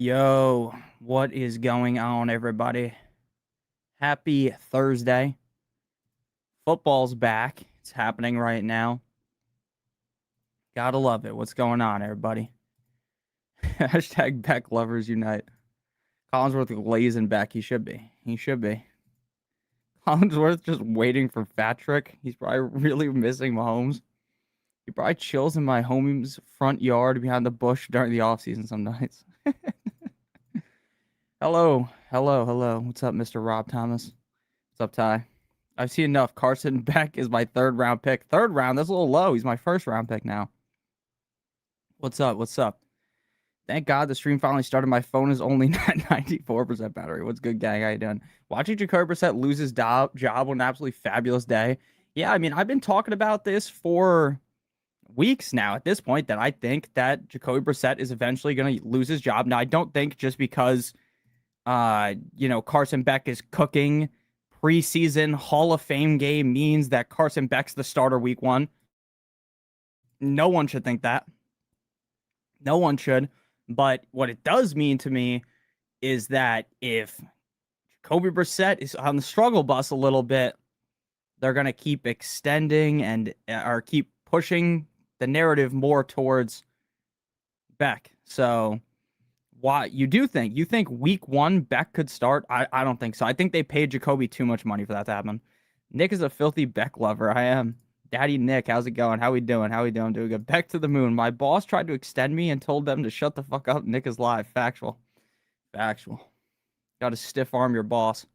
Yo, what is going on, everybody? Happy Thursday. Football's back. It's happening right now. Gotta love it. What's going on, everybody? Hashtag Beck lovers unite. Collinsworth lazing Beck. He should be. He should be. Collinsworth just waiting for Fat Trick. He's probably really missing Mahomes. He probably chills in my homie's front yard behind the bush during the offseason some nights. Hello. Hello. Hello. What's up, Mr. Rob Thomas? What's up, Ty? I've seen enough. Carson Beck is my third round pick. Third round? That's a little low. He's my first round pick now. What's up? What's up? Thank God the stream finally started. My phone is only at 94% battery. What's good, gang? How you doing? Watching Jacoby Brissett lose his job on an absolutely fabulous day. Yeah, I mean, I've been talking about this for weeks now at this point that I think that Jacoby Brissett is eventually going to lose his job. Now, I don't think just because, Carson Beck is cooking preseason Hall of Fame game means that Carson Beck's the starter week one. No one should think that. No one should. But what it does mean to me is that if Jacoby Brissett is on the struggle bus a little bit, they're going to keep extending or keep pushing the narrative more towards Beck. So what you think week one Beck could start? I don't think so. I think they paid Jacoby too much money for that to happen. Nick is a filthy Beck lover. I am. Daddy Nick, how's it going? How we doing? Doing good. Beck to the moon. My boss tried to extend me and told them to shut the fuck up. Nick is live. Factual. Got to stiff arm your boss.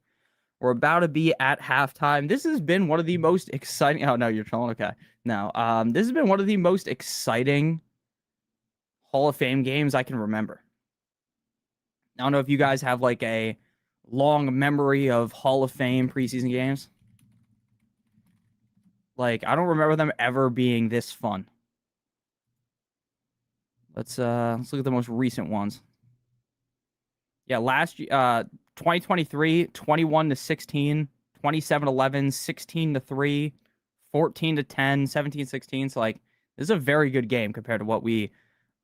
We're about to be at halftime. This has been one of the most exciting. Oh no, you're trolling. Okay. No. This has been one of the most exciting Hall of Fame games I can remember. I don't know if you guys have like a long memory of Hall of Fame preseason games. Like, I don't remember them ever being this fun. Let's look at the most recent ones. Yeah, last year 2023, 21-16, 27-11, 16-3, 14-10, 17-16. So like this is a very good game compared to what we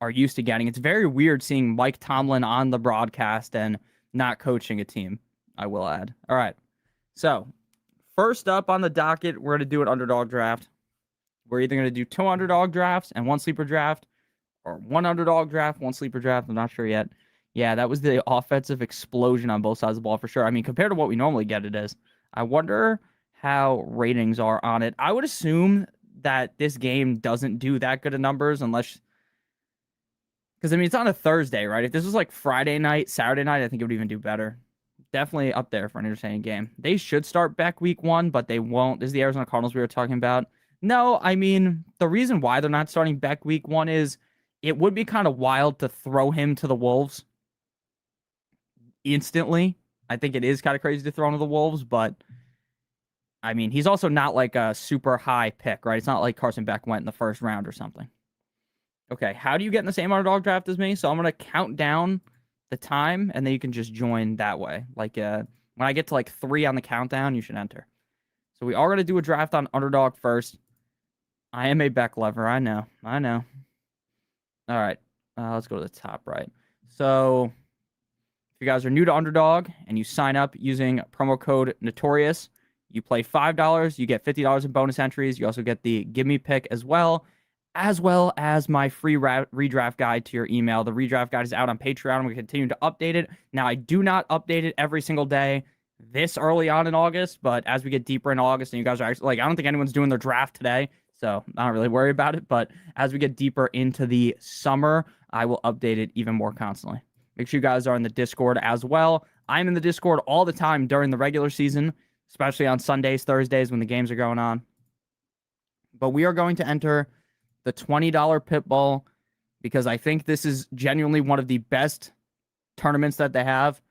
are used to getting. It's very weird seeing Mike Tomlin on the broadcast and not coaching a team, I will add. All right. So, first up on the docket, we're going to do an underdog draft. We're either going to do 2 underdog drafts and 1 sleeper draft, or 1 underdog draft, 1 sleeper draft. I'm not sure yet. Yeah, that was the offensive explosion on both sides of the ball for sure. I mean, compared to what we normally get, it is. I wonder how ratings are on it. I would assume that this game doesn't do that good of numbers unless... Because, I mean, it's on a Thursday, right? If this was like Friday night, Saturday night, I think it would even do better. Definitely up there for an entertaining game. They should start Beck week 1, but they won't. This is the Arizona Cardinals we were talking about. No, I mean, the reason why they're not starting Beck week 1 is it would be kind of wild to throw him to the Wolves instantly. I think it is kind of crazy to throw him to the Wolves, but I mean, he's also not like a super high pick, right? It's not like Carson Beck went in the first round or something. Okay, how do you get in the same underdog draft as me? So I'm going to count down the time, and then you can just join that way. Like when I get to like 3 on the countdown, you should enter. So we are going to do a draft on underdog first. I am a Beck lover. I know. All right. Let's go to the top right. So if you guys are new to underdog and you sign up using promo code Notorious, you play $5. You get $50 in bonus entries. You also get the Give Me Pick as well as my free redraft guide to your email. The redraft guide is out on Patreon. I'm going to continue to update it. Now, I do not update it every single day this early on in August, but as we get deeper in August and you guys are actually, like, I don't think anyone's doing their draft today, so I'm not really worried about it. But as we get deeper into the summer, I will update it even more constantly. Make sure you guys are in the Discord as well. I'm in the Discord all the time during the regular season, especially on Sundays, Thursdays when the games are going on. But we are going to enter the $20 Pitbull because I think this is genuinely one of the best tournaments that they have.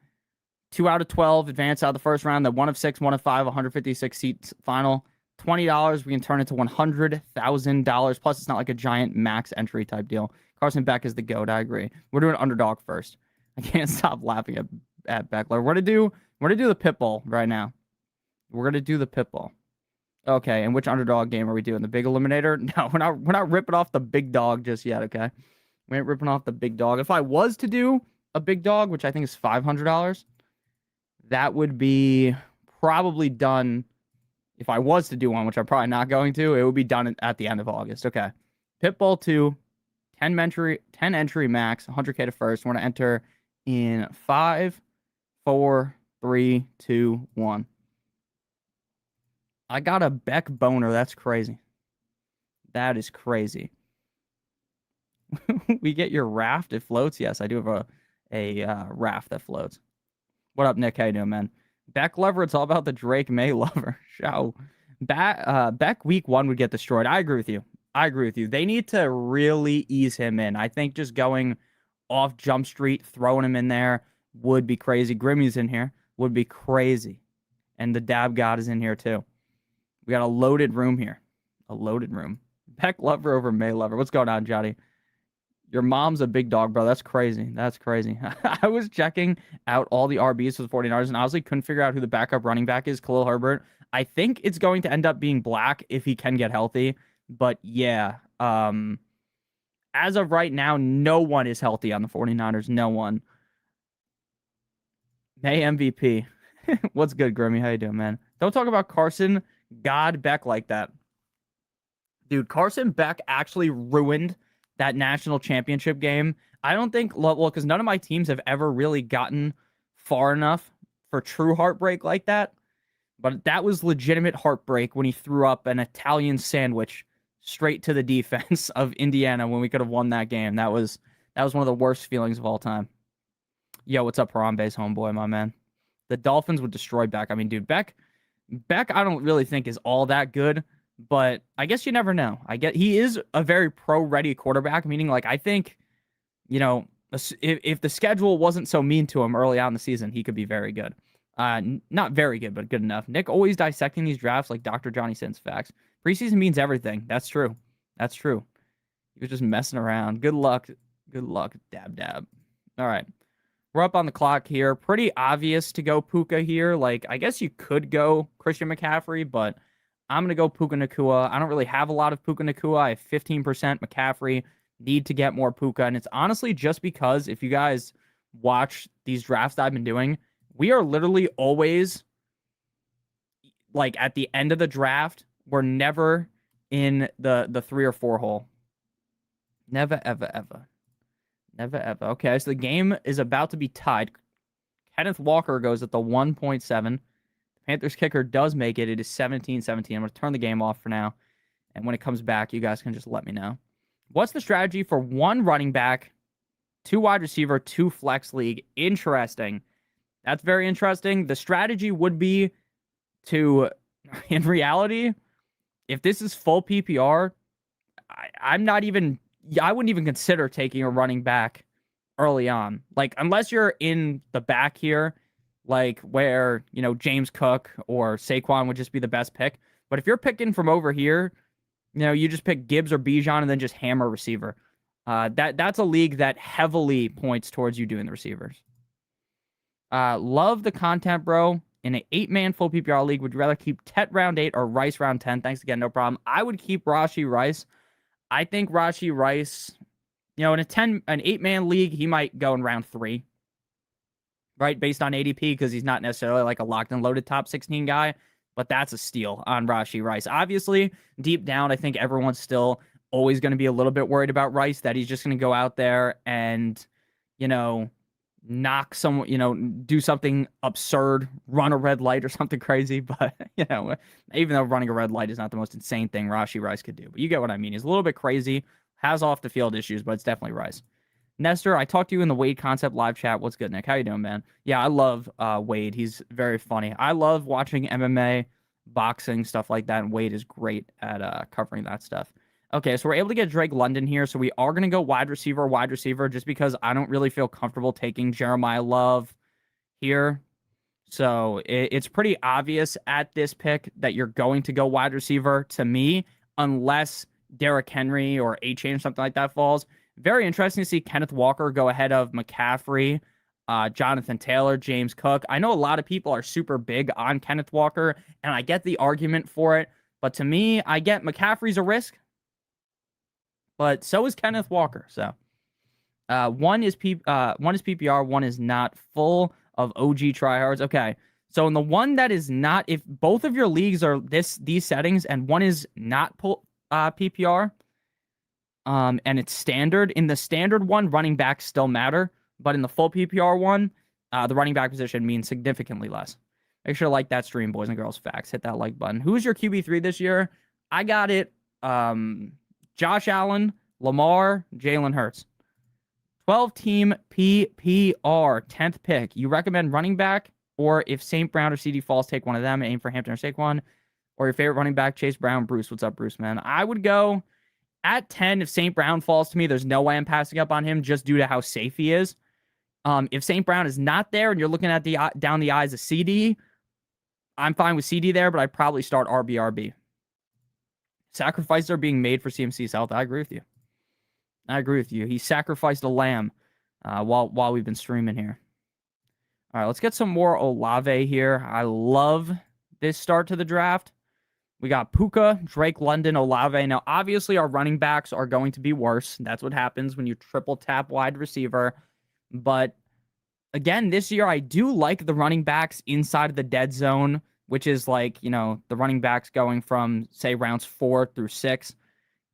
2 out of 12 advance out of the first round. The 1 of 6, 1 of 5, 156 seats final. $20, we can turn it to $100,000. Plus, it's not like a giant max entry type deal. Carson Beck is the GOAT. I agree. We're doing underdog first. I can't stop laughing at Beckler. We're gonna do the Pitbull right now. We're gonna do the Pitbull. Okay, and which underdog game are we doing? The big eliminator? No, we're not ripping off the big dog just yet, okay? We ain't ripping off the big dog. If I was to do a big dog, which I think is $500. That would be probably done if I was to do one, which I'm probably not going to. It would be done at the end of August. Okay. Pitbull 2, 10 entry max, 100K to first. We're going to enter in 5, 4, 3, 2, 1. I got a Beck boner. That's crazy. That is crazy. We get your raft. It floats. Yes, I do have a raft that floats. What up, Nick? How you doing, man? Beck lover. It's all about the Drake May lover show. Beck week 1 would get destroyed. I agree with you. I agree with you. They need to really ease him in. I think just going off Jump Street, throwing him in there would be crazy. Grimmy's in here. Would be crazy. And the Dab God is in here too. We got a loaded room here. A loaded room. Beck lover over May lover. What's going on, Johnny? Your mom's a big dog, bro. That's crazy. That's crazy. I was checking out all the RBs for the 49ers and honestly couldn't figure out who the backup running back is, Khalil Herbert. I think it's going to end up being Black if he can get healthy. But yeah, as of right now, no one is healthy on the 49ers. No one. May MVP. What's good, Grimmy? How you doing, man? Don't talk about Carson God Beck like that. Dude, Carson Beck actually ruined that national championship game. I don't think, well, because none of my teams have ever really gotten far enough for true heartbreak like that. But that was legitimate heartbreak when he threw up an Italian sandwich straight to the defense of Indiana when we could have won that game. That was one of the worst feelings of all time. Yo, what's up, Harambe's homeboy, my man? The Dolphins would destroy Beck. I mean, dude, Beck, I don't really think is all that good, but I guess you never know. He is a very pro-ready quarterback, meaning like I think, you know, if the schedule wasn't so mean to him early on in the season, he could be very good. Not very good, but good enough. Nick always dissecting these drafts like Dr. Johnny Sins facts. Preseason means everything. That's true. That's true. He was just messing around. Good luck. Good luck, Dab. All right. We're up on the clock here. Pretty obvious to go Puka here. Like, I guess you could go Christian McCaffrey, but I'm going to go Puka Nacua. I don't really have a lot of Puka Nacua. I have 15% McCaffrey. Need to get more Puka. And it's honestly just because if you guys watch these drafts that I've been doing, we are literally always, like, at the end of the draft, we're never in the 3 or 4 hole. Never, ever, ever. Never, ever. Okay, so the game is about to be tied. Kenneth Walker goes at the 1.7. Panthers kicker does make it. It is 17-17. I'm going to turn the game off for now. And when it comes back, you guys can just let me know. What's the strategy for 1 running back, 2 wide receiver, 2 flex league? Interesting. That's very interesting. The strategy would be to, in reality, if this is full PPR, I wouldn't even consider taking a running back early on. Like, unless you're in the back here, like where, you know, James Cook or Saquon would just be the best pick. But if you're picking from over here, you know, you just pick Gibbs or Bijan and then just hammer receiver. That's a league that heavily points towards you doing the receivers. Love the content, bro. In an 8-man full PPR league, would you rather keep Tet round 8 or Rice round 10? Thanks again, no problem. I would keep Rashee Rice. I think Rashee Rice, you know, in an 8-man league, he might go in round 3, right? Based on ADP, because he's not necessarily like a locked and loaded top 16 guy, but that's a steal on Rashee Rice. Obviously, deep down, I think everyone's still always going to be a little bit worried about Rice, that he's just going to go out there and, you know, knock someone, you know, do something absurd, run a red light or something crazy. But, you know, even though running a red light is not the most insane thing Rashee Rice could do, but you get what I mean. He's a little bit crazy, has off the field issues, but it's definitely Rice. Nestor, I talked to you in the Wade Concept live chat. What's good, Nick? How you doing, man? Yeah, I love Wade. He's very funny. I love watching MMA, boxing, stuff like that, and Wade is great at covering that stuff. Okay, so we're able to get Drake London here. So we are going to go wide receiver, just because I don't really feel comfortable taking Jeremiah Love here. So it's pretty obvious at this pick that you're going to go wide receiver to me, unless Derrick Henry or A-Chain or something like that falls. Very interesting to see Kenneth Walker go ahead of McCaffrey, Jonathan Taylor, James Cook. I know a lot of people are super big on Kenneth Walker, and I get the argument for it. But to me, I get McCaffrey's a risk. But so is Kenneth Walker. So One is PPR, one is not, full of OG tryhards. Okay. So in the one that is not, if both of your leagues are these settings and one is not PPR, and it's standard, in the standard one, running backs still matter, but in the full PPR one, the running back position means significantly less. Make sure to like that stream, boys and girls. Facts. Hit that like button. Who's your QB3 this year? I got it. Josh Allen, Lamar, Jalen Hurts. 12-team PPR, 10th pick. You recommend running back, or if St. Brown or CD falls, take one of them, aim for Hampton or Saquon, or your favorite running back, Chase Brown, Bruce. What's up, Bruce, man? I would go at 10. If St. Brown falls to me, there's no way I'm passing up on him just due to how safe he is. If St. Brown is not there and you're looking at down the eyes of CD, I'm fine with CD there, but I'd probably start RBRB. Sacrifices are being made for CMC's health. I agree with you. He sacrificed a lamb while we've been streaming here. All right, let's get some more Olave here. I love this start to the draft. We got Puka, Drake London, Olave. Now, obviously, our running backs are going to be worse. That's what happens when you triple tap wide receiver. But again, this year, I do like the running backs inside of the dead zone, which is like, the running backs going from, say, rounds 4 through 6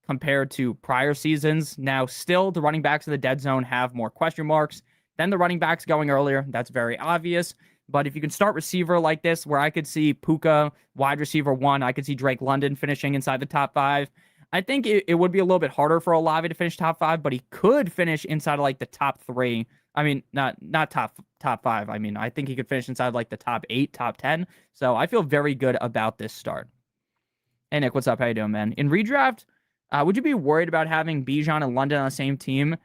compared to prior seasons. Now, still, the running backs in the dead zone have more question marks than the running backs going earlier. That's very obvious. But if you can start receiver like this, where I could see Puka, wide receiver 1, I could see Drake London finishing inside the top 5. I think it would be a little bit harder for Olave to finish top 5, but he could finish inside of like the top 3. I mean, not top 5. I mean, I think he could finish inside like the top 8, top 10. So I feel very good about this start. Hey, Nick, what's up? How you doing, man? In redraft, would you be worried about having Bijan and London on the same team?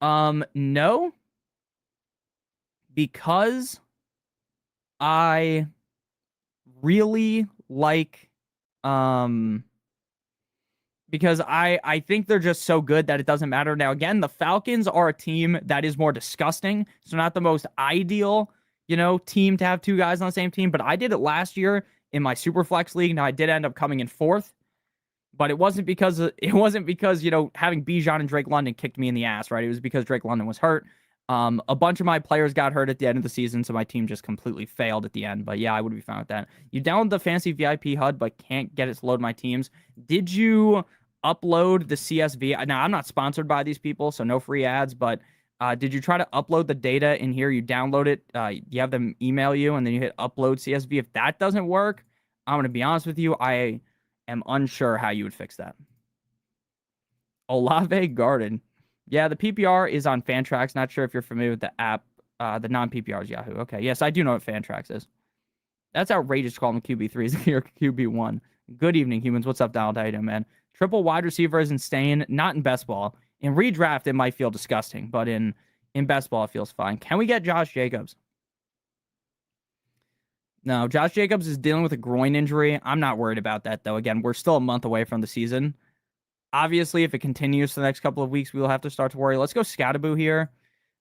No. Because I really like, because I think they're just so good that it doesn't matter. Now, again, the Falcons are a team that is more disgusting, so not the most ideal, team to have two guys on the same team, but I did it last year in my Superflex league. Now, I did end up coming in 4th, but it wasn't because, having Bijan and Drake London kicked me in the ass, right? It was because Drake London was hurt. A bunch of my players got hurt at the end of the season, so my team just completely failed at the end. But yeah, I would be fine with that. You download the Fantasy VIP HUD, but can't get it to load my teams. Did you upload the CSV? Now, I'm not sponsored by these people, so no free ads, but did you try to upload the data in here? You download it, you have them email you, and then you hit upload CSV. If that doesn't work, I'm going to be honest with you, I am unsure how you would fix that. Olave Garden. Yeah, the PPR is on Fantrax. Not sure if you're familiar with the app. The non-PPR is Yahoo. Okay, yes, I do know what Fantrax is. That's outrageous to call him QB3. You're QB1. Good evening, humans. What's up, Donald? How you doing, man? Triple wide receiver is insane. Not in best ball. In redraft, it might feel disgusting, but in best ball, it feels fine. Can we get Josh Jacobs? No, Josh Jacobs is dealing with a groin injury. I'm not worried about that, though. Again, we're still a month away from the season. Obviously, if it continues for the next couple of weeks, we will have to start to worry. Let's go Scataboo here.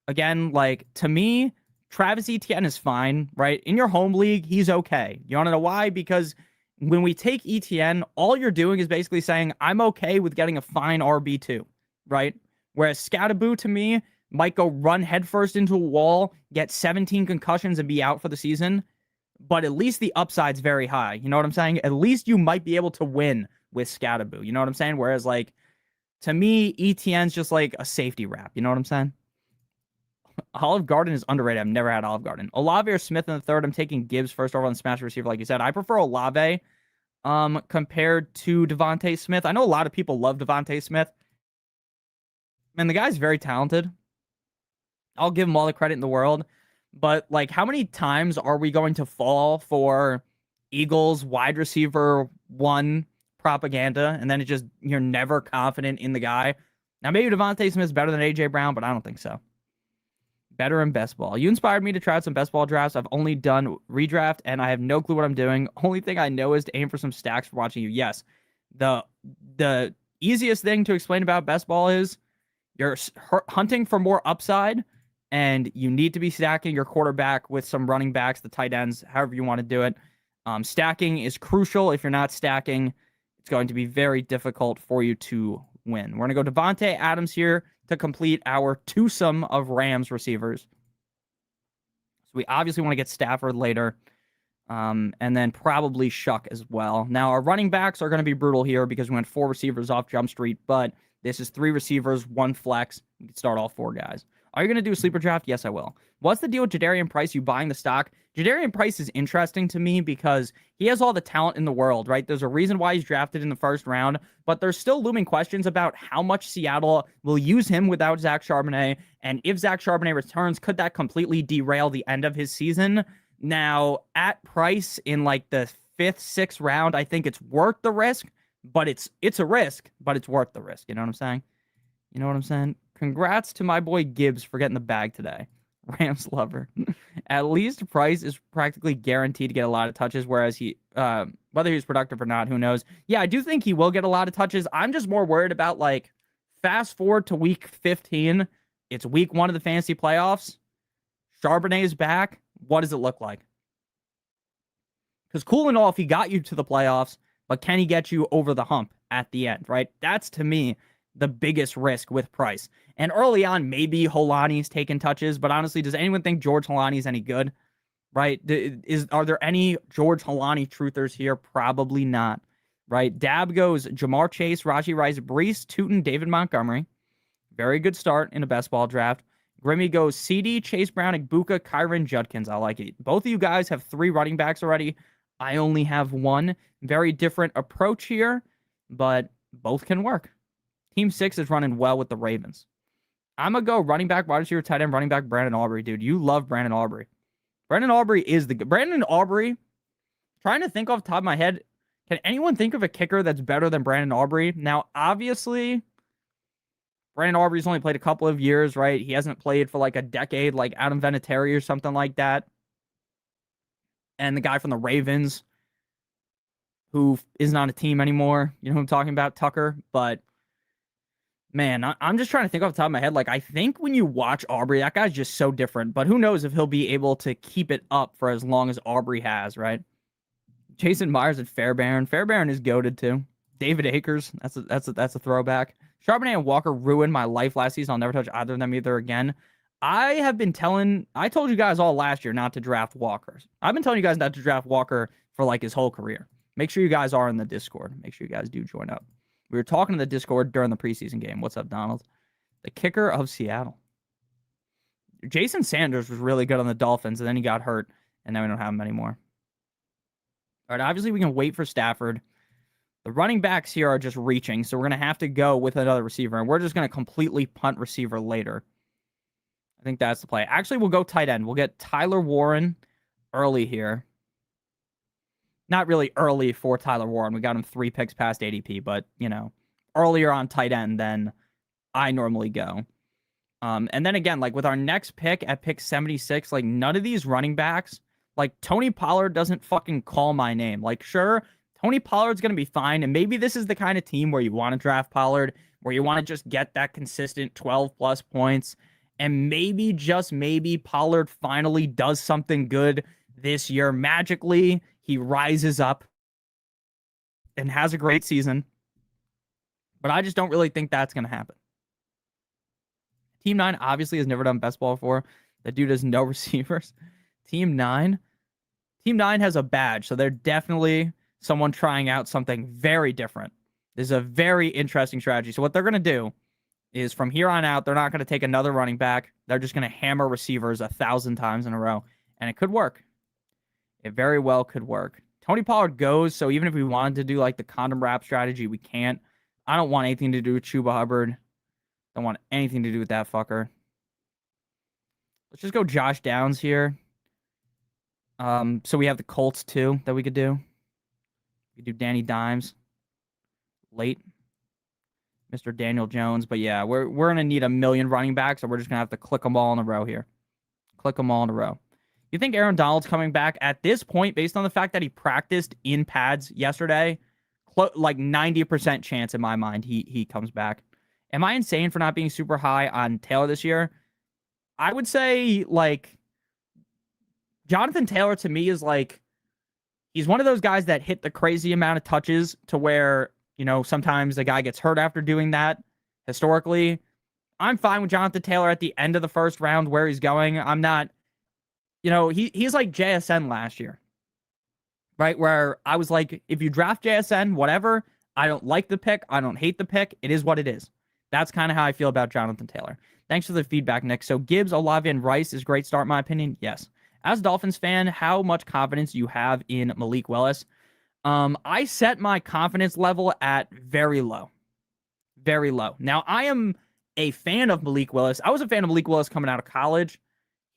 Again, to me, Travis Etienne is fine, right? In your home league, he's okay. You want to know why? Because when we take Etienne, all you're doing is basically saying, I'm okay with getting a fine RB2, right? Whereas Scataboo, to me, might go run headfirst into a wall, get 17 concussions, and be out for the season. But at least the upside's very high. You know what I'm saying? At least you might be able to win with Scataboo. You know what I'm saying? Whereas, to me, ETN's just like a safety wrap. You know what I'm saying? Olive Garden is underrated. I've never had Olive Garden. Olave or Smith in the 3rd. I'm taking Gibbs first over on the smash receiver, like you said. I prefer Olave compared to Devontae Smith. I know a lot of people love Devontae Smith. Man, the guy's very talented. I'll give him all the credit in the world. But, how many times are we going to fall for Eagles wide receiver 1 propaganda, and then you're never confident in the guy? Now, maybe Devontae Smith's better than AJ Brown, but I don't think so. Better in best ball. You inspired me to try out some best ball drafts. I've only done redraft, and I have no clue what I'm doing. Only thing I know is to aim for some stacks for watching you. Yes, the easiest thing to explain about best ball is you're hunting for more upside, and you need to be stacking your quarterback with some running backs, the tight ends, however you want to do it. Stacking is crucial. If you're not stacking, it's going to be very difficult for you to win. We're going to go Devontae Adams here, to complete our twosome of Rams receivers. So we obviously want to get Stafford later. And then probably Shuck as well. Now, our running backs are going to be brutal here because we went 4 receivers off Jump Street, but this is 3 receivers, 1 flex. You can start all 4 guys. Are you going to do a sleeper draft? Yes, I will. What's the deal with Jadarian Price? You buying the stock? Jadarian Price is interesting to me because he has all the talent in the world, right? There's a reason why he's drafted in the first round, but there's still looming questions about how much Seattle will use him without Zach Charbonnet. And if Zach Charbonnet returns, could that completely derail the end of his season? Now, at price in like the 5th, 6th round, I think it's worth the risk, but it's a risk, but it's worth the risk. You know what I'm saying? You know what I'm saying? Congrats to my boy Gibbs for getting the bag today. Rams lover. At least Price is practically guaranteed to get a lot of touches, whereas whether he's productive or not, who knows? Yeah, I do think he will get a lot of touches. I'm just more worried about, like, fast forward to week 15. It's week 1 of the fantasy playoffs. Charbonnet is back. What does it look like? Because cool and all if he got you to the playoffs, but can he get you over the hump at the end, right? That's, to me, the biggest risk with Price. And early on, maybe Holani's taking touches, but honestly, does anyone think George Holani's any good, right? Are there any George Holani truthers here? Probably not, right? Dab goes Jamar Chase, Raji Rice, Brees, Tootin, David Montgomery. Very good start in a best ball draft. Grimmy goes CD, Chase Brown, Igbuka, Kyron, Judkins. I like it. Both of you guys have 3 running backs already. I only have 1. Very different approach here, but both can work. Team 6 is running well with the Ravens. I'm going to go running back, wide receiver, tight end, running back, Brandon Aubrey, dude. You love Brandon Aubrey. Brandon Aubrey is Brandon Aubrey, trying to think off the top of my head, can anyone think of a kicker that's better than Brandon Aubrey? Now, obviously, Brandon Aubrey's only played a couple of years, right? He hasn't played for like a decade, like Adam Vinatieri or something like that. And the guy from the Ravens, who isn't on a team anymore. You know who I'm talking about? Tucker. But, man, I'm just trying to think off the top of my head. Like, I think when you watch Aubrey, that guy's just so different. But who knows if he'll be able to keep it up for as long as Aubrey has, right? Jason Myers at Fairbairn. Fairbairn is goated too. David Akers. That's a throwback. Charbonnet and Walker ruined my life last season. I'll never touch either of them either again. I told you guys all last year not to draft Walkers. I've been telling you guys not to draft Walker for like his whole career. Make sure you guys are in the Discord. Make sure you guys do join up. We were talking to the Discord during the preseason game. What's up, Donald? The kicker of Seattle. Jason Sanders was really good on the Dolphins, and then he got hurt, and now we don't have him anymore. All right, obviously we can wait for Stafford. The running backs here are just reaching, so we're going to have to go with another receiver, and we're just going to completely punt receiver later. I think that's the play. Actually, we'll go tight end. We'll get Tyler Warren early here. Not really early for Tyler Warren. We got him 3 picks past ADP, but, you know, earlier on tight end than I normally go. And then again, like with our next pick at pick 76, like none of these running backs, like Tony Pollard doesn't fucking call my name. Like, sure, Tony Pollard's going to be fine. And maybe this is the kind of team where you want to draft Pollard, where you want to just get that consistent 12 plus points. And maybe, just maybe, Pollard finally does something good this year. Magically, he rises up and has a great season. But I just don't really think that's going to happen. Team 9 obviously has never done best ball before. That dude has no receivers. Team 9 has a badge, so they're definitely someone trying out something very different. This is a very interesting strategy. So what they're going to do is from here on out, they're not going to take another running back. They're just going to hammer receivers 1,000 times in a row. And it could work. It very well could work. Tony Pollard goes, so even if we wanted to do like the condom wrap strategy, we can't. I don't want anything to do with Chuba Hubbard. Don't want anything to do with that fucker. Let's just go Josh Downs here. So we have the Colts too that we could do. We could do Danny Dimes. Late. Mr. Daniel Jones. But yeah, we're going to need a million running backs, so we're just going to have to click them all in a row here. Click them all in a row. You think Aaron Donald's coming back at this point, based on the fact that he practiced in pads yesterday? Like 90% chance in my mind he comes back. Am I insane for not being super high on Taylor this year? I would say, like, Jonathan Taylor to me is like, he's one of those guys that hit the crazy amount of touches to where, you know, sometimes the guy gets hurt after doing that. Historically, I'm fine with Jonathan Taylor at the end of the first round where he's going. I'm not, he's like JSN last year, right? Where I was like, if you draft JSN, whatever, I don't like the pick. I don't hate the pick. It is what it is. That's kind of how I feel about Jonathan Taylor. Thanks for the feedback, Nick. So Gibbs, Olave, and Rice is a great start, in my opinion. Yes. As a Dolphins fan, how much confidence do you have in Malik Willis? I set my confidence level at very low. Very low. Now, I am a fan of Malik Willis. I was a fan of Malik Willis coming out of college.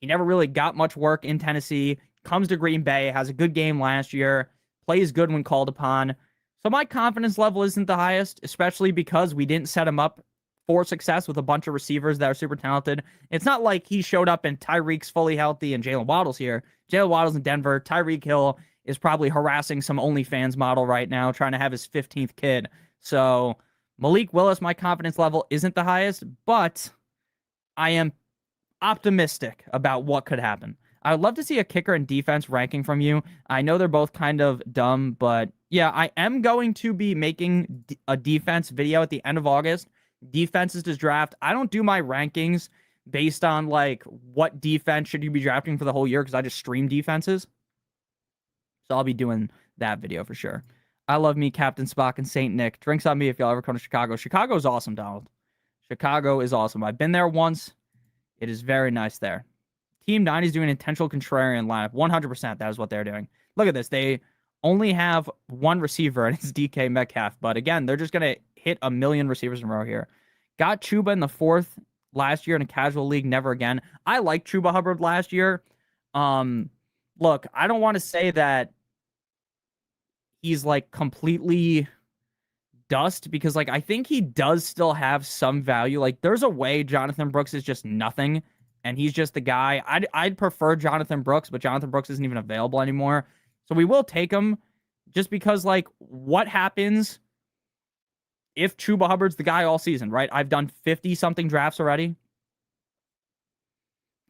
He never really got much work in Tennessee. Comes to Green Bay, has a good game last year, plays good when called upon. So my confidence level isn't the highest, especially because we didn't set him up for success with a bunch of receivers that are super talented. It's not like he showed up and Tyreek's fully healthy and Jalen Waddle's here. Jalen Waddle's in Denver. Tyreek Hill is probably harassing some OnlyFans model right now, trying to have his 15th kid. So Malik Willis, my confidence level isn't the highest, but I am optimistic about what could happen. I would love to see a kicker and defense ranking from you. I know they're both kind of dumb, but yeah, I am going to be making a defense video at the end of August. Defenses to draft. I don't do my rankings based on like what defense should you be drafting for the whole year because I just stream defenses. So I'll be doing that video for sure. I love me, Captain Spock and Saint Nick. Drinks on me if y'all ever come to Chicago. Chicago is awesome, Donald. Chicago is awesome. I've been there once. It is very nice there. Team 9 is doing intentional contrarian lineup. 100% that is what they're doing. Look at this. They only have one receiver, and it's DK Metcalf. But again, they're just going to hit a million receivers in a row here. Got Chuba in the 4th last year in a casual league. Never again. I liked Chuba Hubbard last year. Look, I don't want to say that he's like completely dust because like I think he does still have some value. Like there's a way Jonathan Brooks is just nothing and he's just the guy. I'd prefer Jonathan Brooks, but Jonathan Brooks isn't even available anymore. So we will take him just because like what happens if Chuba Hubbard's the guy all season, right? I've done 50 something drafts already.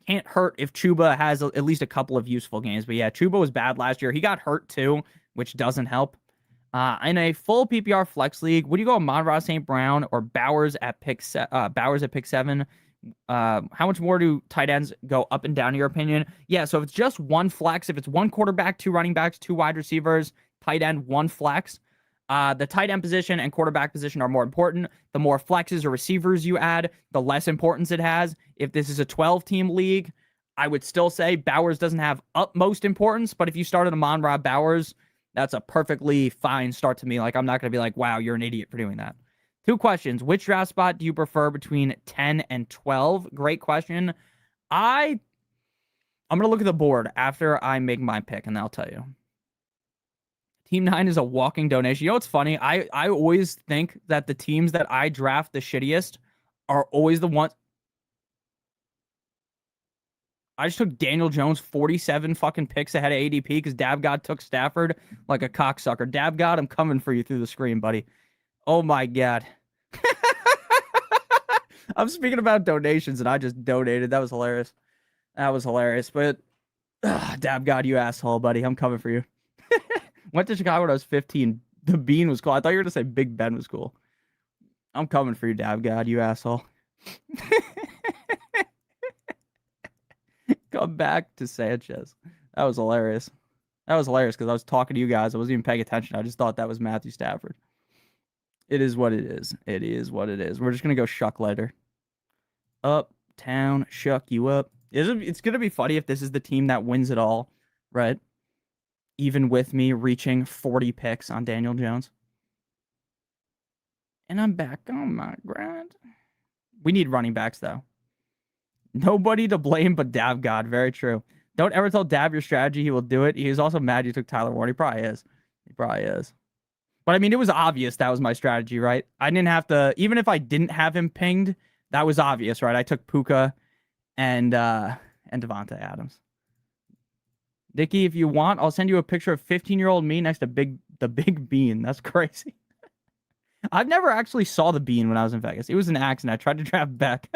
Can't hurt if Chuba has at least a couple of useful games. But yeah, Chuba was bad last year. He got hurt too, which doesn't help. In a full PPR flex league, would you go Amon-Ra St. Brown or Bowers at pick 7? How much more do tight ends go up and down, in your opinion? Yeah, so if it's just one flex, if it's one quarterback, 2 running backs, 2 wide receivers, tight end, 1 flex, the tight end position and quarterback position are more important. The more flexes or receivers you add, the less importance it has. If this is a 12-team league, I would still say Bowers doesn't have utmost importance, but if you started Amon-Ra Bowers, that's a perfectly fine start to me. Like, I'm not going to be like, wow, you're an idiot for doing that. 2 questions. Which draft spot do you prefer between 10 and 12? Great question. I'm going to look at the board after I make my pick, and I'll tell you. Team 9 is a walking donation. You know what's funny? I always think that the teams that I draft the shittiest are always the ones. I just took Daniel Jones 47 fucking picks ahead of ADP because Dabgod took Stafford like a cocksucker. Dabgod, I'm coming for you through the screen, buddy. Oh my God. I'm speaking about donations and I just donated. That was hilarious. That was hilarious. But Dabgod, you asshole, buddy. I'm coming for you. Went to Chicago when I was 15. The Bean was cool. I thought you were going to say Big Ben was cool. I'm coming for you, Dabgod, you asshole. Come back to Sanchez. That was hilarious. That was hilarious because I was talking to you guys. I wasn't even paying attention. I just thought that was Matthew Stafford. It is what it is. It is what it is. We're just going to go shuck later. Uptown, shuck you up. It's going to be funny if this is the team that wins it all, right? Even with me reaching 40 picks on Daniel Jones. And I'm back on my grind. We need running backs, though. Nobody to blame but Dabgod. Very true. Don't ever tell Dab your strategy. He will do it. He's also mad you took Tyler Warren. He probably is. He probably is. But, I mean, it was obvious that was my strategy, right? I didn't have to... Even if I didn't have him pinged, that was obvious, right? I took Puka and Devontae Adams. Dickie, if you want, I'll send you a picture of 15-year-old me next to the Big Bean. That's crazy. I've never actually saw the Bean when I was in Vegas. It was an accident. I tried to draft back.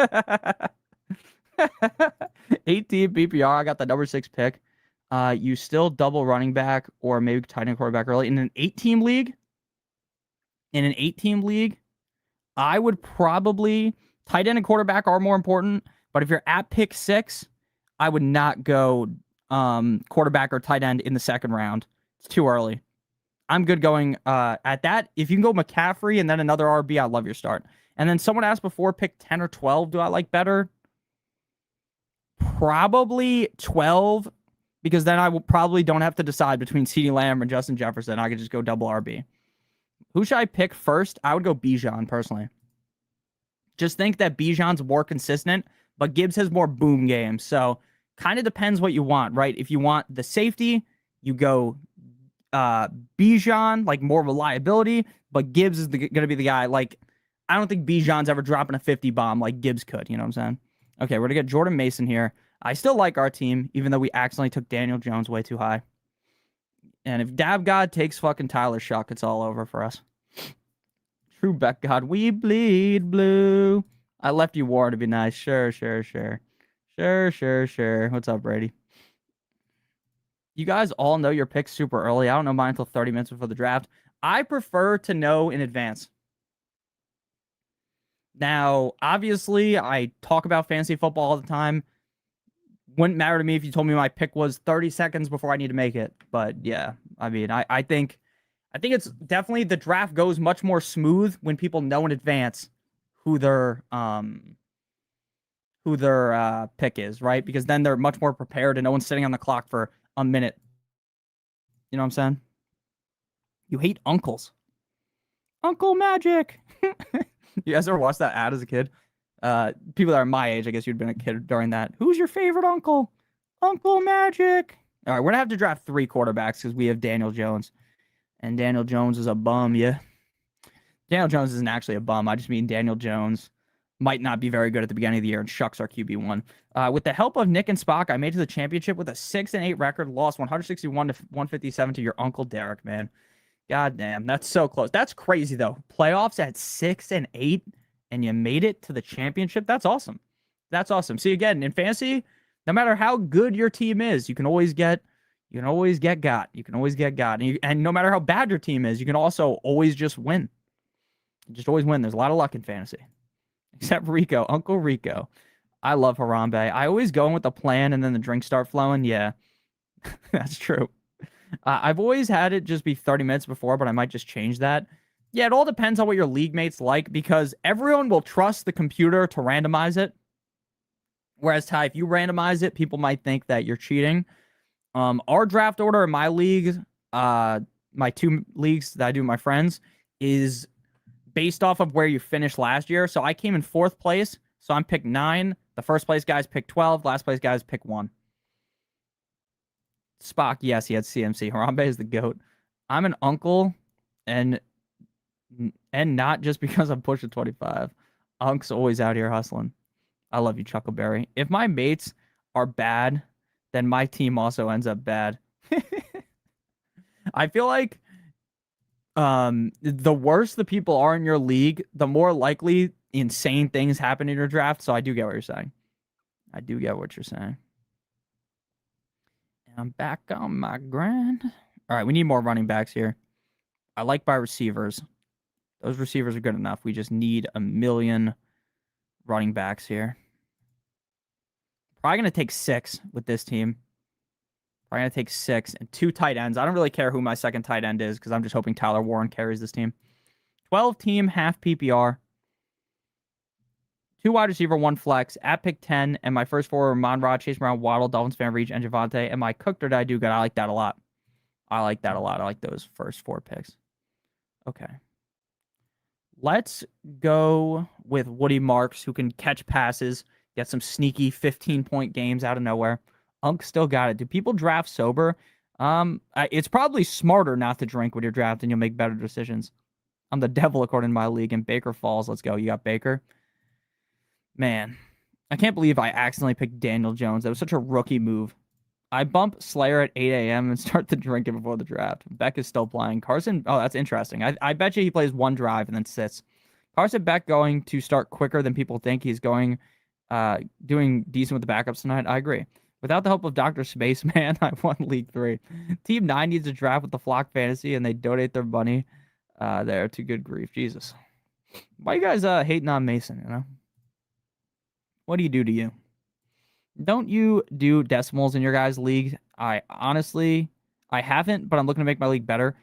18 PPR. I got the number 6 pick. You still double running back or maybe tight end quarterback early in an 8-team league. In an 8-team league, I would probably Tight end and quarterback are more important, but if you're at pick 6, I would not go quarterback or tight end in the second round. It's too early. I'm good going at that. If you can go McCaffrey and then another RB, I love your start. And then someone asked before, pick 10 or 12. Do I like better? Probably 12, because then I will probably don't have to decide between CeeDee Lamb and Justin Jefferson. I could just go double RB. Who should I pick first? I would go Bijan personally. Just think that Bijan's more consistent, but Gibbs has more boom games. So kind of depends what you want, right? If you want the safety, you go Bijan, like more reliability, but Gibbs is going to be the guy. Like, I don't think Bijan's ever dropping a 50 bomb like Gibbs could. You know what I'm saying? Okay, we're going to get Jordan Mason here. I still like our team, even though we accidentally took Daniel Jones way too high. And if Dab God takes fucking Tyler Shuck, it's all over for us. True Beck God, we bleed blue. I left you war to be nice. Sure. What's up, Brady? You guys all know your picks super early. I don't know mine until 30 minutes before the draft. I prefer to know in advance. Now, obviously, I talk about fantasy football all the time. Wouldn't matter to me if you told me my pick was 30 seconds before I need to make it. But yeah, I mean, I think it's definitely the draft goes much more smooth when people know in advance who their pick is, right? Because then they're much more prepared and no one's sitting on the clock for a minute. You know what I'm saying? You hate uncles. Uncle Magic. You guys ever watched that ad as a kid? People that are my age, I guess you'd been a kid during that. Who's your favorite uncle? Uncle Magic. All right, we're going to have to draft 3 quarterbacks because we have Daniel Jones. And Daniel Jones is a bum, yeah. Daniel Jones isn't actually a bum. I just mean Daniel Jones might not be very good at the beginning of the year and Shucks our QB1. With the help of Nick and Spock, I made it to the championship with a 6-8 record, lost 161 to 157 to your Uncle Derek, man. God damn, that's so close. That's crazy, though. Playoffs at 6-8, and you made it to the championship? That's awesome. That's awesome. See, again, in fantasy, no matter how good your team is, you can always get got. You can always get got. And no matter how bad your team is, you can also always just win. Just always win. There's a lot of luck in fantasy. Except Rico, Uncle Rico. I love Harambe. I always go in with a plan and then the drinks start flowing. Yeah, that's true. I've always had it just be 30 minutes before, but I might just change that. Yeah, it all depends on what your league mates like, because everyone will trust the computer to randomize it. Whereas, Ty, if you randomize it, people might think that you're cheating. Our draft order in my league, my 2 leagues that I do with my friends, is based off of where you finished last year. So I came in 4th place, so I'm pick 9. The first place guys pick 12. Last place guys pick 1. Spock, yes, he had CMC. Harambe is the GOAT. I'm an uncle, and not just because I'm pushing 25. Unc's always out here hustling. I love you, Chuckleberry. If my mates are bad, then my team also ends up bad. I feel like the worse the people are in your league, the more likely insane things happen in your draft. So I do get what you're saying. And I'm back on my grind. All right, we need more running backs here. I like my receivers. Those receivers are good enough. We just need a million running backs here. Probably going to take 6 with this team. Probably going to take 6 and 2 tight ends. I don't really care who my second tight end is because I'm just hoping Tyler Warren carries this team. 12 team, half PPR. 2 wide receiver, 1 flex. At pick 10, and my first 4 are Monrod, Chase Brown, Waddle, Dolphins fan, Reach, and Javante. And my cooked or did I do good? I like that a lot. I like those first 4 picks. Okay. Let's go with Woody Marks, who can catch passes, get some sneaky 15-point games out of nowhere. Unk still got it. Do people draft sober? It's probably smarter not to drink when you're drafting. You'll make better decisions. I'm the devil according to my league. And Baker Falls, let's go. You got Baker? Man, I can't believe I accidentally picked Daniel Jones. That was such a rookie move. I bump Slayer at 8 a.m. and start the drinking before the draft. Beck is still playing. Carson, oh, that's interesting. I bet you he plays 1 drive and then sits. Carson Beck going to start quicker than people think. He's going, doing decent with the backups tonight. I agree. Without the help of Dr. Spaceman, I won League 3. Team 9 needs a draft with the Flock Fantasy, and they donate their money there to good grief. Jesus. Why you guys hating on Mason, you know? What do you do to you? Don't you do decimals in your guys' league? I honestly, I haven't, but I'm looking to make my league better.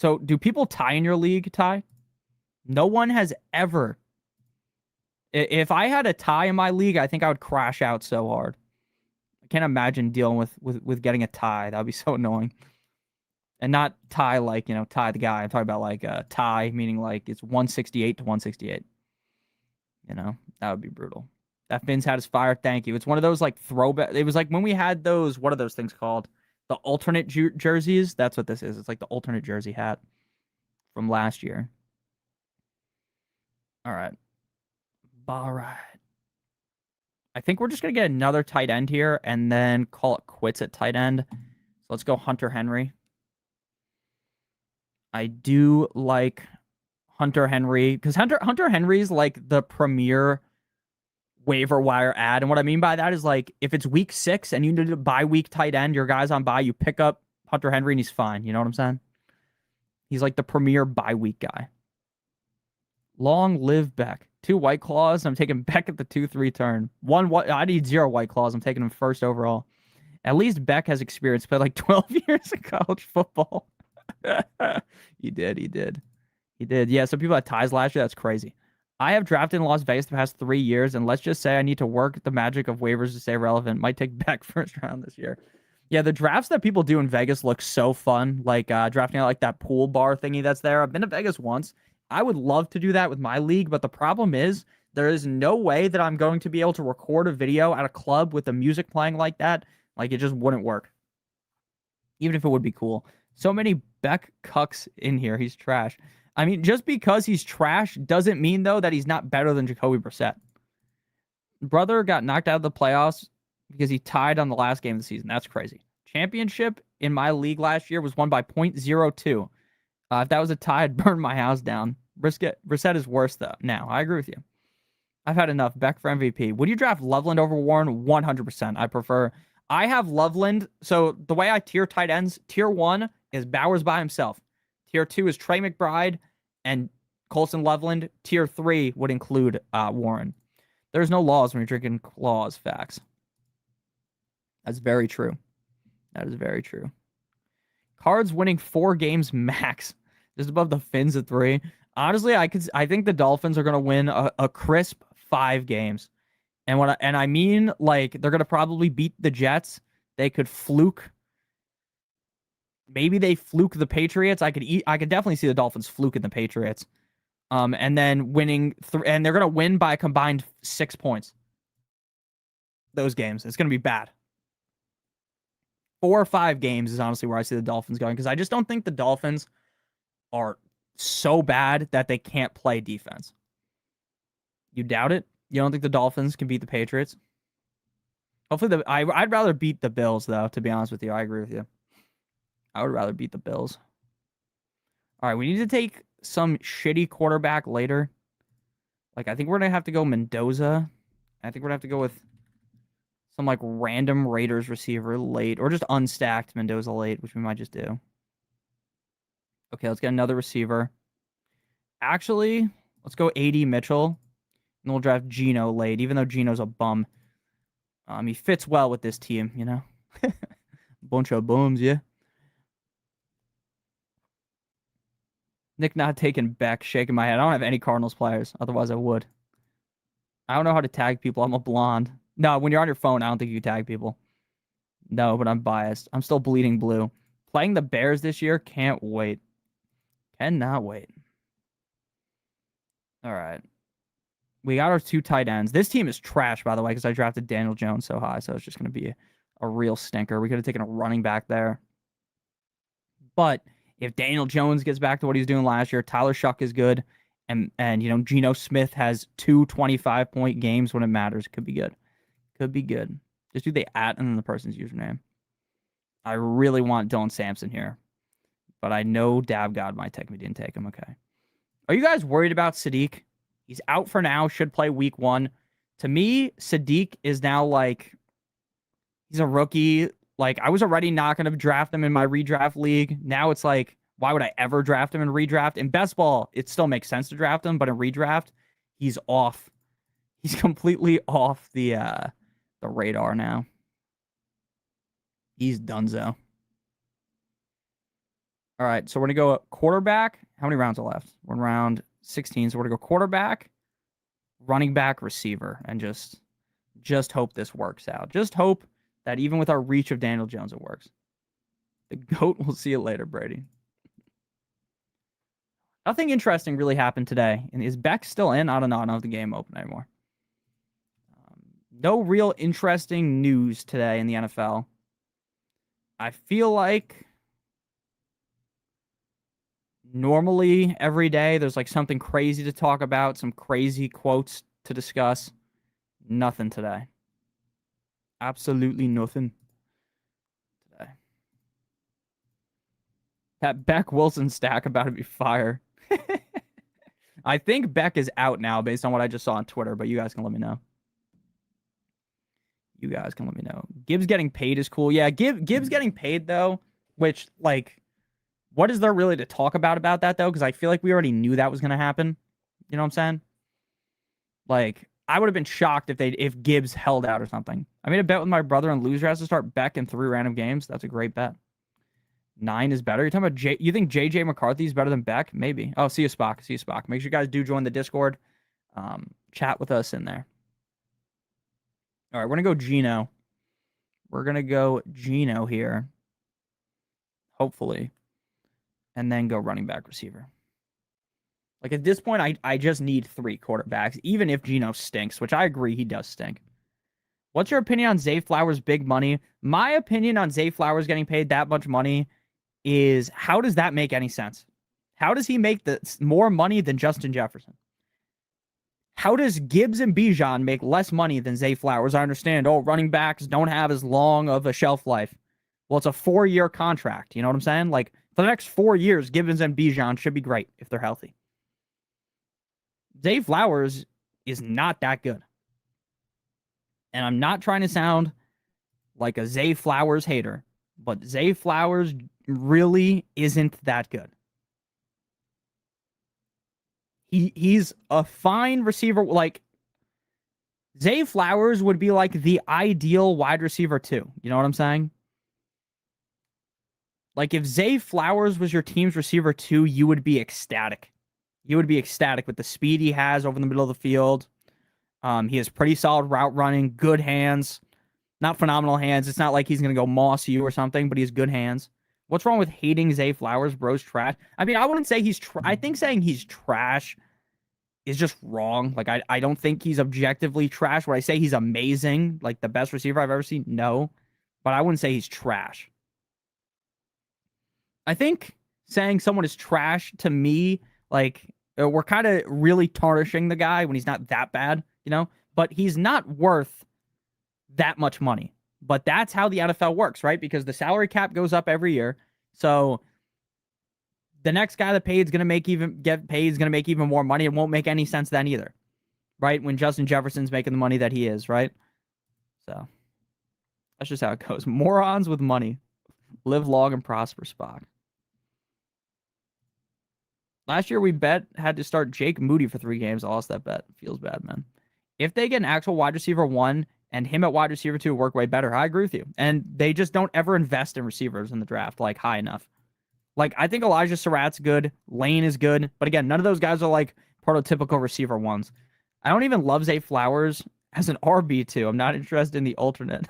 So, do people tie in your league, Ty? No one has ever. If I had a tie in my league, I think I would crash out so hard. I can't imagine dealing with getting a tie. That would be so annoying. And not tie like, tie the guy. I'm talking about like tie, meaning like it's 168 to 168. That would be brutal. That Finn's hat is fire. Thank you. It's one of those like throwback. It was like when we had those, what are those things called? The alternate jerseys. That's what this is. It's like the alternate jersey hat from last year. All right. All right. I think we're just going to get another tight end here and then call it quits at tight end. So let's go Hunter Henry. I do like Hunter Henry because Hunter Henry's like the premier waiver wire ad. And what I mean by that is like if it's week 6 and you need a bye week tight end, your guy's on bye, you pick up Hunter Henry and he's fine. You know what I'm saying? He's like the premier bye week guy. Long live Beck. 2 White Claws. I'm taking Beck at the 2-3 turn. I need 0 White Claws. I'm taking him first overall. At least Beck has experience. Played like 12 years of college football. He did. Yeah, some people had ties last year. That's crazy. I have drafted in Las Vegas the past 3 years, and let's just say I need to work the magic of waivers to stay relevant. Might take Beck first round this year. Yeah, the drafts that people do in Vegas look so fun. Like drafting out like that pool bar thingy that's there. I've been to Vegas once. I would love to do that with my league, but the problem is there is no way that I'm going to be able to record a video at a club with the music playing like that. Like, it just wouldn't work. Even if it would be cool. So many Beck cucks in here. He's trash. I mean, just because he's trash doesn't mean, though, that he's not better than Jacoby Brissett. Brother got knocked out of the playoffs because he tied on the last game of the season. That's crazy. Championship in my league last year was won by 0.02. If that was a tie, I'd burn my house down. Brissett is worse, though. Now, I agree with you. I've had enough. Beck for MVP. Would you draft Loveland over Warren? 100%. I have Loveland. So the way I tier tight ends, tier 1 is Bowers by himself. Tier 2 is Trey McBride and Colson Loveland. Tier 3 would include Warren. There's no laws when you're drinking claws. Facts. That's very true. That is very true. Cards winning 4 games max. Just above the Finns at 3. Honestly, I think the Dolphins are going to win a crisp 5 games. And I mean, like, they're going to probably beat the Jets. They could fluke. Maybe they fluke the Patriots. I could definitely see the Dolphins fluking the Patriots. And then winning and they're going to win by a combined 6 points. Those games. It's going to be bad. 4 or 5 games is honestly where I see the Dolphins going, because I just don't think the Dolphins are so bad that they can't play defense. You doubt it? You don't think the Dolphins can beat the Patriots? Hopefully, I'd rather beat the Bills, though, to be honest with you. I agree with you. I would rather beat the Bills. All right, we need to take some shitty quarterback later. Like, I think we're going to have to go Mendoza. I think we're going to have to go with some, like, random Raiders receiver late, or just unstacked Mendoza late, which we might just do. Okay, let's get another receiver. Actually, let's go AD Mitchell. And we'll draft Geno late, even though Geno's a bum. He fits well with this team, you know? Bunch of bums, yeah. Nick not taking Beck, shaking my head. I don't have any Cardinals players. Otherwise, I would. I don't know how to tag people. I'm a blonde. No, when you're on your phone, I don't think you tag people. No, but I'm biased. I'm still bleeding blue. Playing the Bears this year, can't wait. Cannot wait. All right. We got our 2 tight ends. This team is trash, by the way, because I drafted Daniel Jones so high, so it's just going to be a real stinker. We could have taken a running back there. But if Daniel Jones gets back to what he was doing last year, Tyler Shuck is good, and you know, Geno Smith has 2 25-point games when it matters. Could be good. Could be good. Just do the @ and then the person's username. I really want Dylan Sampson here, but I know Dab God might take me. Didn't take him. Okay. Are you guys worried about Sadiq? He's out for now. Should play week 1. To me, Sadiq is now like, he's a rookie. Like, I was already not going to draft him in my redraft league. Now it's like, why would I ever draft him in redraft? In best ball, it still makes sense to draft him, but in redraft, he's off. He's completely off the radar now. He's donezo. All right, so we're gonna go quarterback. How many rounds are left? We're in round 16, so we're gonna go quarterback, running back, receiver, and just hope this works out. Just hope that even with our reach of Daniel Jones, it works. The GOAT will see you later, Brady. Nothing interesting really happened today. And is Beck still in? I don't know. I don't have the game open anymore. No real interesting news today in the NFL. I feel like normally every day there's like something crazy to talk about, some crazy quotes to discuss. Nothing today. Absolutely nothing today. That Beck Wilson stack about to be fire. I think Beck is out now based on what I just saw on Twitter, but you guys can let me know. You guys can let me know. Gibbs getting paid is cool. Yeah, Gibbs getting paid though, which like, what is there really to talk about that though? Because I feel like we already knew that was gonna happen. You know what I'm saying? Like, I would have been shocked if Gibbs held out or something. I made a bet with my brother and loser has to start Beck in 3 random games. That's a great bet. 9 is better. You're talking about you think JJ McCarthy is better than Beck? Maybe. Oh, see you, Spock. See you, Spock. Make sure you guys do join the Discord. Chat with us in there. All right, we're gonna go Geno. We're gonna go Geno here. Hopefully. And then go running back receiver. Like at this point, I just need 3 quarterbacks, even if Geno stinks, which I agree he does stink. What's your opinion on Zay Flowers' big money? My opinion on Zay Flowers getting paid that much money is, how does that make any sense? How does he make more money than Justin Jefferson? How does Gibbs and Bijan make less money than Zay Flowers? I understand, running backs don't have as long of a shelf life. Well, it's a 4-year contract. You know what I'm saying? Like, for the next 4 years, Gibbs and Bijan should be great if they're healthy. Zay Flowers is not that good. And I'm not trying to sound like a Zay Flowers hater, but Zay Flowers really isn't that good. He's a fine receiver. Like, Zay Flowers would be like the ideal wide receiver too. You know what I'm saying? Like, if Zay Flowers was your team's receiver too, you would be ecstatic. You would be ecstatic with the speed he has over the middle of the field. He has pretty solid route running, good hands. Not phenomenal hands. It's not like he's going to go moss you or something, but he has good hands. What's wrong with hating Zay Flowers? Bro's trash. I mean, I wouldn't say he's I think saying he's trash is just wrong. Like, I don't think he's objectively trash. Would I say he's amazing? Like, the best receiver I've ever seen? No. But I wouldn't say he's trash. I think saying someone is trash to me, like, we're kind of really tarnishing the guy when he's not that bad, you know? But he's not worth that much money. But that's how the NFL works, right? Because the salary cap goes up every year. So the next guy that paid is going to get paid is going to make even more money. It won't make any sense then either, right? When Justin Jefferson's making the money that he is, right? So that's just how it goes. Morons with money. Live long and prosper, Spock. Last year we had to start Jake Moody for 3 games. I lost that bet. Feels bad, man. If they get an actual wide receiver 1 and him at wide receiver 2 work way better, I agree with you. And they just don't ever invest in receivers in the draft like high enough. Like, I think Elijah Surratt's good. Lane is good. But again, none of those guys are like prototypical receiver ones. I don't even love Zay Flowers as an RB2. I'm not interested in the alternate.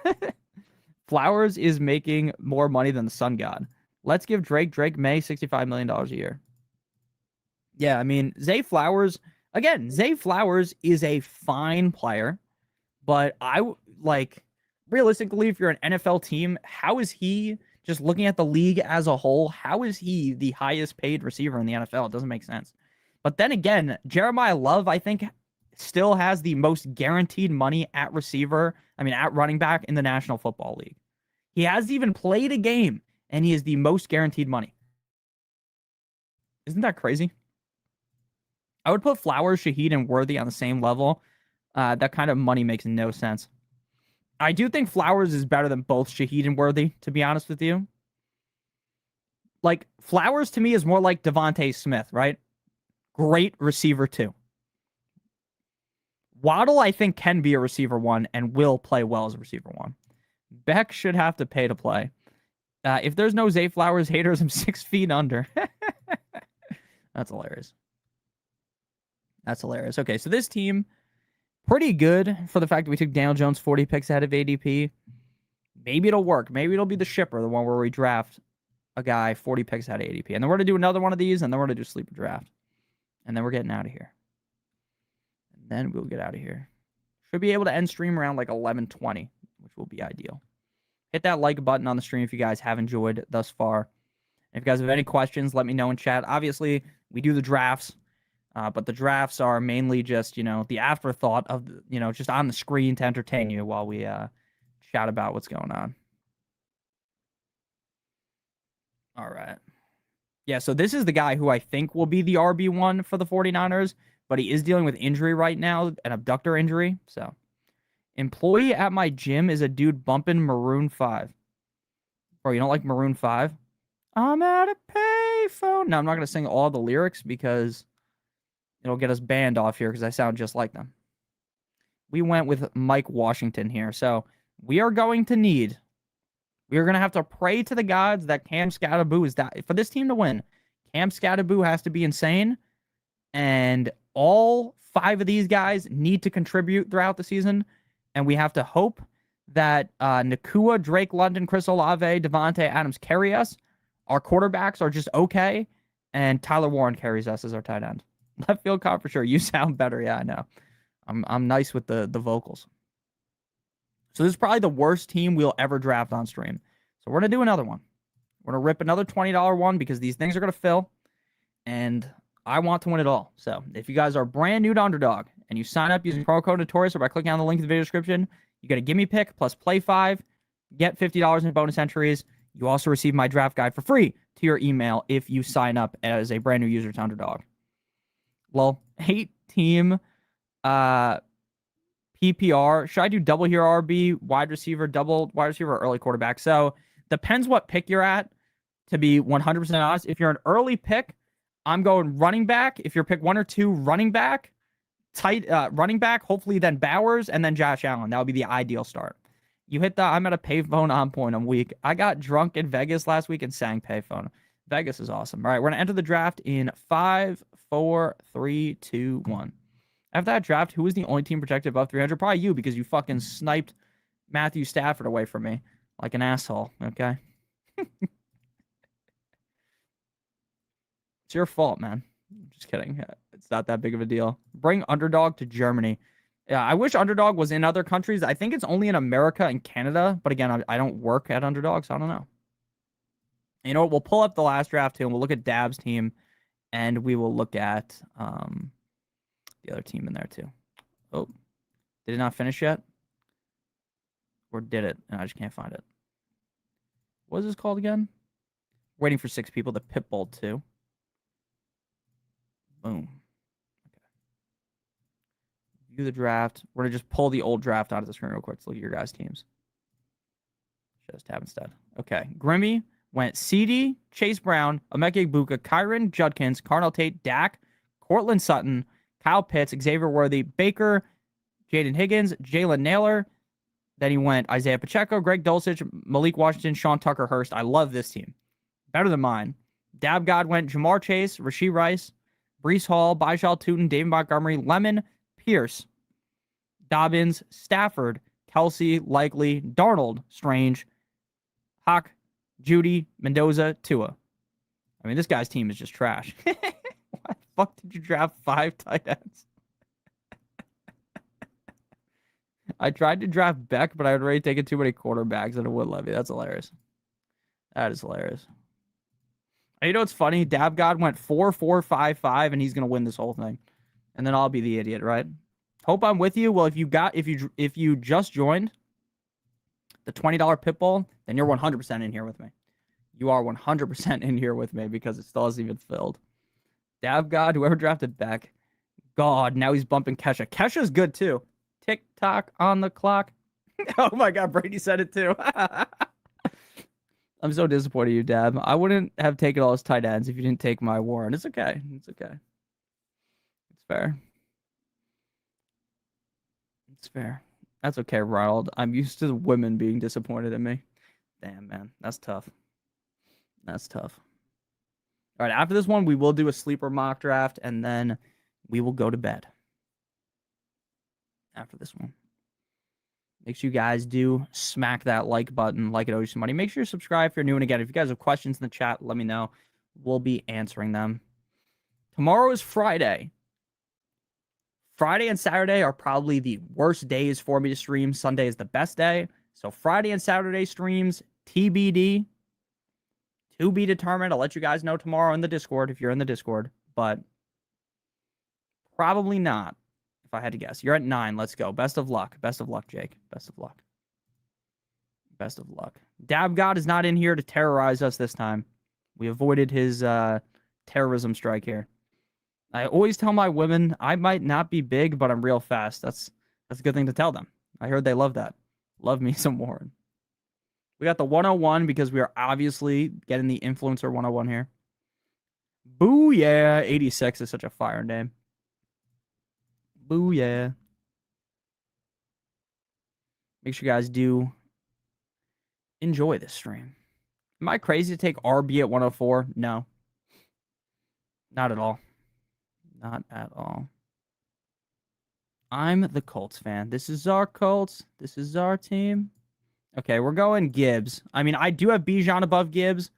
Flowers is making more money than the Sun God. Let's give Drake May $65 million a year. Yeah, I mean, Zay Flowers is a fine player, but realistically, if you're an NFL team, how is he, just looking at the league as a whole, how is he the highest paid receiver in the NFL? It doesn't make sense. But then again, Jeremiah Love, I think, still has the most guaranteed money at running back in the National Football League. He hasn't even played a game, and he is the most guaranteed money. Isn't that crazy? I would put Flowers, Shaheed, and Worthy on the same level. That kind of money makes no sense. I do think Flowers is better than both Shaheed and Worthy, to be honest with you. Like, Flowers to me is more like Devontae Smith, right? Great receiver too. Waddle, I think, can be a receiver one and will play well as a receiver one. Beck should have to pay to play. If there's no Zay Flowers haters, I'm 6 feet under. That's hilarious. That's hilarious. Okay, so this team, pretty good for the fact that we took Daniel Jones 40 picks ahead of ADP. Maybe it'll work. Maybe it'll be the shipper, the one where we draft a guy 40 picks ahead of ADP. And then we're going to do another one of these, and then we're going to do sleeper draft. And then we're getting out of here. And then we'll get out of here. Should be able to end stream around like 11:20, which will be ideal. Hit that like button on the stream if you guys have enjoyed thus far. If you guys have any questions, let me know in chat. Obviously, we do the drafts, but the drafts are mainly just, the afterthought of, just on the screen to entertain you while we chat about what's going on. All right. Yeah, so this is the guy who I think will be the RB1 for the 49ers, but he is dealing with injury right now, an abductor injury. So, employee at my gym is a dude bumping Maroon 5. Bro, you don't like Maroon 5? I'm at a payphone. No, I'm not going to sing all the lyrics because it'll get us banned off here because I sound just like them. We went with Mike Washington here. So, we are going to have to pray to the gods that Cam Scatterboo is that for this team to win. Cam Scatterboo has to be insane, and all 5 of these guys need to contribute throughout the season, and we have to hope that Nakua, Drake London, Chris Olave, Devontae Adams carry us. Our quarterbacks are just okay, and Tyler Warren carries us as our tight end. Left field cop for sure. You sound better. Yeah, I know. I'm nice with the vocals. So this is probably the worst team we'll ever draft on stream. So we're going to do another one. We're going to rip another $20 one because these things are going to fill. And I want to win it all. So if you guys are brand new to Underdog and you sign up using promo code Notorious or by clicking on the link in the video description, you get a gimme pick plus play 5, get $50 in bonus entries. You also receive my draft guide for free to your email if you sign up as a brand new user to Underdog. Well, 8-team PPR. Should I do double here, RB, wide receiver, double wide receiver, or early quarterback? So depends what pick you're at, to be 100% honest. If you're an early pick, I'm going running back. If you're pick 1 or 2, running back, running back, hopefully then Bowers, and then Josh Allen. That would be the ideal start. You hit the I'm at a payphone on point. I'm weak. I got drunk in Vegas last week and sang payphone. Vegas is awesome. All right, we're going to enter the draft in 5, 4, 3, 2, 1. After that draft, who was the only team projected above 300? Probably you, because you fucking sniped Matthew Stafford away from me like an asshole, okay? It's your fault, man. Just kidding. It's not that big of a deal. Bring Underdog to Germany. Yeah, I wish Underdog was in other countries. I think it's only in America and Canada, but again, I don't work at Underdog, so I don't know. You know what? We'll pull up the last draft too, and we'll look at Dab's team, and we will look at the other team in there too. Oh, did it not finish yet? Or did it? And I just can't find it. What is this called again? Waiting for 6 people. The Pitbull 2. Boom. Okay. View the draft. We're going to just pull the old draft out of the screen real quick to look at your guys' teams. Just tab instead. Okay. Grimmy went CD, Chase Brown, Emeka Egbuka, Kyron Judkins, Carnell Tate, Dak, Cortland Sutton, Kyle Pitts, Xavier Worthy, Baker, Jaden Higgins, Jalen Naylor. Then he went Isaiah Pacheco, Greg Dulcich, Malik Washington, Sean Tucker Hurst. I love this team. Better than mine. Dab God went Jamar Chase, Rashee Rice, Breece Hall, Bijal Tootin, David Montgomery, Lemon, Pierce, Dobbins, Stafford, Kelsey, Likely, Darnold, Strange, Hawk, Judy, Mendoza, Tua. I mean, this guy's team is just trash. Why the fuck did you draft 5 tight ends? I tried to draft Beck, but I had already taken too many quarterbacks and it would levy. That's hilarious. That is hilarious. And you know what's funny? Dab God went 4-4-5-5, and he's gonna win this whole thing. And then I'll be the idiot, right? Hope I'm with you. Well, if you just joined the $20 Pitbull, then you're 100% in here with me. You are 100% in here with me because it still hasn't even filled. Dab God, whoever drafted Beck. God, now he's bumping Kesha. Kesha's good too. Tick-tock on the clock. Oh my God, Brady said it too. I'm so disappointed in you, Dab. I wouldn't have taken all his tight ends if you didn't take my Warren. It's okay. It's okay. It's fair. It's fair. That's okay, Ronald. I'm used to women being disappointed in me. Damn, man. That's tough. That's tough. All right, after this one, we will do a sleeper mock draft, and then we will go to bed. After this one. Make sure you guys do smack that like button, like it owes you some money. Make sure you subscribe if you're new. And again, if you guys have questions in the chat, let me know. We'll be answering them. Tomorrow is Friday. Friday and Saturday are probably the worst days for me to stream. Sunday is the best day. So Friday and Saturday streams, TBD. To be determined. I'll let you guys know tomorrow in the Discord if you're in the Discord. But probably not. If I had to guess. You're at 9. Let's go. Best of luck. Best of luck, Jake. Best of luck. Best of luck. Dab God is not in here to terrorize us this time. We avoided his terrorism strike here. I always tell my women I might not be big, but I'm real fast. That's a good thing to tell them. I heard they love that. Love me some Warren. We got the 101 because we are obviously getting the influencer 101 here. Booyah. 86 is such a fire name. Booyah. Make sure you guys do enjoy this stream. Am I crazy to take RB at 104? No. Not at all. Not at all. I'm the Colts fan. This is our Colts. This is our team. Okay, we're going Gibbs. I mean, I do have Bijan above Gibbs,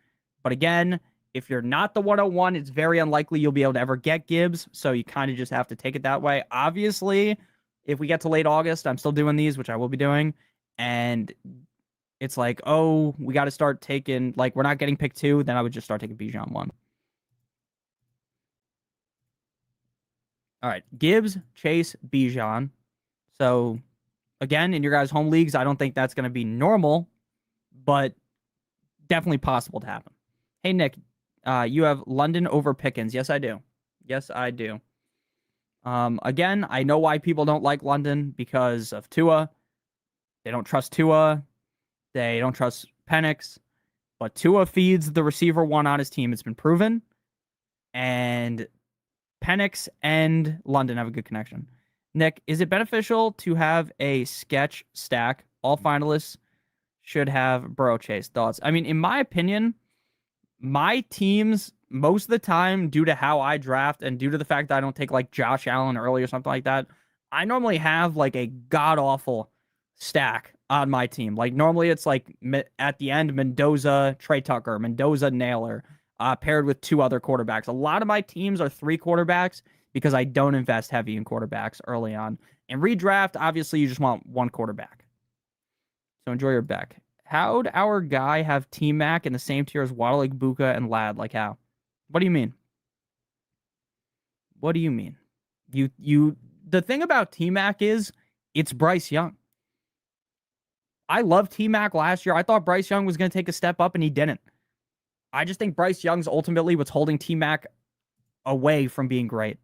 but again, if you're not the 101, it's very unlikely you'll be able to ever get Gibbs, so you kind of just have to take it that way. Obviously, if we get to late August, I'm still doing these, which I will be doing, and it's like, oh, we got to start taking, like, we're not getting pick 2, then I would just start taking Bijan 1. All right, Gibbs, Chase, Bijan. So, again, in your guys' home leagues, I don't think that's going to be normal, but definitely possible to happen. Hey, Nick, you have London over Pickens. Yes, I do. Yes, I do. Again, I know why people don't like London because of Tua. They don't trust Tua. They don't trust Penix. But Tua feeds the receiver 1 on his team. It's been proven. And Penix and London have a good connection. Nick, is it beneficial to have a sketch stack? All finalists should have Burrow Chase. Thoughts? I mean, in my opinion, my teams, most of the time, due to how I draft and due to the fact that I don't take like Josh Allen early or something like that, I normally have like a god-awful stack on my team. Like normally it's like at the end, Mendoza, Trey Tucker, Mendoza, Naylor, paired with 2 other quarterbacks. A lot of my teams are 3 quarterbacks because I don't invest heavy in quarterbacks early on. In redraft, obviously you just want 1 quarterback. So enjoy your Beck. How'd our guy have T-Mac in the same tier as Waddle, Buka, and Lad? Like how? What do you mean? What do you mean? The thing about T-Mac is it's Bryce Young. I loved T-Mac last year. I thought Bryce Young was going to take a step up, and he didn't. I just think Bryce Young's ultimately what's holding T-Mac away from being great.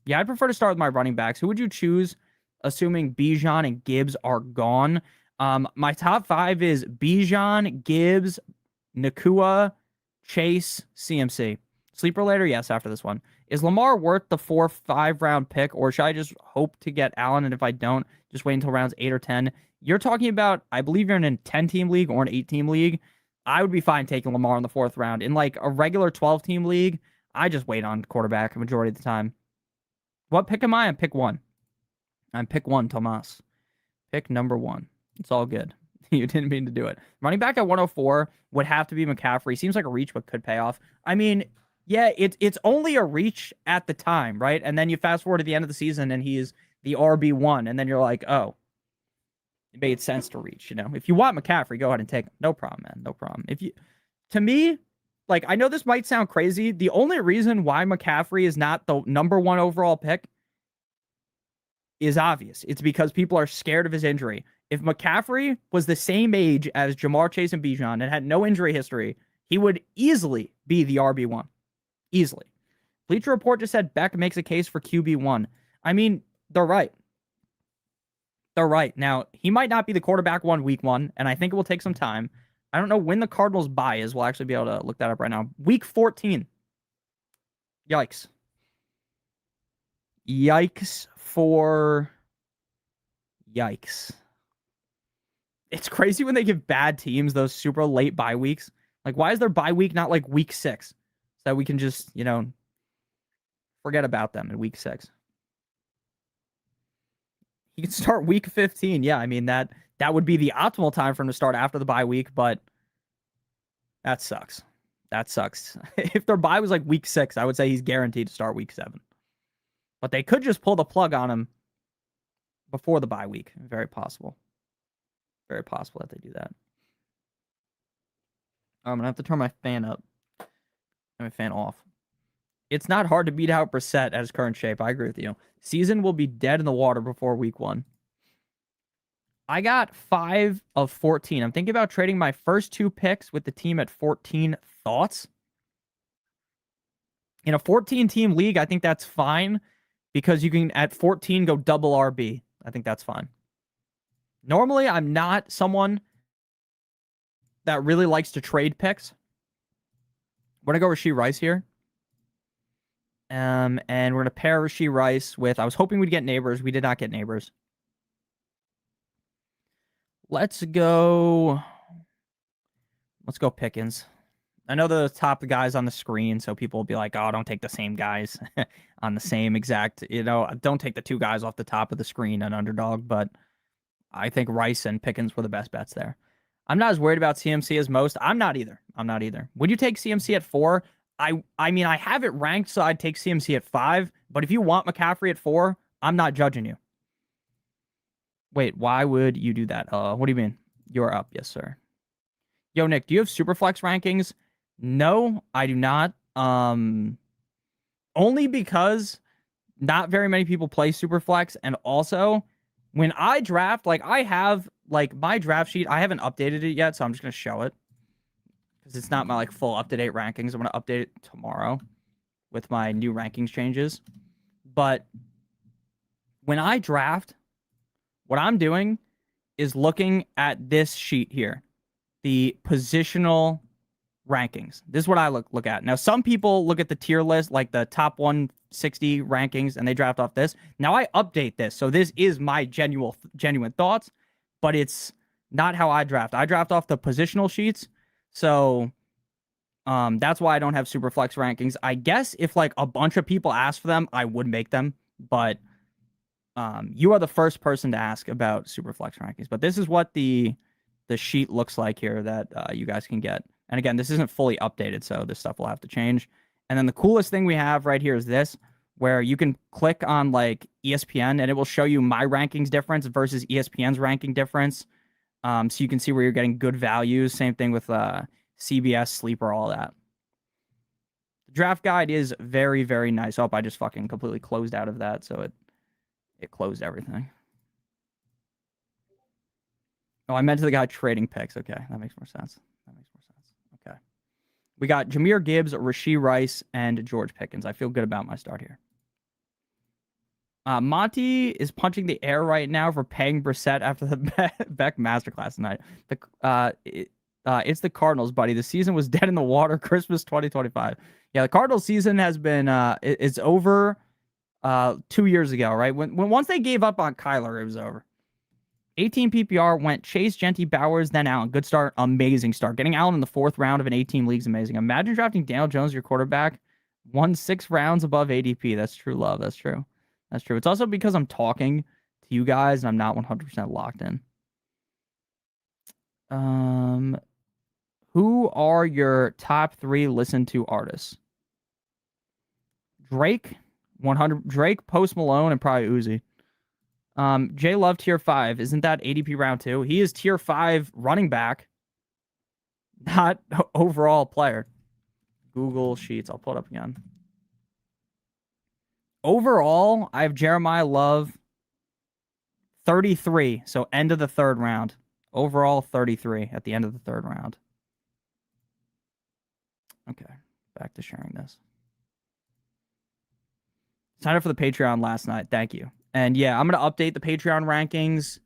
Yeah, I'd prefer to start with my running backs. Who would you choose, assuming Bijan and Gibbs are gone? My top 5 is Bijan, Gibbs, Nakua, Chase, CMC. Sleeper later? Yes, after this one. Is Lamar worth the 4-5 round pick, or should I just hope to get Allen, and if I don't, just wait until rounds 8 or 10? You're talking about, I believe you're in a 10-team league or an 8-team league. I would be fine taking Lamar in the 4th round. In like a regular 12-team league, I just wait on quarterback a majority of the time. What pick am I? I'm pick 1. I'm pick 1, Tomas. Pick number 1. It's all good. You didn't mean to do it. Running back at 104 would have to be McCaffrey. Seems like a reach, but could pay off. I mean, yeah, it's only a reach at the time, right? And then you fast forward to the end of the season, and he's the RB1, and then you're like, oh, it made sense to reach. You know, if you want McCaffrey, go ahead and take him. No problem, man. No problem. To me, like, I know this might sound crazy. The only reason why McCaffrey is not the number 1 overall pick is obvious. It's because people are scared of his injury. If McCaffrey was the same age as Jamar Chase and Bijan and had no injury history, he would easily be the RB1. Easily. Bleacher Report just said Beck makes a case for QB1. I mean, they're right. They're right. Now, he might not be the quarterback 1 week 1, and I think it will take some time. I don't know when the Cardinals' bye is. We'll actually be able to look that up right now. Week 14. Yikes. Yikes for Yikes. It's crazy when they give bad teams those super late bye weeks. Like, why is their bye week not like week 6? So we can just, forget about them in week 6. He can start week 15. Yeah, I mean, that would be the optimal time for him to start after the bye week, but that sucks. That sucks. If their bye was like week 6, I would say he's guaranteed to start week 7. But they could just pull the plug on him before the bye week. Very possible. Very possible that they do that. I'm going to have to turn my fan up. And my fan off. It's not hard to beat out Brissett at his current shape. I agree with you. Season will be dead in the water before week 1. I got 5 of 14. I'm thinking about trading my first 2 picks with the team at 14. Thoughts? In a 14-team league, I think that's fine because you can, at 14, go double RB. I think that's fine. Normally, I'm not someone that really likes to trade picks. We're going to go Rashee Rice here. And we're going to pair Rashee Rice with, I was hoping we'd get Neighbors. We did not get Neighbors. Let's go Pickens. I know the top guys on the screen, so people will be like, oh, don't take the same guys on the same exact, don't take the 2 guys off the top of the screen at Underdog, but I think Rice and Pickens were the best bets there. I'm not as worried about CMC as most. I'm not either. Would you take CMC at 4? I mean, I have it ranked, so I'd take CMC at 5, but if you want McCaffrey at 4, I'm not judging you. Wait, why would you do that? What do you mean? You're up. Yes, sir. Yo, Nick, do you have Superflex rankings? No, I do not. Only because not very many people play Superflex, and also when I draft, like I have like my draft sheet, I haven't updated it yet, so I'm just gonna show it because it's not my like full up-to-date rankings. I'm gonna update it tomorrow with my new rankings changes. But when I draft, what I'm doing is looking at this sheet here, the positional rankings. This is what I look at. Now, some people look at the tier list, like the top 160 rankings, and they draft off this. Now, I update this, so this is my genuine thoughts, but it's not how I draft. I draft off the positional sheets, so that's why I don't have super flex rankings. I guess if like a bunch of people ask for them, I would make them, but you are the first person to ask about super flex rankings. But this is what the sheet looks like here that you guys can get. And again, this isn't fully updated, so this stuff will have to change. And then the coolest thing we have right here is this, where you can click on like ESPN and it will show you my rankings difference versus ESPN's ranking difference. So you can see where you're getting good values. Same thing with CBS, Sleeper, all that. The draft guide is very, very nice. Oh, I just fucking completely closed out of that, so it closed everything. Oh, I meant to the guy trading picks. Okay, that makes more sense. Okay. We got Jahmyr Gibbs, Rashee Rice, and George Pickens. I feel good about my start here. Monty is punching the air right now for paying Brissett after the Beck masterclass tonight. It's the Cardinals, buddy. The season was dead in the water. Christmas 2025. Yeah, the Cardinals season has been it's over 2 years ago, right? When once they gave up on Kyler, it was over. 18 PPR went Chase, Genty, Bowers, then Allen. Good start. Amazing start. Getting Allen in the 4th round of an 18 leagues, amazing. Imagine drafting Daniel Jones, your quarterback, 6 rounds above ADP. That's true love. That's true. It's also because I'm talking to you guys and I'm not 100% locked in. Who are your top 3 listened to artists? Drake, 100. Drake, Post Malone, and probably Uzi. J Love tier 5. Isn't that ADP round 2? He is tier 5 running back, not overall player. Google Sheets. I'll pull it up again. Overall, I have Jeremiah Love 33. So end of the 3rd round. Overall 33 at the end of the 3rd round. Okay, back to sharing this. Signed up for the Patreon last night. Thank you. And yeah, I'm going to update the Patreon rankings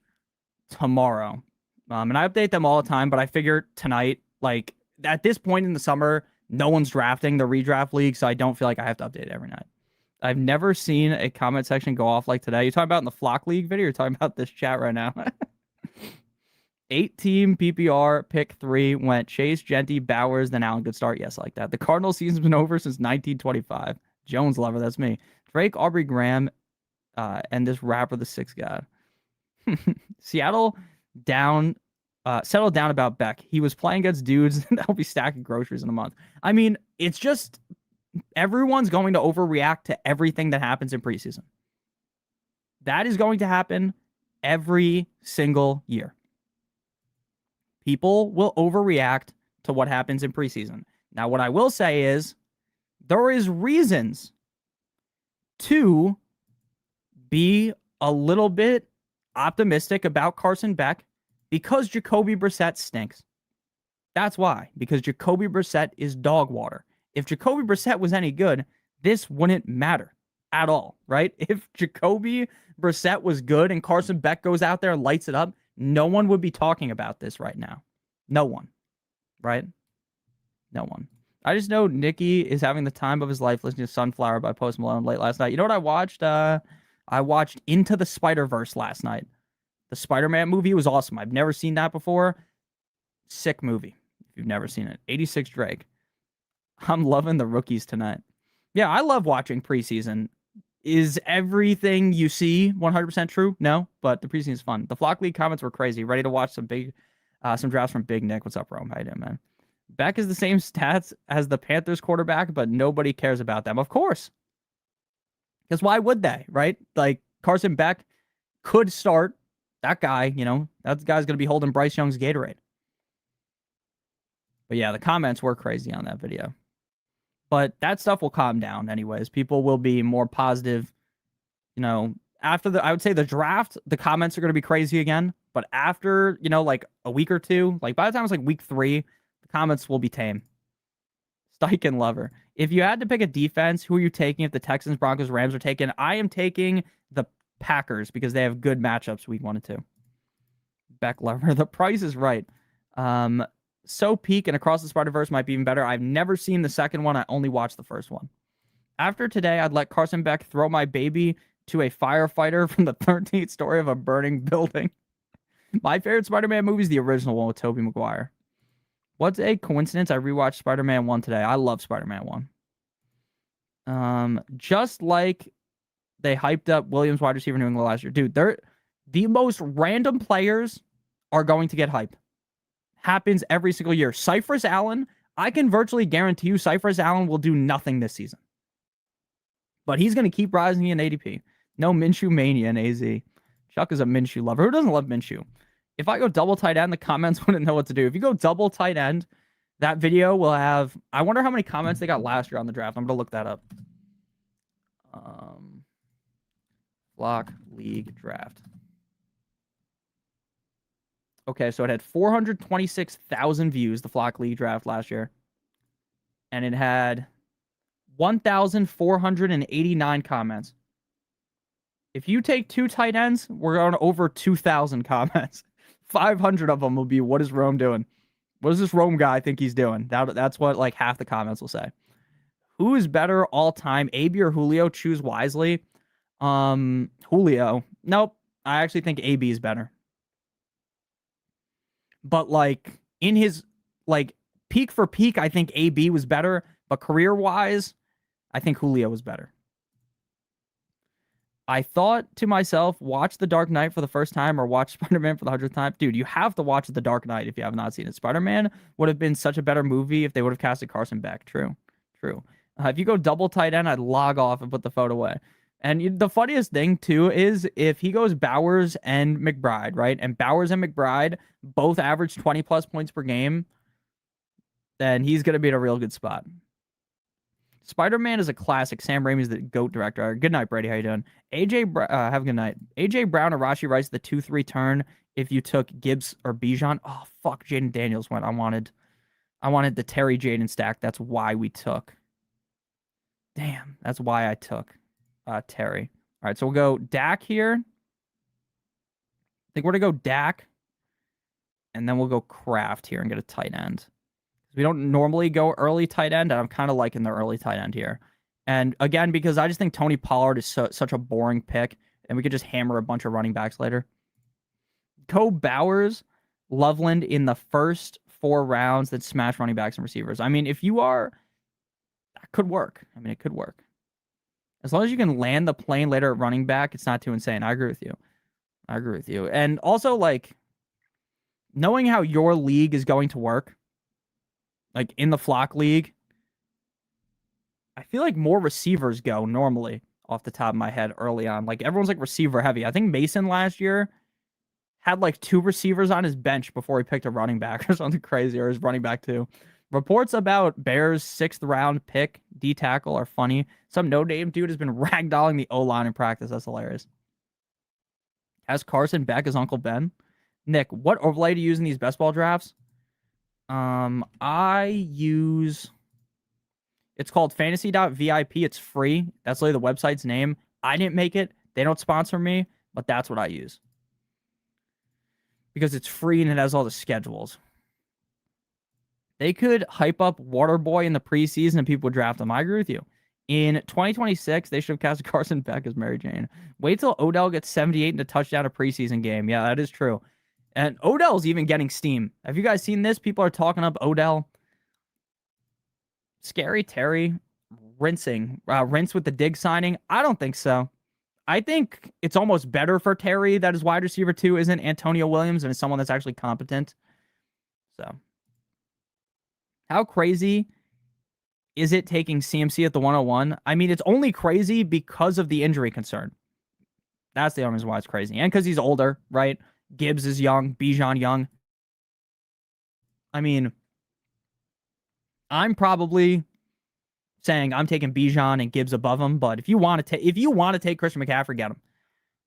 tomorrow. And I update them all the time, but I figure tonight, like at this point in the summer, no one's drafting the redraft league, so I don't feel like I have to update it every night. I've never seen a comment section go off like today. You talking about in the Flock League video? Or you're talking about this chat right now. 8-team PPR pick 3 went Chase, Genty, Bowers, then Allen. Good start. Yes, like that. The Cardinals season's been over since 1925. Jones lover, that's me. Drake, Aubrey Graham, and this rapper, the sixth guy. Seattle down, settled down about Beck. He was playing against dudes that'll be stacking groceries in a month. I mean, it's just everyone's going to overreact to everything that happens in preseason. That is going to happen every single year. People will overreact to what happens in preseason. Now, what I will say is there is reasons to be a little bit optimistic about Carson Beck because Jacoby Brissett stinks. That's why, because Jacoby Brissett is dog water. If Jacoby Brissett was any good, this wouldn't matter at all, right? If Jacoby Brissett was good and Carson Beck goes out there and lights it up, no one would be talking about this right now. No one, right? No one. I just know Nicky is having the time of his life listening to Sunflower by Post Malone late last night. You know what I watched? I watched Into the Spider-Verse last night. The Spider-Man movie was awesome. I've never seen that before. Sick movie. If you've never seen it. 86 Drake. I'm loving the rookies tonight. Yeah, I love watching preseason. Is everything you see 100% true? No, but the preseason is fun. The Flock League comments were crazy. Ready to watch some drafts from Big Nick. What's up, Rome? How you doing, man? Beck is the same stats as the Panthers quarterback, but nobody cares about them. Of course. Because why would they, right? Like, Carson Beck could start. That guy, that guy's going to be holding Bryce Young's Gatorade. But yeah, the comments were crazy on that video. But that stuff will calm down anyways. People will be more positive. After I would say the draft, the comments are going to be crazy again. But after, like a week or two, like by the time it's like week 3, the comments will be tame. Steichen lover. If you had to pick a defense, who are you taking if the Texans, Broncos, Rams are taken? I am taking the Packers because they have good matchups week 1 and 2. Beck lover. The price is right. So Peak and Across the Spider-Verse might be even better. I've never seen the second one. I only watched the first one. After today, I'd let Carson Beck throw my baby to a firefighter from the 13th story of a burning building. My favorite Spider-Man movie is the original one with Tobey Maguire. What's a coincidence? I rewatched Spider-Man 1 today. I love Spider-Man 1. Just like they hyped up Williams wide receiver New England last year. Dude, the most random players are going to get hype. Happens every single year. Cypress Allen, I can virtually guarantee you Cypress Allen will do nothing this season. But he's going to keep rising in ADP. No Minshew mania in AZ. Chuck is a Minshew lover. Who doesn't love Minshew? If I go double tight end, the comments wouldn't know what to do. If you go double tight end, that video will have... I wonder how many comments they got last year on the draft. I'm going to look that up. Flock League draft. Okay, so it had 426,000 views, the Flock League draft last year. And it had 1,489 comments. If you take 2 tight ends, we're on over 2,000 comments. 500 of them will be, what is Rome doing? What does this Rome guy think he's doing? That's what like half the comments will say. Who is better all time, AB or Julio? Choose wisely. Julio. Nope. I actually think AB is better. But like in his like peak for peak, I think AB was better. But career-wise, I think Julio was better. I thought to myself, watch The Dark Knight for the first time or watch Spider-Man for the 100th time. Dude, you have to watch The Dark Knight if you have not seen it. Spider-Man would have been such a better movie if they would have casted Carson Beck. True. If you go double tight end, I'd log off and put the photo away. And the funniest thing, too, is if he goes Bowers and McBride, right? And Bowers and McBride both average 20-plus points per game, then he's going to be in a real good spot. Spider-Man is a classic. Sam Raimi's the GOAT director. Good night, Brady. How you doing? Have a good night. AJ Brown or Rashi Rice, the 2-3 turn if you took Gibbs or Bijan. Oh, fuck. Jaden Daniels went. I wanted the Terry Jaden stack. That's why we took. Damn. That's why I took Terry. All right, so we'll go Dak here. I think we're going to go Dak. And then we'll go Kraft here and get a tight end. We don't normally go early tight end, and I'm kind of liking the early tight end here. And again, because I just think Tony Pollard is such a boring pick, and we could just hammer a bunch of running backs later. Go Bowers, Loveland in the first 4 rounds, that smash running backs and receivers. I mean, if you are, that could work. I mean, it could work. As long as you can land the plane later at running back, it's not too insane. I agree with you. I agree with you. And also, like, knowing how your league is going to work, like in the flock league, I feel like more receivers go normally off the top of my head early on. Like, everyone's like receiver heavy. I think Mason last year had like 2 receivers on his bench before he picked a running back or something crazy, or his running back too. Reports about Bears' 6th round pick, D tackle, are funny. Some no-name dude has been ragdolling the O-line in practice. That's hilarious. Has Carson Beck as Uncle Ben? Nick, what overlay do you use in these best ball drafts? I use... It's called fantasy.vip. It's free. That's literally the website's name. I didn't make it. They don't sponsor me, but that's what I use. Because it's free and it has all the schedules. They could hype up Waterboy in the preseason and people would draft him. I agree with you. In 2026, they should have casted Carson Beck as Mary Jane. Wait till Odell gets 78 in a touchdown a preseason game. Yeah, that is true. And Odell's even getting steam. Have you guys seen this? People are talking up Odell. Scary Terry rinse with the Dig signing. I don't think so. I think it's almost better for Terry that his wide receiver 2 isn't Antonio Williams and is someone that's actually competent. So, how crazy is it taking CMC at the 101? I mean, it's only crazy because of the injury concern. That's the only reason why it's crazy. And because he's older, right? Gibbs is young, Bijan young. I mean, I'm probably saying I'm taking Bijan and Gibbs above him, but if you want to take Christian McCaffrey, get him.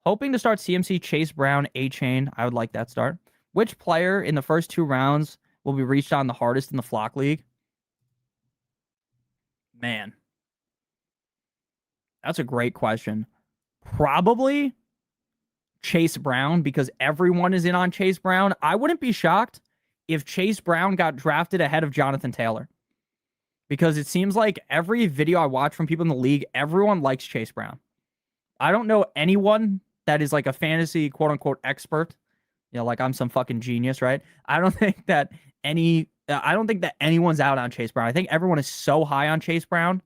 Hoping to start CMC, Chase Brown, A-Chain. I would like that start. Which player in the first 2 rounds will be reached on the hardest in the flock league? Man, that's a great question. Probably Chase Brown, because everyone is in on Chase Brown. I wouldn't be shocked if Chase Brown got drafted ahead of Jonathan Taylor, because it seems like every video I watch from people in the league, everyone likes Chase Brown. I don't know anyone that is like a fantasy quote unquote expert. You know, like I'm some fucking genius, right? I don't think that anyone's out on Chase Brown. I think everyone is so high on Chase Brown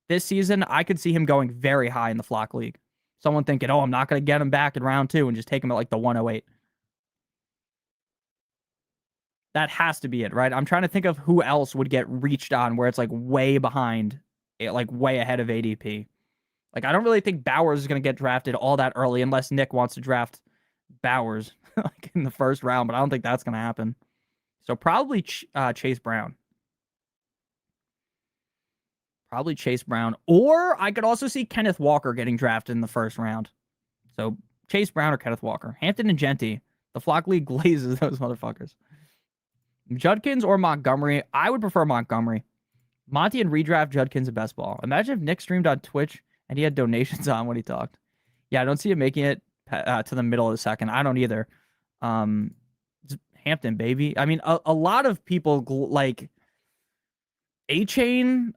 this season. I could see him going very high in the flock league. Someone thinking, oh, I'm not going to get him back in round 2 and just take him at like the 108. That has to be it, right? I'm trying to think of who else would get reached on where it's like way behind, like way ahead of ADP. Like, I don't really think Bowers is going to get drafted all that early unless Nick wants to draft Bowers like in the first round, but I don't think that's going to happen. So probably Chase Brown. Probably Chase Brown. Or I could also see Kenneth Walker getting drafted in the first round. So Chase Brown or Kenneth Walker. Hampton and Genty. The flock league glazes those motherfuckers. Judkins or Montgomery? I would prefer Montgomery. Monty and redraft Judkins and best ball. Imagine if Nick streamed on Twitch and he had donations on when he talked. Yeah, I don't see him making it to the middle of the second. I don't either. Hampton, baby. I mean, a lot of people like A-Chain.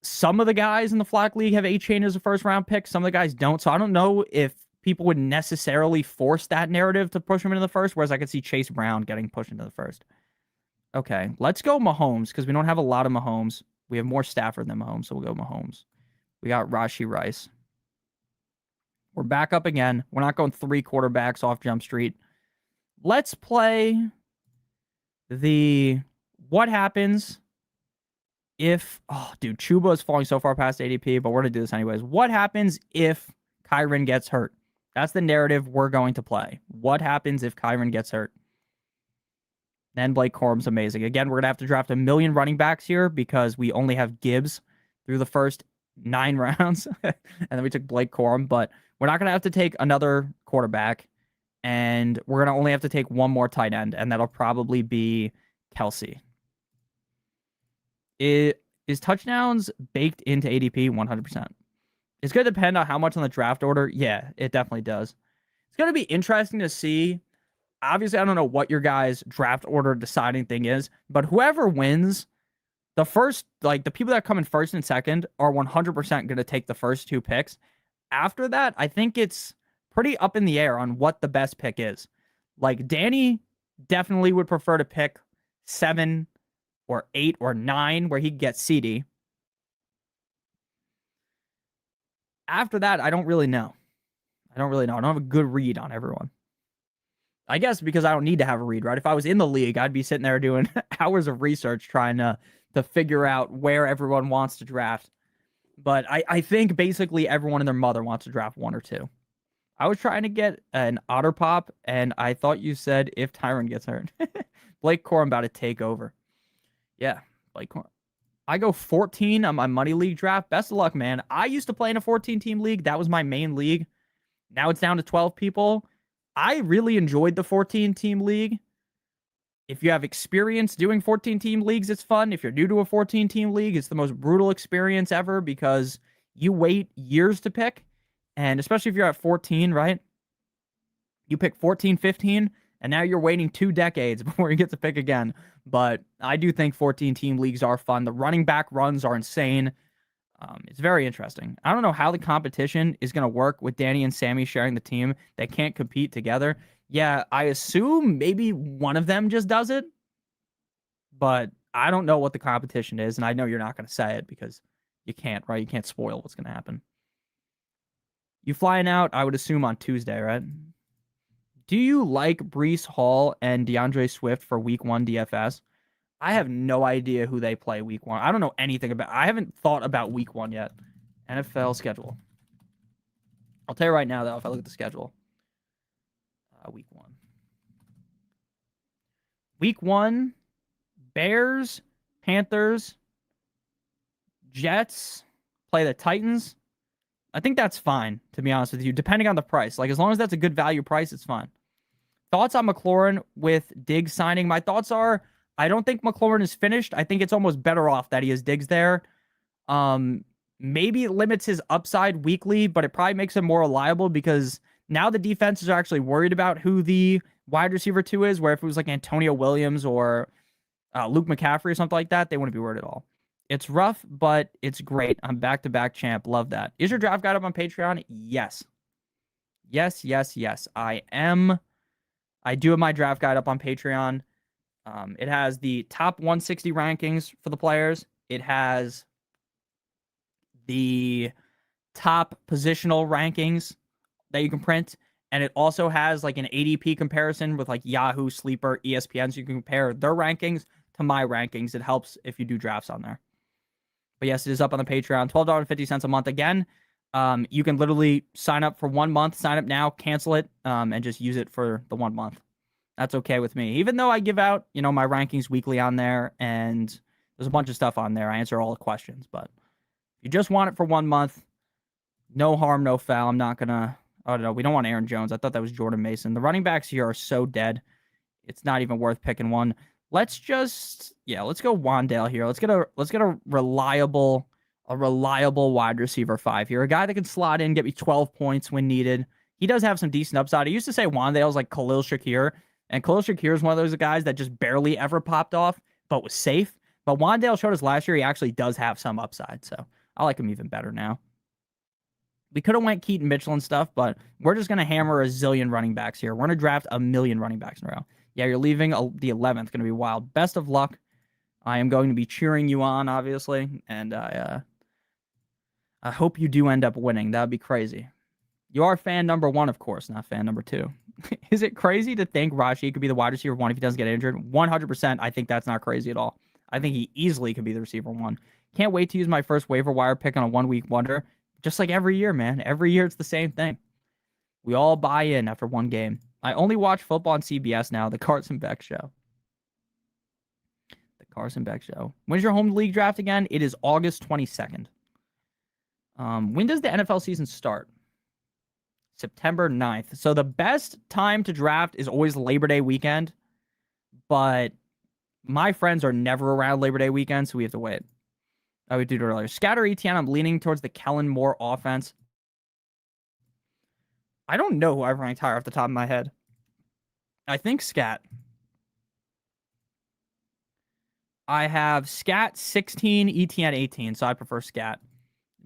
Some of the guys in the flock league have A-Chain as a first round pick. Some of the guys don't. So I don't know if people would necessarily force that narrative to push him into the first, whereas I could see Chase Brown getting pushed into the first. Okay, let's go Mahomes, because we don't have a lot of Mahomes. We have more Stafford than Mahomes, so we'll go Mahomes. We got Rashee Rice. We're back up again. We're not going 3 quarterbacks off Jump Street. Let's play the what happens if... Oh, dude, Chuba is falling so far past ADP, but we're going to do this anyways. What happens if Kyren gets hurt? That's the narrative we're going to play. What happens if Kyren gets hurt? Then Blake Corum's amazing. Again, we're going to have to draft 1 million running backs here because we only have Gibbs through the first 9 rounds. And then we took Blake Corum, but we're not going to have to take another quarterback. And we're going to only have to take 1 more tight end, and that'll probably be Kelsey. Is touchdowns baked into ADP? 100%. It's going to depend on how much on the draft order. Yeah, it definitely does. It's going to be interesting to see. Obviously, I don't know what your guys' draft order deciding thing is, but whoever wins the first, like the people that come in first and second are 100% going to take the first two picks. After that, I think it's pretty up in the air on what the best pick is. Like Danny definitely would prefer to pick 7 or 8 or 9 where he gets CD. After that, I don't really know. I don't have a good read on everyone. I guess because I don't need to have a read, right? If I was in the league, I'd be sitting there doing hours of research trying to figure out where everyone wants to draft. But I think basically everyone and their mother wants to draft 1 or 2. I was trying to get an Otter Pop, and I thought you said if Tyron gets hurt. Blake Corum about to take over. Yeah, Blake Corum. I go 14 on my money league draft. Best of luck, man. I used to play in a 14-team league. That was my main league. Now it's down to 12 people. I really enjoyed the 14-team league. If you have experience doing 14-team leagues, it's fun. If you're new to a 14-team league, it's the most brutal experience ever because you wait years to pick. And especially if you're at 14, right? You pick 14, 15, and now you're waiting 2 decades before you get to pick again. But I do think 14-team leagues are fun. The running back runs are insane. It's very interesting. I don't know how the competition is going to work with Danny and Sammy sharing the team. They can't compete together. Yeah, I assume maybe one of them just does it, but I don't know what the competition is, and I know you're not going to say it because you can't, right? You can't spoil what's going to happen. You flying out, I would assume, on Tuesday, right? Do you like Breece Hall and DeAndre Swift for week 1 DFS? I have no idea who they play week 1. I don't know anything about. I haven't thought about week 1 yet. NFL schedule. I'll tell you right now, though, if I look at the schedule. Week 1. Week 1, Bears, Panthers, Jets, play the Titans. I think that's fine, to be honest with you, depending on the price. Like, as long as that's a good value price, it's fine. Thoughts on McLaurin with Diggs signing? My thoughts are, I don't think McLaurin is finished. I think it's almost better off that he has Diggs there. Maybe it limits his upside weekly, but it probably makes him more reliable because now the defenses are actually worried about who the wide receiver 2 is, where if it was like Antonio Williams or Luke McCaffrey or something like that, they wouldn't be worried at all. It's rough, but it's great. I'm back-to-back champ. Love that. Is your draft guide up on Patreon? Yes. Yes. I am. I do have my draft guide up on Patreon. It has the top 160 rankings for the players. It has the top positional rankings that you can print. And it also has like an ADP comparison with like Yahoo, Sleeper, ESPN. So you can compare their rankings to my rankings. It helps if you do drafts on there. But yes, it is up on the Patreon. $12.50 a month. Again, you can literally sign up for 1 month. Sign up now, cancel it, and just use it for the 1 month. That's okay with me. Even though I give out, my rankings weekly on there, and there's a bunch of stuff on there. I answer all the questions. But if you just want it for 1 month, no harm, no foul. I'm not going to... Oh, no, we don't want Aaron Jones. I thought that was Jordan Mason. The running backs here are so dead. It's not even worth picking one. Let's go Wandale here. Let's get a reliable wide receiver 5 here. A guy that can slot in, get me 12 points when needed. He does have some decent upside. I used to say Wandale's like Khalil Shakir, and Khalil Shakir is one of those guys that just barely ever popped off, but was safe. But Wandale showed us last year he actually does have some upside, so I like him even better now. We could have went Keaton Mitchell and stuff, but we're just going to hammer a zillion running backs here. We're going to draft a million running backs in a row. Yeah, you're leaving the 11th. Going to be wild. Best of luck. I am going to be cheering you on, obviously, and I hope you do end up winning. That would be crazy. You are fan number 1, of course, not fan number 2. Is it crazy to think Rashid could be the wide receiver 1 if he doesn't get injured? 100%. I think that's not crazy at all. I think he easily could be the receiver 1. Can't wait to use my first waiver wire pick on a 1-week wonder. Just like every year, man. Every year it's the same thing. We all buy in after 1 game. I only watch football on CBS now. The Carson Beck Show. The Carson Beck Show. When's your home league draft again? It is August 22nd. When does the NFL season start? September 9th. So the best time to draft is always Labor Day weekend. But my friends are never around Labor Day weekend, so we have to wait. I would do it earlier. Scatter ETN, I'm leaning towards the Kellen Moore offense. I don't know who I ranked higher off the top of my head. I think Scat. I have Scat 16, ETN 18, so I prefer Scat.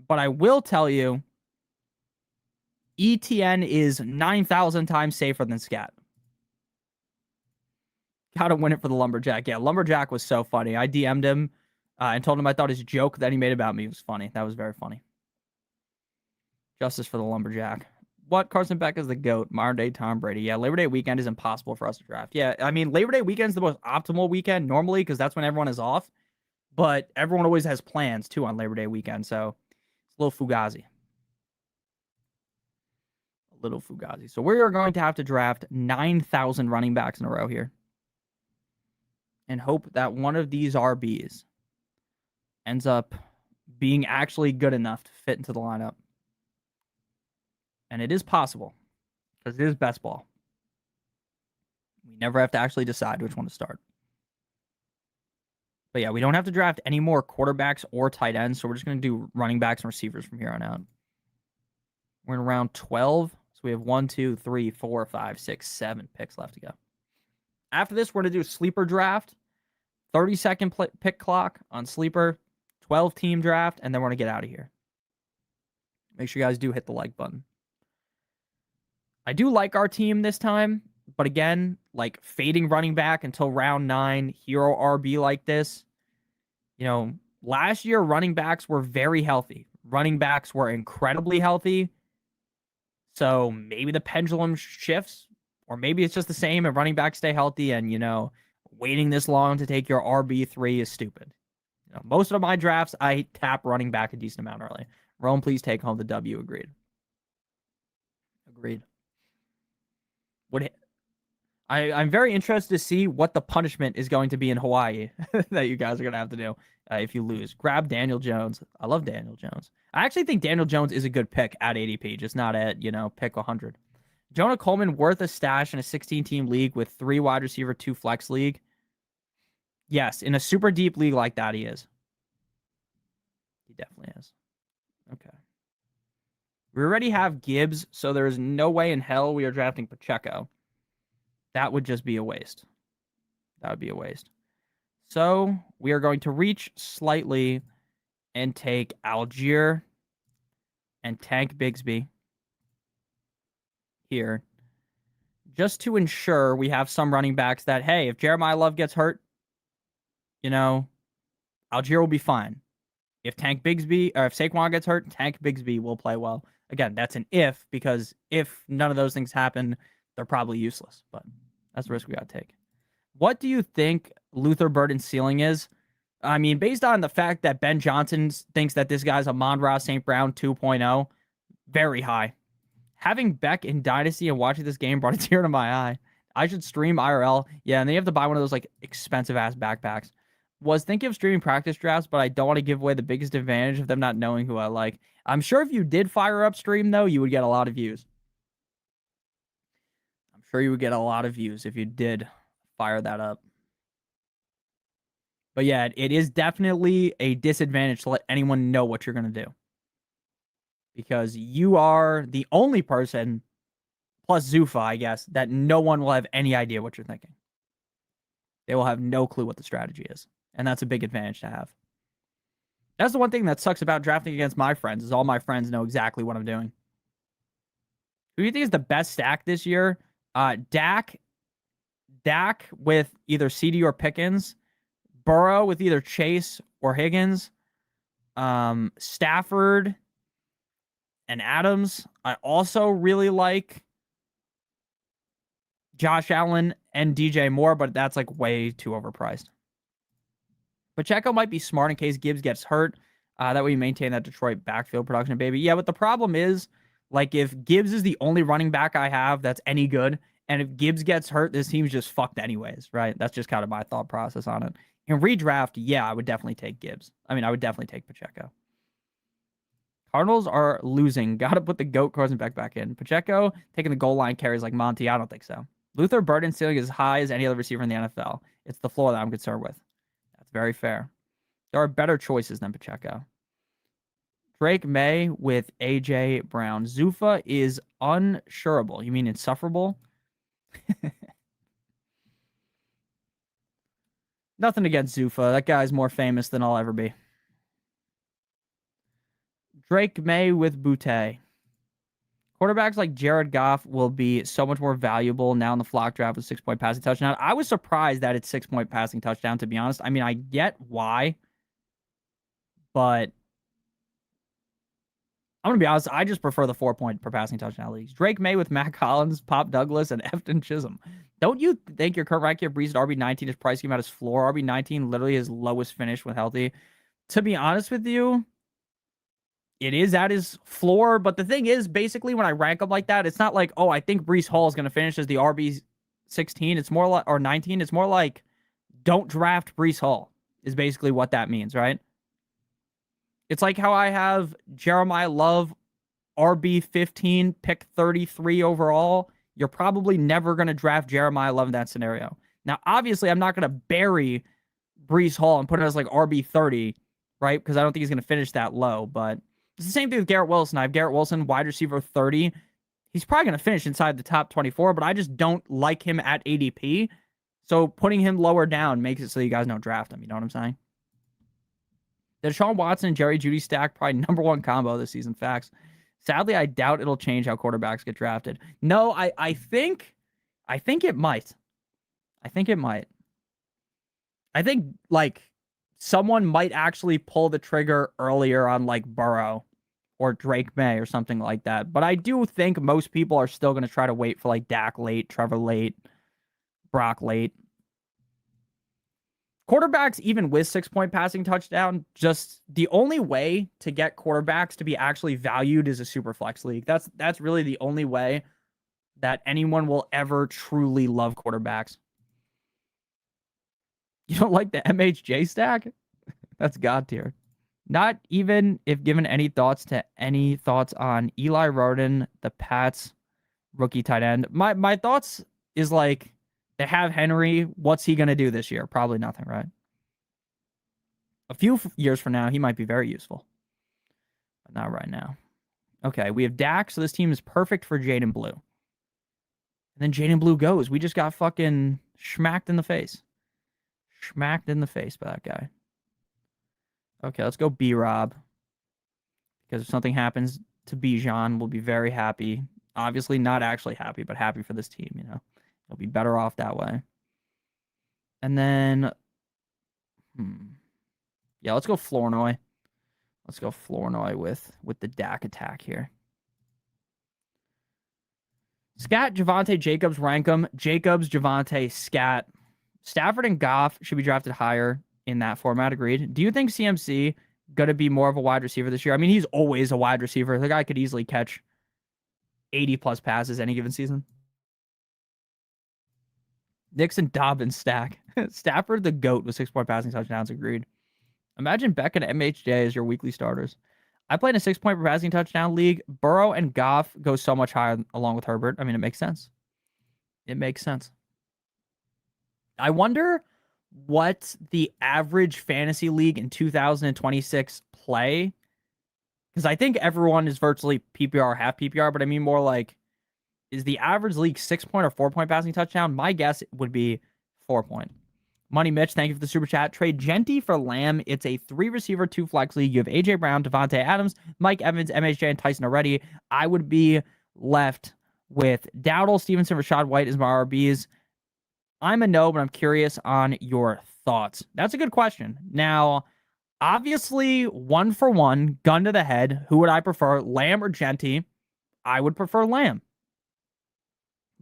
But I will tell you, ETN is 9,000 times safer than Scat. Gotta win it for the Lumberjack. Yeah, Lumberjack was so funny. I DM'd him and told him I thought his joke that he made about me was funny. That was very funny. Justice for the Lumberjack. What? Carson Beck is the GOAT. Modern day Tom Brady. Yeah, Labor Day weekend is impossible for us to draft. Yeah, I mean, Labor Day weekend is the most optimal weekend normally because that's when everyone is off. But everyone always has plans too on Labor Day weekend. So it's a little fugazi. A little fugazi. So we are going to have to draft 9,000 running backs in a row here. And hope that one of these RBs ends up being actually good enough to fit into the lineup. And it is possible because it is best ball. We never have to actually decide which one to start. But yeah, we don't have to draft any more quarterbacks or tight ends. So we're just going to do running backs and receivers from here on out. We're in round 12. So we have 1, 2, 3, 4, 5, 6, 7 picks left to go. After this, we're going to do a sleeper draft. 30-second pick clock on sleeper. 12-team draft. And then we're going to get out of here. Make sure you guys do hit the like button. I do like our team this time. But again, like fading running back until round 9, hero RB like this. You know, last year running backs were very healthy. Running backs were incredibly healthy. So maybe the pendulum shifts, or maybe it's just the same and running backs stay healthy. And, you know, waiting this long to take your RB3 is stupid. You know, most of my drafts, I tap running back a decent amount early. Rome, please take home the W. Agreed. Agreed. I'm very interested to see what the punishment is going to be in Hawaii that you guys are going to have to do if you lose. Grab Daniel Jones. I love Daniel Jones. I actually think Daniel Jones is a good pick at ADP, just not at, you know, pick 100. Jonah Coleman worth a stash in a 16-team league with 3 wide receiver, 2 flex league. Yes, in a super deep league like that, he is. He definitely is. Okay. We already have Gibbs, so there is no way in hell we are drafting Pacheco. That would just be a waste. That would be a waste. So we are going to reach slightly and take Algier and Tank Bigsby here, just to ensure we have some running backs that, hey, if Jeremiah Love gets hurt, you know, Algier will be fine. If Tank Bigsby, or if Saquon gets hurt, Tank Bigsby will play well. Again, that's an if, because if none of those things happen, they're probably useless, but that's the risk we got to take. What do you think Luther Burden's ceiling is? I mean, based on the fact that Ben Johnson thinks that this guy's a Amon-Ra St. Brown 2.0, very high. Having Beck in Dynasty and watching this game brought a tear to my eye. I should stream IRL. Yeah, and then you have to buy one of those like expensive-ass backpacks. Was thinking of streaming practice drafts, but I don't want to give away the biggest advantage of them not knowing who I like. I'm sure if you did fire up stream, though, you would get a lot of views. I'm sure you would get a lot of views if you did fire that up. But yeah, it is definitely a disadvantage to let anyone know what you're going to do. Because you are the only person, plus Zufa, I guess, that no one will have any idea what you're thinking. They will have no clue what the strategy is. And that's a big advantage to have. That's the one thing that sucks about drafting against my friends, is all my friends know exactly what I'm doing. Who do you think is the best stack this year? Dak with either CD or Pickens. Burrow with either Chase or Higgins. Stafford and Adams. I also really like Josh Allen and DJ Moore, but that's like way too overpriced. Pacheco might be smart in case Gibbs gets hurt. That way you maintain that Detroit backfield production, baby. Yeah, but the problem is, like, if Gibbs is the only running back I have that's any good, and if Gibbs gets hurt, this team's just fucked anyways, right? That's just kind of my thought process on it. In redraft, yeah, I would definitely take Gibbs. I mean, I would definitely take Pacheco. Cardinals are losing. Got to put the GOAT Carson Beck back in. Pacheco taking the goal line carries like Monty. I don't think so. Luther Burden's ceiling is as high as any other receiver in the NFL. It's the floor that I'm concerned with. That's very fair. There are better choices than Pacheco. Drake May with AJ Brown. Zufa is unsurable. You mean insufferable? Nothing against Zufa. That guy's more famous than I'll ever be. Drake May with Boutte. Quarterbacks like Jared Goff will be so much more valuable now in the flock draft with 6-point passing touchdown. I was surprised that it's 6-point passing touchdown, to be honest. I mean, I get why, but I'm going to be honest. I just prefer the 4-point per passing touchdown leagues. Drake May with Matt Collins, Pop Douglas, and Efton Chisholm. Don't you think your current ranking of Brees at RB19 is pricing him at his floor? RB19 literally his lowest finish when healthy. To be honest with you, it is at his floor, but the thing is, basically, when I rank him like that, it's not like, oh, I think Brees Hall is going to finish as the RB 16. It's more like, or 19. It's more like, don't draft Brees Hall, is basically what that means, right? It's like how I have Jeremiah Love, RB 15, pick 33 overall. You're probably never going to draft Jeremiah Love in that scenario. Now, obviously, I'm not going to bury Brees Hall and put it as like RB 30, right? Because I don't think he's going to finish that low, but it's the same thing with Garrett Wilson. I have Garrett Wilson, wide receiver 30. He's probably going to finish inside the top 24, but I just don't like him at ADP. So putting him lower down makes it so you guys don't draft him. You know what I'm saying? The Deshaun Watson and Jerry Jeudy stack, probably #1 combo this season. Facts. Sadly, I doubt it'll change how quarterbacks get drafted. No, I think it might. I think it might. I think, like, someone might actually pull the trigger earlier on, like, Burrow or Drake May or something like that. But I do think most people are still going to try to wait for, like, Dak late, Trevor late, Brock late. Quarterbacks, even with 6-point passing touchdown, just the only way to get quarterbacks to be actually valued is a super flex league. That's really the only way that anyone will ever truly love quarterbacks. You don't like the MHJ stack? That's God tier. Not even if given any thoughts on Eli Roden, the Pats rookie tight end. My thoughts is like, they have Henry. What's he going to do this year? Probably nothing, right? A few years from now, he might be very useful. But not right now. Okay, we have Dak, so this team is perfect for Jaden Blue. And then Jaden Blue goes. We just got fucking schmacked in the face. Schmacked in the face by that guy. Okay, let's go B-Rob. Because if something happens to Bijan, we'll be very happy. Obviously not actually happy, but happy for this team, you know. He'll be better off that way. And then, yeah, let's go Flournoy. Let's go Flournoy with the Dak attack here. Scat, Javonte, Jacobs, rank them. Jacobs, Javonte, Scat. Stafford and Goff should be drafted higher in that format, agreed. Do you think CMC going to be more of a wide receiver this year? I mean, he's always a wide receiver. The guy could easily catch 80-plus passes any given season. Nixon, Dobbins stack. Stafford, the GOAT with 6-point passing touchdowns, agreed. Imagine Beck and MHJ as your weekly starters. I play in a 6-point per passing touchdown league. Burrow and Goff go so much higher along with Herbert. I mean, it makes sense. It makes sense. I wonder what the average fantasy league in 2026 play, because I think everyone is virtually PPR, half PPR, but I mean more like, is the average league 6-point or 4-point passing touchdown? My guess would be 4-point. Money Mitch, thank you for the super chat. Trade Genty for Lamb. It's a 3-receiver, 2-flex league. You have AJ Brown, Devontae Adams, Mike Evans, MHJ, and Tyson already. I would be left with Dowdle, Stevenson, Rashad White as my RBs. I'm a no, but I'm curious on your thoughts. That's a good question. Now, obviously, 1-for-1, gun to the head. Who would I prefer, Lamb or Genty? I would prefer Lamb.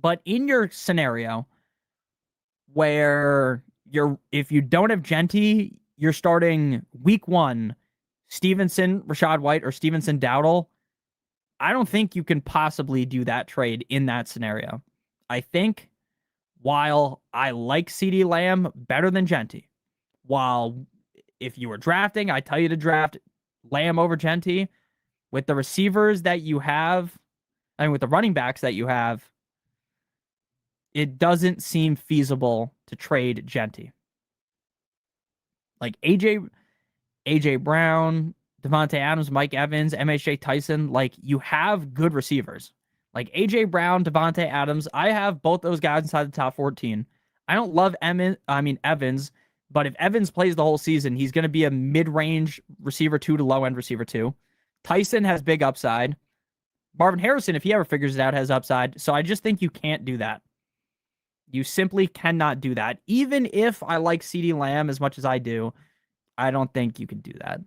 But in your scenario where if you don't have Genty, you're starting week 1, Stevenson, Rashad White, or Stevenson, Dowdle, I don't think you can possibly do that trade in that scenario. I think while I like CeeDee Lamb better than Genty, while if you were drafting, I tell you to draft Lamb over Genty, with the receivers that you have, I mean, with the running backs that you have, it doesn't seem feasible to trade Genty. Like AJ Brown, Devontae Adams, Mike Evans, MHJ, Tyson, like you have good receivers. Like AJ Brown, Devontae Adams, I have both those guys inside the top 14. I don't love Evans. But if Evans plays the whole season, he's going to be a mid-range receiver 2 to low-end receiver 2. Tyson has big upside. Marvin Harrison, if he ever figures it out, has upside. So I just think you can't do that. You simply cannot do that. Even if I like CeeDee Lamb as much as I do, I don't think you can do that.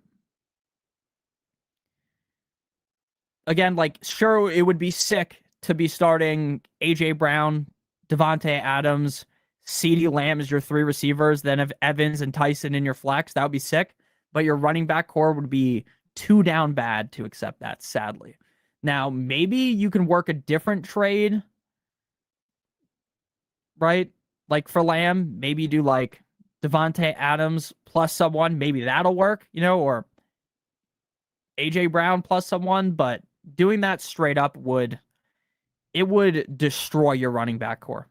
Again, like, sure, it would be sick to be starting A.J. Brown, Devontae Adams, CeeDee Lamb as your 3 receivers, then have Evans and Tyson in your flex. That would be sick. But your running back core would be too down bad to accept that, sadly. Now, maybe you can work a different trade, right? Like for Lamb, maybe you do like Devontae Adams plus someone. Maybe that'll work, or A.J. Brown plus someone. But doing that straight up would destroy your running back core.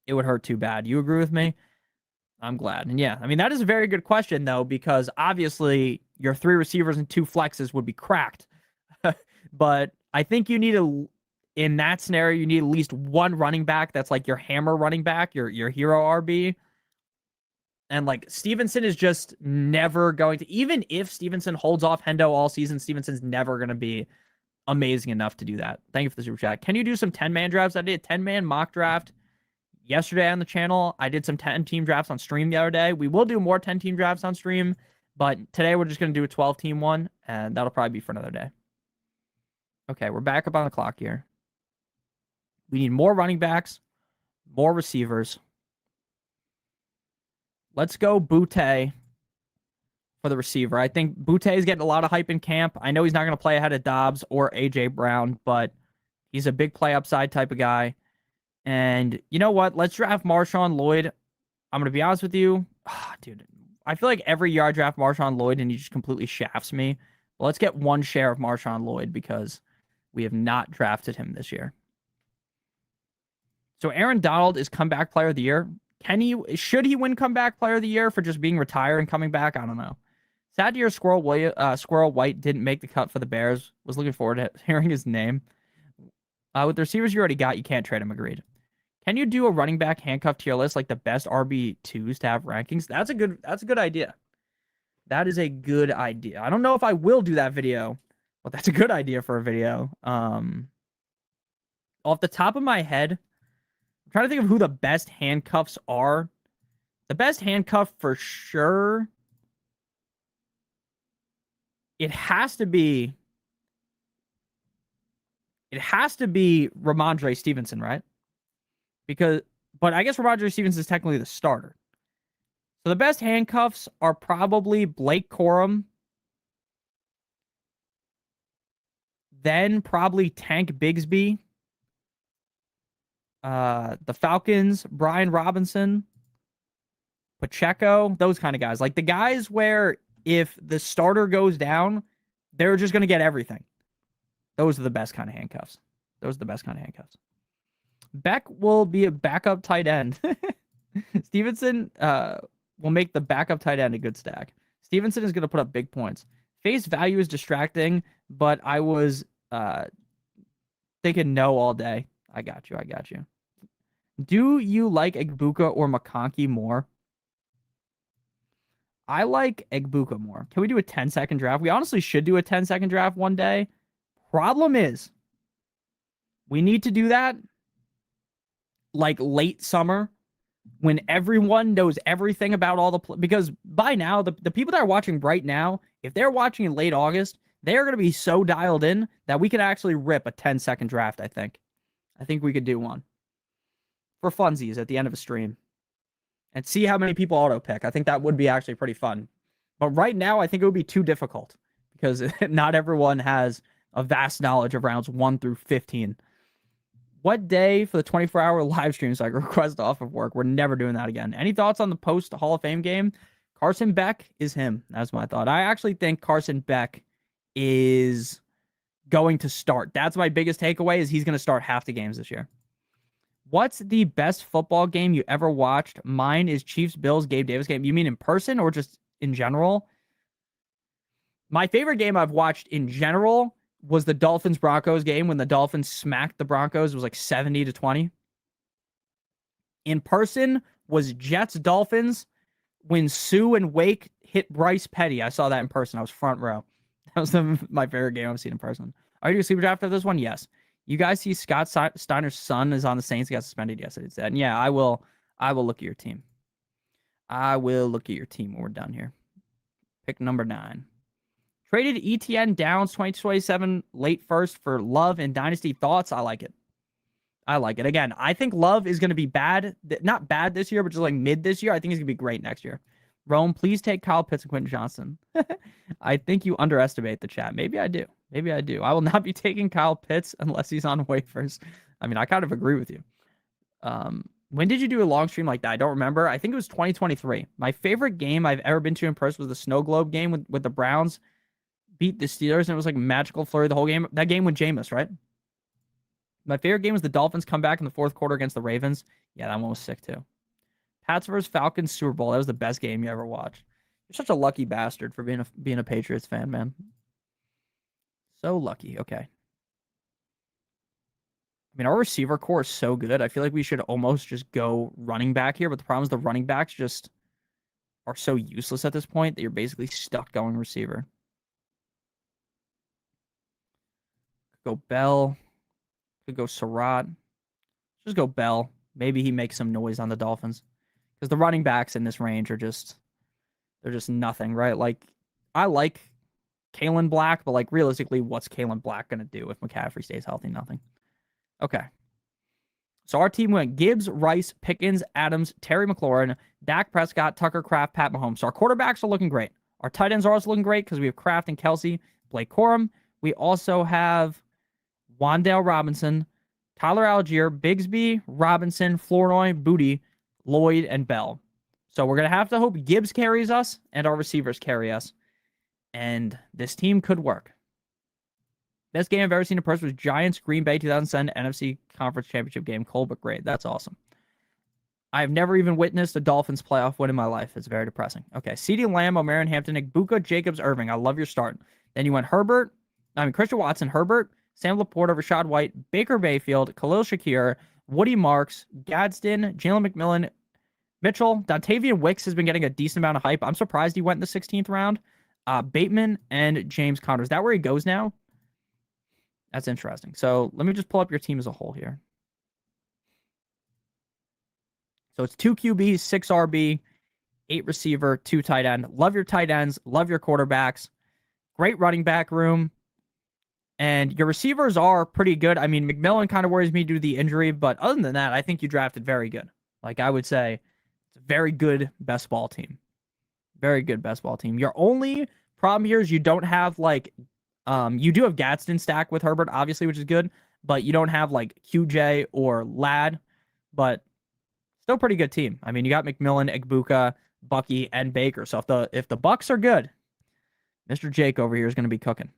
It would hurt too bad. You agree with me? I'm glad. And yeah, I mean, that is a very good question, though, because obviously your 3 receivers and 2 flexes would be cracked. But I think you need in that scenario, you need at least 1 running back that's like your hammer running back, your hero RB. And like Stevenson is just never going to, even if Stevenson holds off Hendo all season, Stevenson's never going to be amazing enough to do that. Thank you for the super chat. Can you do some 10-man drafts? I did a 10-man mock draft yesterday on the channel. I did some 10-team drafts on stream the other day. We will do more 10-team drafts on stream, but today we're just going to do a 12-team one, and that'll probably be for another day. Okay, we're back up on the clock here. We need more running backs, more receivers. Let's go Boutte for the receiver. I think Boutte is getting a lot of hype in camp. I know he's not going to play ahead of Dobbs or A.J. Brown, but he's a big play upside type of guy. And you know what? Let's draft Marshawn Lloyd. I'm going to be honest with you. Dude, I feel like every year I draft Marshawn Lloyd and he just completely shafts me. Well, let's get 1 share of Marshawn Lloyd because we have not drafted him this year. So Aaron Donald is comeback player of the year. Should he win comeback player of the year for just being retired and coming back? I don't know. Sad to hear Squirrel White didn't make the cut for the Bears. Was looking forward to hearing his name. With the receivers you already got, you can't trade him. Agreed. Can you do a running back handcuff tier list, like the best RB2s to have rankings? That's a good idea. That is a good idea. I don't know if I will do that video, but that's a good idea for a video. Off the top of my head, I'm trying to think of who the best handcuffs are. The best handcuff for sure. It has to be Ramondre Stevenson, right? But I guess Ramondre Stevenson is technically the starter. So the best handcuffs are probably Blake Corum, then probably Tank Bigsby, the Falcons, Brian Robinson, Pacheco, those kind of guys. Like the guys where if the starter goes down, they're just going to get everything. Those are the best kind of handcuffs. Beck will be a backup tight end. Stevenson will make the backup tight end a good stack. Stevenson is going to put up big points. Face value is distracting, but I was thinking no all day. I got you. Do you like Egbuka or McConkey more? I like Egbuka more. Can we do a 10-second draft? We honestly should do a 10-second draft one day. Problem is, we need to do that like late summer when everyone knows everything about all the because by now the people that are watching right now, if they're watching in late August, they are going to be so dialed in that we could actually rip a 10-second draft. I think we could do one for funsies at the end of a stream and see how many people auto pick. I think that would be actually pretty fun. But right now, I think it would be too difficult because not everyone has a vast knowledge of rounds 1 through 15. What day for the 24-hour live stream so I can request off of work? We're never doing that again. Any thoughts on the post Hall of Fame game? Carson Beck is him. That's my thought. I actually think Carson Beck is going to start. That's my biggest takeaway is he's going to start half the games this year. What's the best football game you ever watched? Mine is Chiefs-Bills Gabe Davis game. You mean in person or just in general? My favorite game I've watched in general was the Dolphins-Broncos game when the Dolphins smacked the Broncos. It was like 70-20. In person was Jets-Dolphins. when Sue and Wake hit Bryce Petty. I saw that in person. I was front row. That was my favorite game I've seen in person. Are you doing a sleeper draft after this one? Yes. You guys see Scott Steiner's son is on the Saints. He got suspended yesterday. And yeah, I will look at your team. I will look at your team when we're done here. Pick number 9. Traded ETN Downs 2027 late first for Love and Dynasty. Thoughts? I like it. I like it. Again, I think Love is going to be bad. Not bad this year, but just like mid this year. I think he's going to be great next year. Rome, please take Kyle Pitts and Quentin Johnson. I think you underestimate the chat. Maybe I do. Maybe I do. I will not be taking Kyle Pitts unless he's on waivers. I mean, I kind of agree with you. When did you do a long stream like that? I don't remember. I think it was 2023. My favorite game I've ever been to in person was the Snow Globe game with the Browns beat the Steelers, and it was like magical flurry the whole game. That game with Jameis, right? My favorite game was the Dolphins comeback in the fourth quarter against the Ravens. Yeah, that one was sick too. Pats versus Falcons Super Bowl. That was the best game you ever watched. You're such a lucky bastard for being a Patriots fan, man. So lucky. Okay. I mean, our receiver core is so good. I feel like we should almost just go running back here, but the problem is the running backs just are so useless at this point that you're basically stuck going receiver. Could go Bell. Could go Surratt. Just go Bell. Maybe he makes some noise on the Dolphins. Because the running backs in this range are they're just nothing, right? Like, I like Kalen Black, but like realistically, what's Kalen Black going to do if McCaffrey stays healthy? Nothing. Okay. So our team went Gibbs, Rice, Pickens, Adams, Terry McLaurin, Dak Prescott, Tucker Kraft, Pat Mahomes. So our quarterbacks are looking great. Our tight ends are also looking great because we have Kraft and Kelsey, Blake Corum. We also have Wan'Dale Robinson, Tyler Algier, Bigsby, Robinson, Flournoy, Booty, Lloyd, and Bell. So we're going to have to hope Gibbs carries us and our receivers carry us. And this team could work. Best game I've ever seen in person was Giants, Green Bay 2007 NFC Conference Championship game. Cold but great. That's awesome. I've never even witnessed a Dolphins playoff win in my life. It's very depressing. Okay, CeeDee Lamb, O'Marion, Hampton, Igbuka, Jacobs, Irving. I love your start. Then you went Christian Watson, Herbert, Sam Laporta, Rashad White, Baker Mayfield, Khalil Shakir, Woody Marks, Gadsden, Jalen McMillan, Mitchell. Dontavian Wicks has been getting a decent amount of hype. I'm surprised he went in the 16th round. Bateman and James Conner. Is that where he goes now? That's interesting. So let me just pull up your team as a whole here. So it's 2 QB, 6 RB, 8 receiver, 2 tight end. Love your tight ends. Love your quarterbacks. Great running back room. And your receivers are pretty good. I mean, McMillan kind of worries me due to the injury, but other than that, I think you drafted very good. Like, I would say it's a very good best ball team. Very good best ball team. Your only problem here is you don't have, like, you do have Gadsden stacked with Herbert, obviously, which is good, but you don't have, like, QJ or Ladd, but still pretty good team. I mean, you got McMillan, Igbuka, Bucky, and Baker. So if the Bucks are good, Mr. Jake over here is going to be cooking.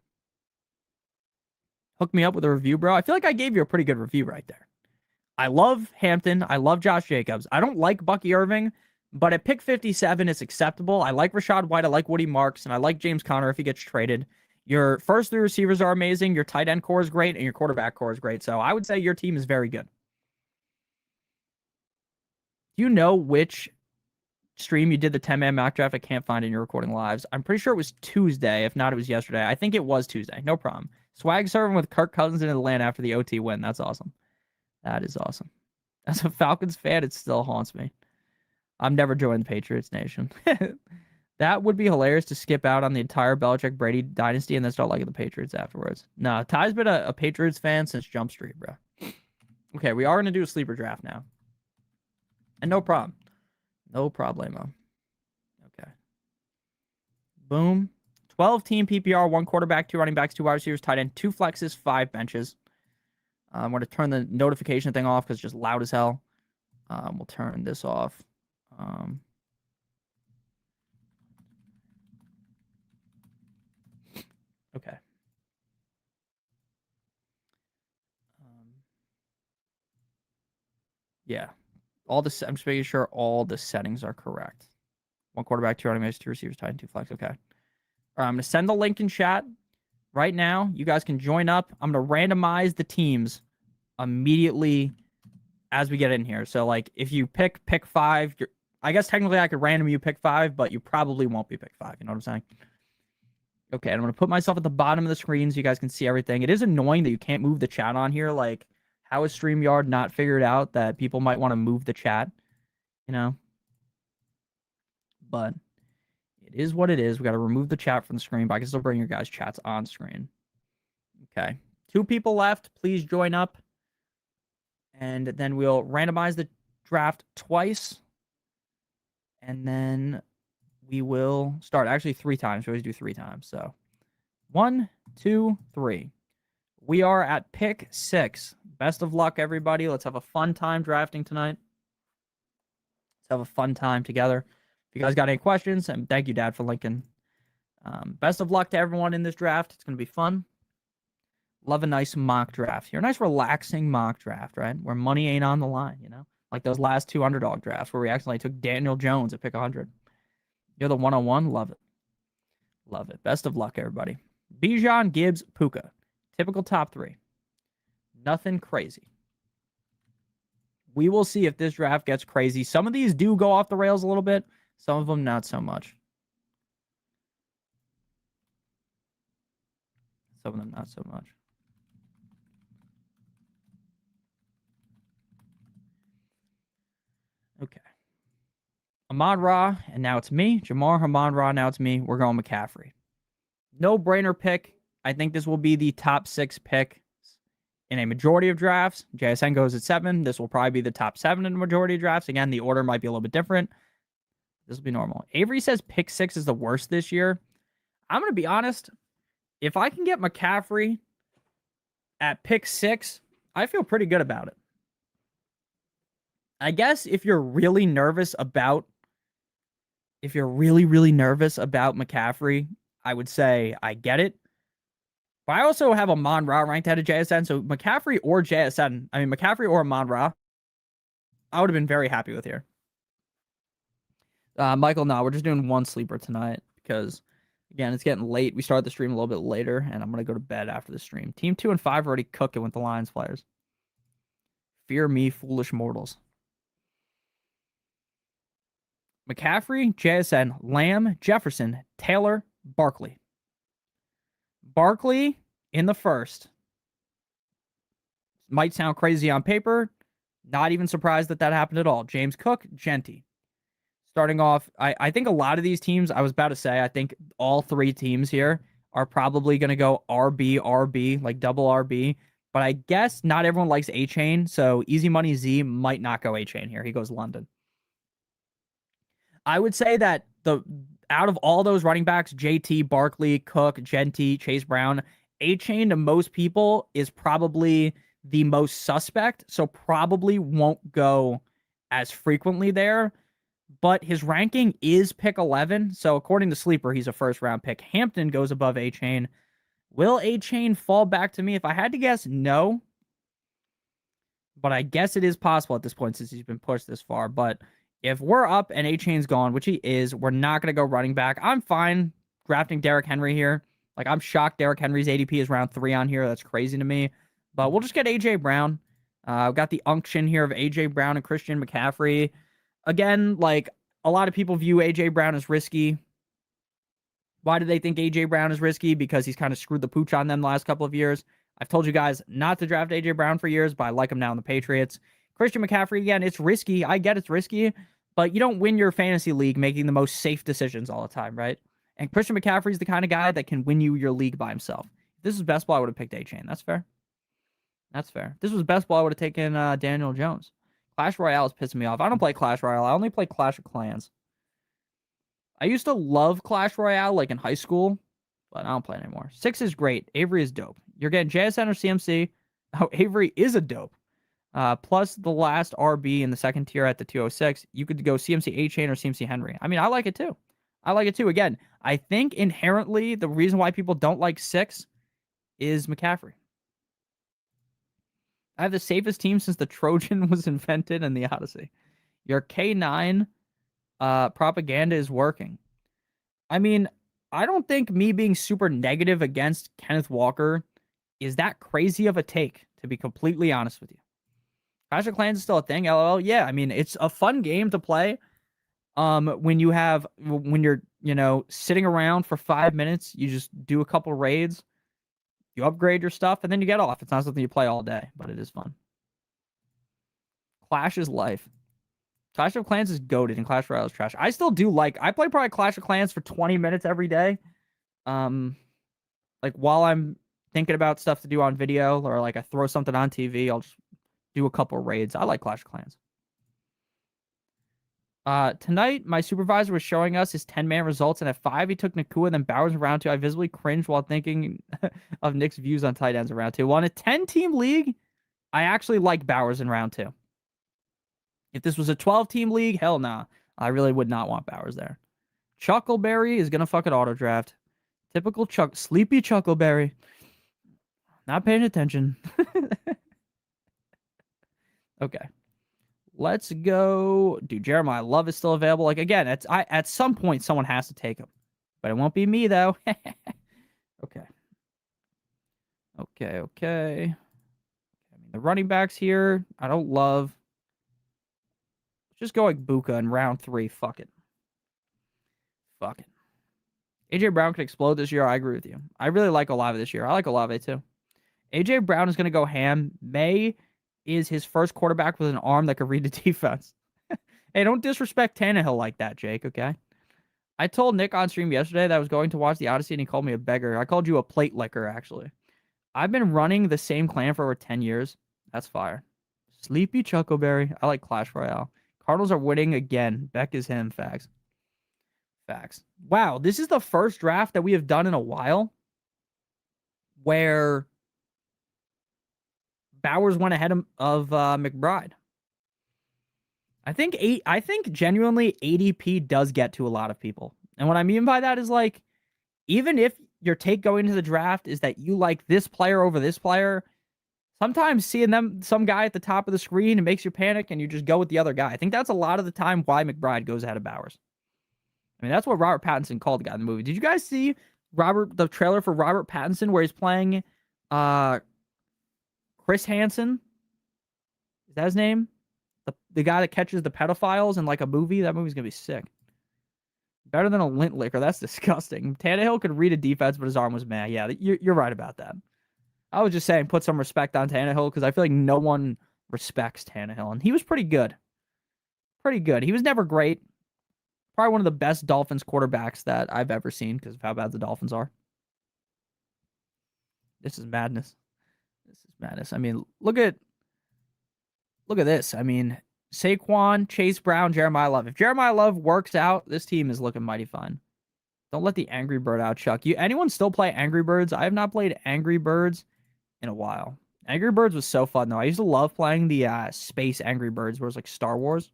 Hook me up with a review, bro. I feel like I gave you a pretty good review right there. I love Hampton. I love Josh Jacobs. I don't like Bucky Irving, but at pick 57, it's acceptable. I like Rashad White. I like Woody Marks, and I like James Conner if he gets traded. Your first 3 receivers are amazing. Your tight end core is great, and your quarterback core is great. So I would say your team is very good. Do you know which stream you did the 10-man mock draft? I can't find it in your recording lives. I'm pretty sure it was Tuesday. If not, it was yesterday. I think it was Tuesday. No problem. Swag serving with Kirk Cousins in Atlanta after the OT win. That's awesome. That is awesome. As a Falcons fan, it still haunts me. I'm never joining the Patriots Nation. That would be hilarious to skip out on the entire Belichick-Brady dynasty and then start liking the Patriots afterwards. No, Ty's been a Patriots fan since Jump Street, bro. Okay, we are going to do a sleeper draft now. And no problem. No problemo. Okay. Boom. 12-team PPR, 1 quarterback, 2 running backs, 2 wide receivers, tight end, 2 flexes, 5 benches. I'm going to turn the notification thing off because it's just loud as hell. We'll turn this off. Okay. Yeah. I'm just making sure all the settings are correct. 1 quarterback, 2 running backs, 2 receivers, tight end, 2 flex. Okay. All right, I'm going to send the link in chat right now. You guys can join up. I'm going to randomize the teams immediately as we get in here. So, like, if you pick 5, I guess technically I could random you pick 5, but you probably won't be pick 5. You know what I'm saying? Okay, I'm going to put myself at the bottom of the screen so you guys can see everything. It is annoying that you can't move the chat on here. Like, how is StreamYard not figured out that people might want to move the chat? You know? But it is what it is. We got to remove the chat from the screen, but I can still bring your guys' chats on screen. Okay. 2 people left. Please join up. And then we'll randomize the draft twice. And then we will start. Actually, 3 times. We always do 3 times. So 1, 2, 3. We are at pick 6. Best of luck, everybody. Let's have a fun time drafting tonight. Let's have a fun time together. If you guys got any questions, and thank you, Dad, for linking. Best of luck to everyone in this draft. It's going to be fun. Love a nice mock draft here. A nice relaxing mock draft, right? Where money ain't on the line, you know? Like those last 2 underdog drafts where we accidentally took Daniel Jones at pick 100. You're the 101. Love it. Love it. Best of luck, everybody. Bijan, Gibbs, Puka. Typical top 3. Nothing crazy. We will see if this draft gets crazy. Some of these do go off the rails a little bit. Some of them not so much. Some of them not so much. Okay. Amon-Ra, and now it's me. Jamar, Amon-Ra, now it's me. We're going McCaffrey. No-brainer pick. I think this will be the top 6 pick in a majority of drafts. JSN goes at 7. This will probably be the top 7 in a majority of drafts. Again, the order might be a little bit different. This will be normal. Avery says pick 6 is the worst this year. I'm going to be honest. If I can get McCaffrey at pick 6, I feel pretty good about it. I guess if you're really nervous about McCaffrey, I would say I get it. But I also have Amon-Ra ranked ahead of JSN, so McCaffrey or JSN, McCaffrey or Amon-Ra, I would have been very happy with here. Michael, no, we're just doing 1 sleeper tonight because, again, it's getting late. We started the stream a little bit later, and I'm going to go to bed after the stream. Team 2 and 5 are already cooking with the Lions players. Fear me, foolish mortals. McCaffrey, JSN, Lamb, Jefferson, Taylor, Barkley. Barkley in the first. Might sound crazy on paper. Not even surprised that happened at all. James Cook, Genty. Starting off, I think a lot of these teams, I was about to say, I think all 3 teams here are probably going to go RB, like double RB. But I guess not everyone likes A-Chain, so Easy Money Z might not go A-Chain here. He goes London. I would say that out of all those running backs, JT, Barkley, Cook, Genty, Chase Brown, A-Chain to most people is probably the most suspect, so probably won't go as frequently there. But his ranking is pick 11, so according to Sleeper, he's a first-round pick. Hampton goes above A-Chain. Will A-Chain fall back to me? If I had to guess, no. But I guess it is possible at this point since he's been pushed this far. But if we're up and A-Chain's gone, which he is, we're not going to go running back. I'm fine drafting Derrick Henry here. Like, I'm shocked Derrick Henry's ADP is round 3 on here. That's crazy to me. But we'll just get A.J. Brown. I've got the unction here of A.J. Brown and Christian McCaffrey. Again, like, a lot of people view A.J. Brown as risky. Why do they think A.J. Brown is risky? Because he's kind of screwed the pooch on them the last couple of years. I've told you guys not to draft A.J. Brown for years, but I like him now in the Patriots. Christian McCaffrey, again, it's risky. I get it's risky, but you don't win your fantasy league making the most safe decisions all the time, right? And Christian McCaffrey is the kind of guy that can win you your league by himself. If this is best ball, I would have picked A-Chain. That's fair. That's fair. If this was best ball, I would have taken Daniel Jones. Clash Royale is pissing me off. I don't play Clash Royale. I only play Clash of Clans. I used to love Clash Royale, like in high school, but I don't play it anymore. 6 is great. Avery is dope. You're getting JSN or CMC. Oh, Avery is a dope. Plus the last RB in the second tier at the 206. You could go CMC A-Chain or CMC Henry. I mean, I like it too. I like it too. Again, I think inherently the reason why people don't like 6 is McCaffrey. I have the safest team since the Trojan was invented in the Odyssey. Your K9 propaganda is working. I mean, I don't think me being super negative against Kenneth Walker is that crazy of a take, to be completely honest with you. Clash of Clans is still a thing, LOL. Yeah, I mean, it's a fun game to play. When you're, sitting around for 5 minutes, you just do a couple raids, you upgrade your stuff, and then you get off. It's not something you play all day, but it is fun. Clash is life. Clash of Clans is goated and Clash Royale is trash. I still do I play probably Clash of Clans for 20 minutes every day. Like while I'm thinking about stuff to do on video or like I throw something on TV, I'll just do a couple raids. I like Clash of Clans. Tonight, my supervisor was showing us his 10-man results, and at 5, he took Nakua, then Bowers in round 2. I visibly cringed while thinking of Nick's views on tight ends in round 2. Well, in a 10-team league, I actually like Bowers in round 2. If this was a 12-team league, hell nah. I really would not want Bowers there. Chuckleberry is going to fucking auto-draft. Typical sleepy Chuckleberry. Not paying attention. Okay. Let's go. Dude, Jeremiah Love is still available. Like, again, at some point, someone has to take him. But it won't be me, though. Okay. I mean, the running backs here, I don't love. Just go like Buka in round 3. Fuck it. AJ Brown could explode this year. I agree with you. I really like Olave this year. I like Olave, too. AJ Brown is going to go ham. May is his first quarterback with an arm that could read the defense. Hey, don't disrespect Tannehill like that, Jake, okay? I told Nick on stream yesterday that I was going to watch the Odyssey, and he called me a beggar. I called you a plate licker, actually. I've been running the same clan for over 10 years. That's fire. Sleepy Chuckleberry. I like Clash Royale. Cardinals are winning again. Beck is him. Facts. Wow, this is the first draft that we have done in a while where Bowers went ahead of McBride. I think genuinely ADP does get to a lot of people. And what I mean by that is like, even if your take going into the draft is that you like this player over this player, sometimes seeing some guy at the top of the screen, it makes you panic and you just go with the other guy. I think that's a lot of the time why McBride goes ahead of Bowers. I mean, that's what Robert Pattinson called the guy in the movie. Did you guys see the trailer for Robert Pattinson where he's playing Chris Hansen? Is that his name? The guy that catches the pedophiles in like a movie? That movie's going to be sick. Better than a lint licker. That's disgusting. Tannehill could read a defense, but his arm was mad. Yeah, you're right about that. I was just saying put some respect on Tannehill because I feel like no one respects Tannehill. And he was pretty good. He was never great. Probably one of the best Dolphins quarterbacks that I've ever seen because of how bad the Dolphins are. This is madness. I mean, look at this. I mean, Saquon, Chase Brown, Jeremiah Love. If Jeremiah Love works out, this team is looking mighty fine. Don't let the Angry Bird out, Chuck. Anyone still play Angry Birds? I have not played Angry Birds in a while. Angry Birds was so fun, though. I used to love playing the Space Angry Birds, where it was like Star Wars.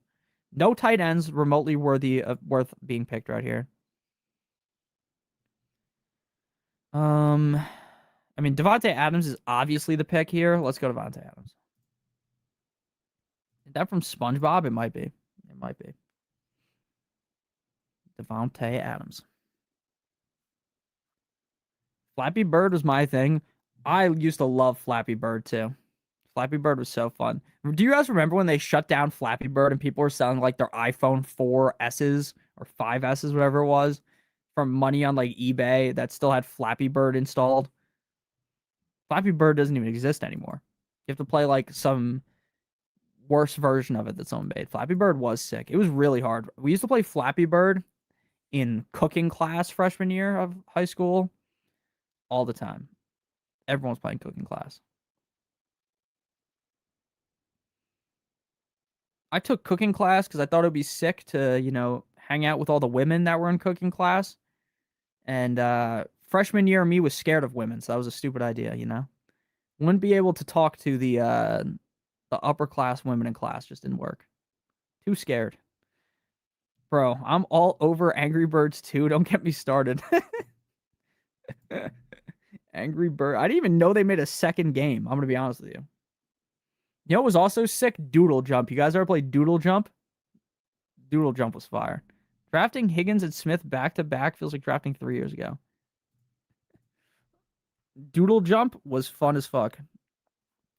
No tight ends remotely worth being picked right here. I mean, Devontae Adams is obviously the pick here. Let's go Devontae Adams. Is that from SpongeBob? It might be. Devontae Adams. Flappy Bird was my thing. I used to love Flappy Bird too. Flappy Bird was so fun. Do you guys remember when they shut down Flappy Bird and people were selling like their iPhone 4Ss or 5Ss, whatever it was, for money on like eBay that still had Flappy Bird installed? Flappy Bird doesn't even exist anymore. You have to play like some worse version of it that someone made. Flappy Bird was sick. It was really hard. We used to play Flappy Bird in cooking class freshman year of high school all the time. Everyone was playing cooking class. I took cooking class because I thought it would be sick to, hang out with all the women that were in cooking class. And freshman year, me was scared of women, so that was a stupid idea, Wouldn't be able to talk to the upper class women in class. Just didn't work. Too scared. Bro, I'm all over Angry Birds 2. Don't get me started. Angry Bird. I didn't even know they made a second game. I'm going to be honest with you. You know what was also sick? Doodle Jump. You guys ever played Doodle Jump? Doodle Jump was fire. Drafting Higgins and Smith back-to-back feels like drafting 3 years ago. Doodle Jump was fun as fuck.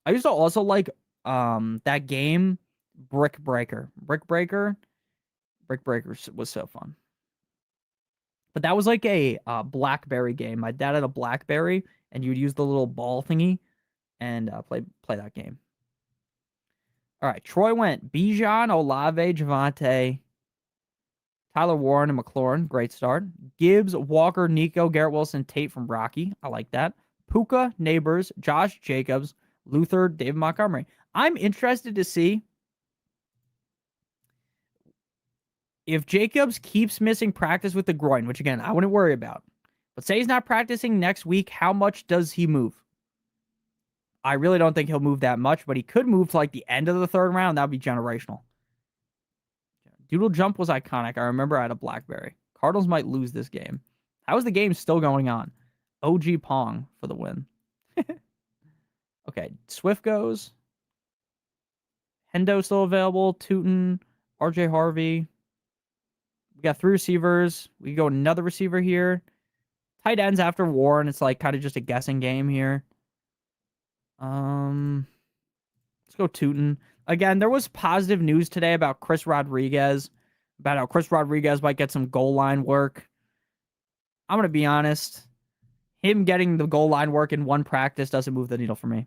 I used to also like that game Brick Breaker. Brick Breaker. Brick Breakers was so fun. But that was like a BlackBerry game. My dad had a BlackBerry, and you would use the little ball thingy and play that game. All right, Troy went Bijan, Olave, Javante, Tyler Warren, and McLaurin. Great start. Gibbs, Walker, Nico, Garrett Wilson, Tate from Rocky. I like that. Puka, Neighbors, Josh Jacobs, Luther, David Montgomery. I'm interested to see if Jacobs keeps missing practice with the groin, which again, I wouldn't worry about. But say he's not practicing next week, how much does he move? I really don't think he'll move that much, but he could move to like the end of the third round. That would be generational. Doodle jump was iconic. I remember I had a BlackBerry. Cardinals might lose this game. How is the game still going on? OG Pong for the win. Okay, Swift goes. Hendo still available. Tootin, RJ Harvey. We got 3 receivers. We can go another receiver here. Tight ends after Warren. It's like kind of just a guessing game here. Let's go Tootin. Again, there was positive news today about Chris Rodriguez, about how Chris Rodriguez might get some goal line work. I'm going to be honest. Him getting the goal line work in one practice doesn't move the needle for me.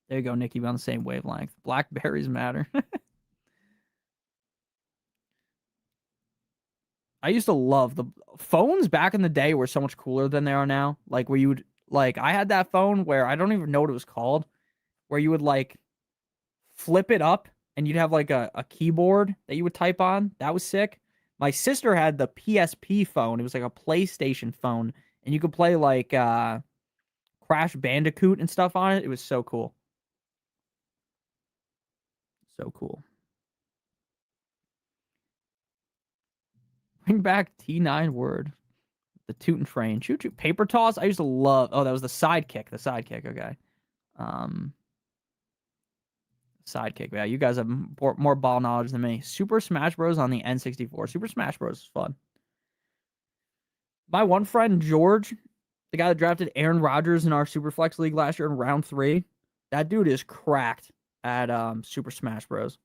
There you go, Nicky. We're on the same wavelength. Blackberries matter. I used to love the phones back in the day were so much cooler than they are now. Like where you would I had that phone where I don't even know what it was called, where you would like flip it up and you'd have like a keyboard that you would type on. That was sick. My sister had the PSP phone. It was like a PlayStation phone, and you could play like Crash Bandicoot and stuff on it. It was so cool. So cool. Bring back T9 word. The Tootin' Train. Choo choo. Paper toss. I used to love. Oh, that was the sidekick. The sidekick. Okay. Sidekick. Yeah, you guys have more ball knowledge than me. Super Smash Bros. On the N64. Super Smash Bros. Is fun. My one friend, George, the guy that drafted Aaron Rodgers in our Superflex League last year in round 3, that dude is cracked at Super Smash Bros.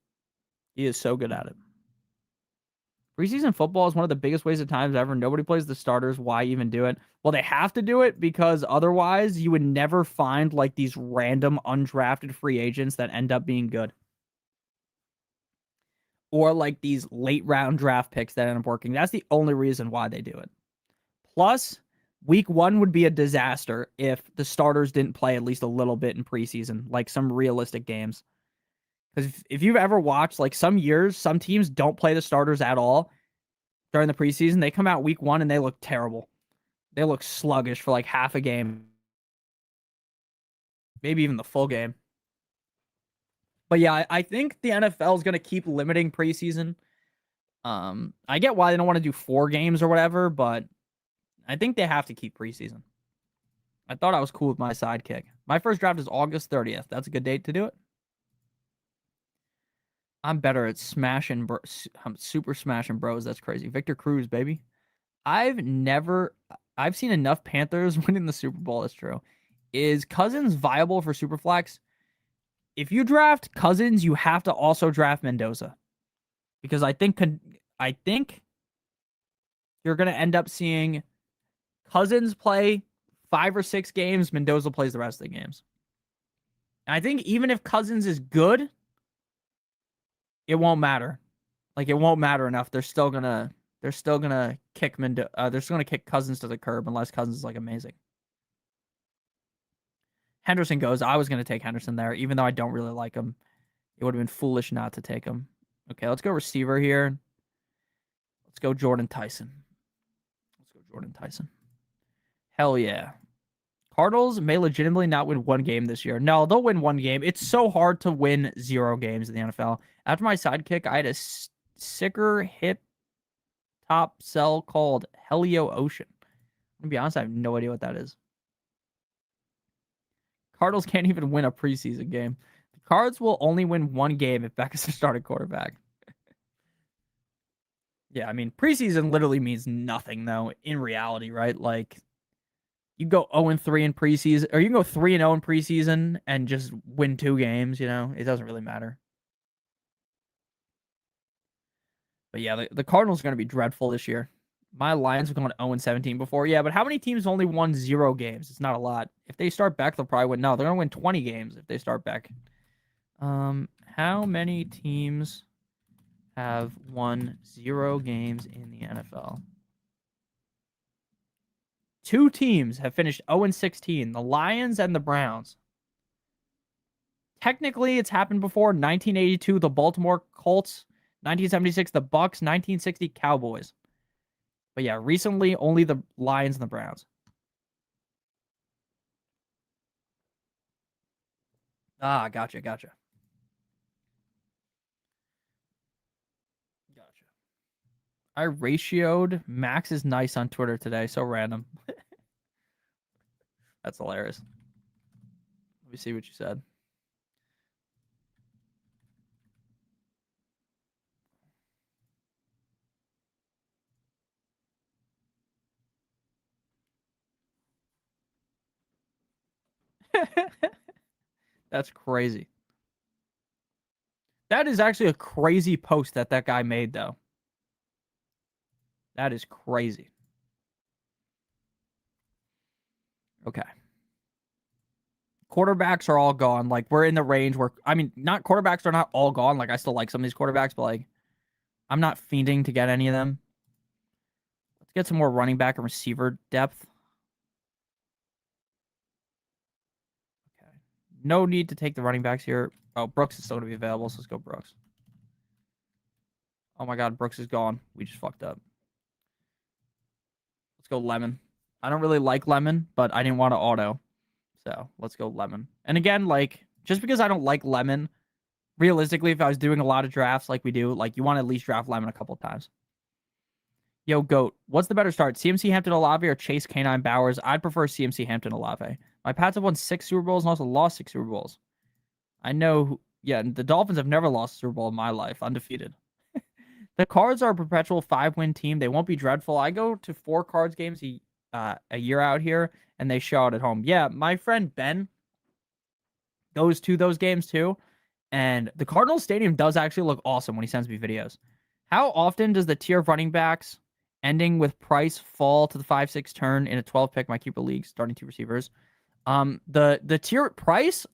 He is so good at it. Preseason football is one of the biggest waste of times ever. Nobody plays the starters. Why even do it? Well, they have to do it because otherwise you would never find like these random undrafted free agents that end up being good. Or like these late round draft picks that end up working. That's the only reason why they do it. Plus, week 1 would be a disaster if the starters didn't play at least a little bit in preseason, like some realistic games. Because if you've ever watched, like some years, some teams don't play the starters at all during the preseason. They come out week 1 and they look terrible. They look sluggish for like half a game. Maybe even the full game. But yeah, I think the NFL is going to keep limiting preseason. I get why they don't want to do 4 games or whatever, but I think they have to keep preseason. I thought I was cool with my sidekick. My first draft is August 30th. That's a good date to do it. I'm better at smashing, I'm super smashing bros. That's crazy. Victor Cruz, baby. I've seen enough Panthers winning the Super Bowl. That's true. Is Cousins viable for Superflex? If you draft Cousins, you have to also draft Mendoza, because I think you're going to end up seeing Cousins play 5 or 6 games. Mendoza plays the rest of the games. And I think even if Cousins is good, it won't matter. Like it won't matter enough. They're still gonna kick they're still gonna kick Cousins to the curb unless Cousins is like amazing. Henderson goes. I was gonna take Henderson there, even though I don't really like him. It would have been foolish not to take him. Okay, let's go receiver here. Let's go Jordan Tyson. Hell yeah. Cardinals may legitimately not win 1 game this year. No, they'll win 1 game. It's so hard to win 0 games in the NFL. After my sidekick, I had a sicker hip top cell called Helio Ocean. I'm going to be honest, I have no idea what that is. Cardinals can't even win a preseason game. The Cards will only win 1 game if Beck is the starting quarterback. Yeah, I mean, preseason literally means nothing, though, in reality, right? Like, you go 0-3 in preseason, or you can go 3-0 in preseason and just win 2 games, you know? It doesn't really matter. But yeah, the Cardinals are going to be dreadful this year. My Lions have gone 0-17 before. Yeah, but how many teams only won 0 games? It's not a lot. If they start Beck, they'll probably win. No, they're going to win 20 games if they start Beck. How many teams have won 0 games in the NFL? 2 teams have finished 0-16, the Lions and the Browns. Technically, it's happened before. 1982, the Baltimore Colts. 1976, the Bucks. 1960, Cowboys. But yeah, recently, only the Lions and the Browns. Ah, gotcha. I ratioed. Max is nice on Twitter today. So random. That's hilarious. Let me see what you said. That's crazy. That is actually a crazy post that guy made, though. That is crazy. Okay. Quarterbacks are all gone. Like, we're in the range where, I mean, not quarterbacks are not all gone. Like, I still like some of these quarterbacks, but like, I'm not fiending to get any of them. Let's get some more running back and receiver depth. Okay. No need to take the running backs here. Oh, Brooks is still going to be available, so let's go Brooks. Oh my God, Brooks is gone. We just fucked up. Let's go Lemon. I don't really like Lemon, but I didn't want to auto. So let's go Lemon. And again, like, just because I don't like Lemon, realistically, if I was doing a lot of drafts like we do, like, you want to at least draft Lemon a couple times. Yo, Goat, what's the better start? CMC Hampton Olave or Chase Canine Bowers? I'd prefer CMC Hampton Olave. My Pats have won 6 Super Bowls and also lost 6 Super Bowls. I know, yeah, the Dolphins have never lost a Super Bowl in my life, undefeated. The Cards are a perpetual 5-win team. They won't be dreadful. I go to 4 Cards games a year out here, and they show out at home. Yeah, my friend Ben goes to those games too, and the Cardinals Stadium does actually look awesome when he sends me videos. How often does the tier of running backs ending with Price fall to the 5-6 turn in a 12-pick my keeper league, starting 2 receivers? The tier Price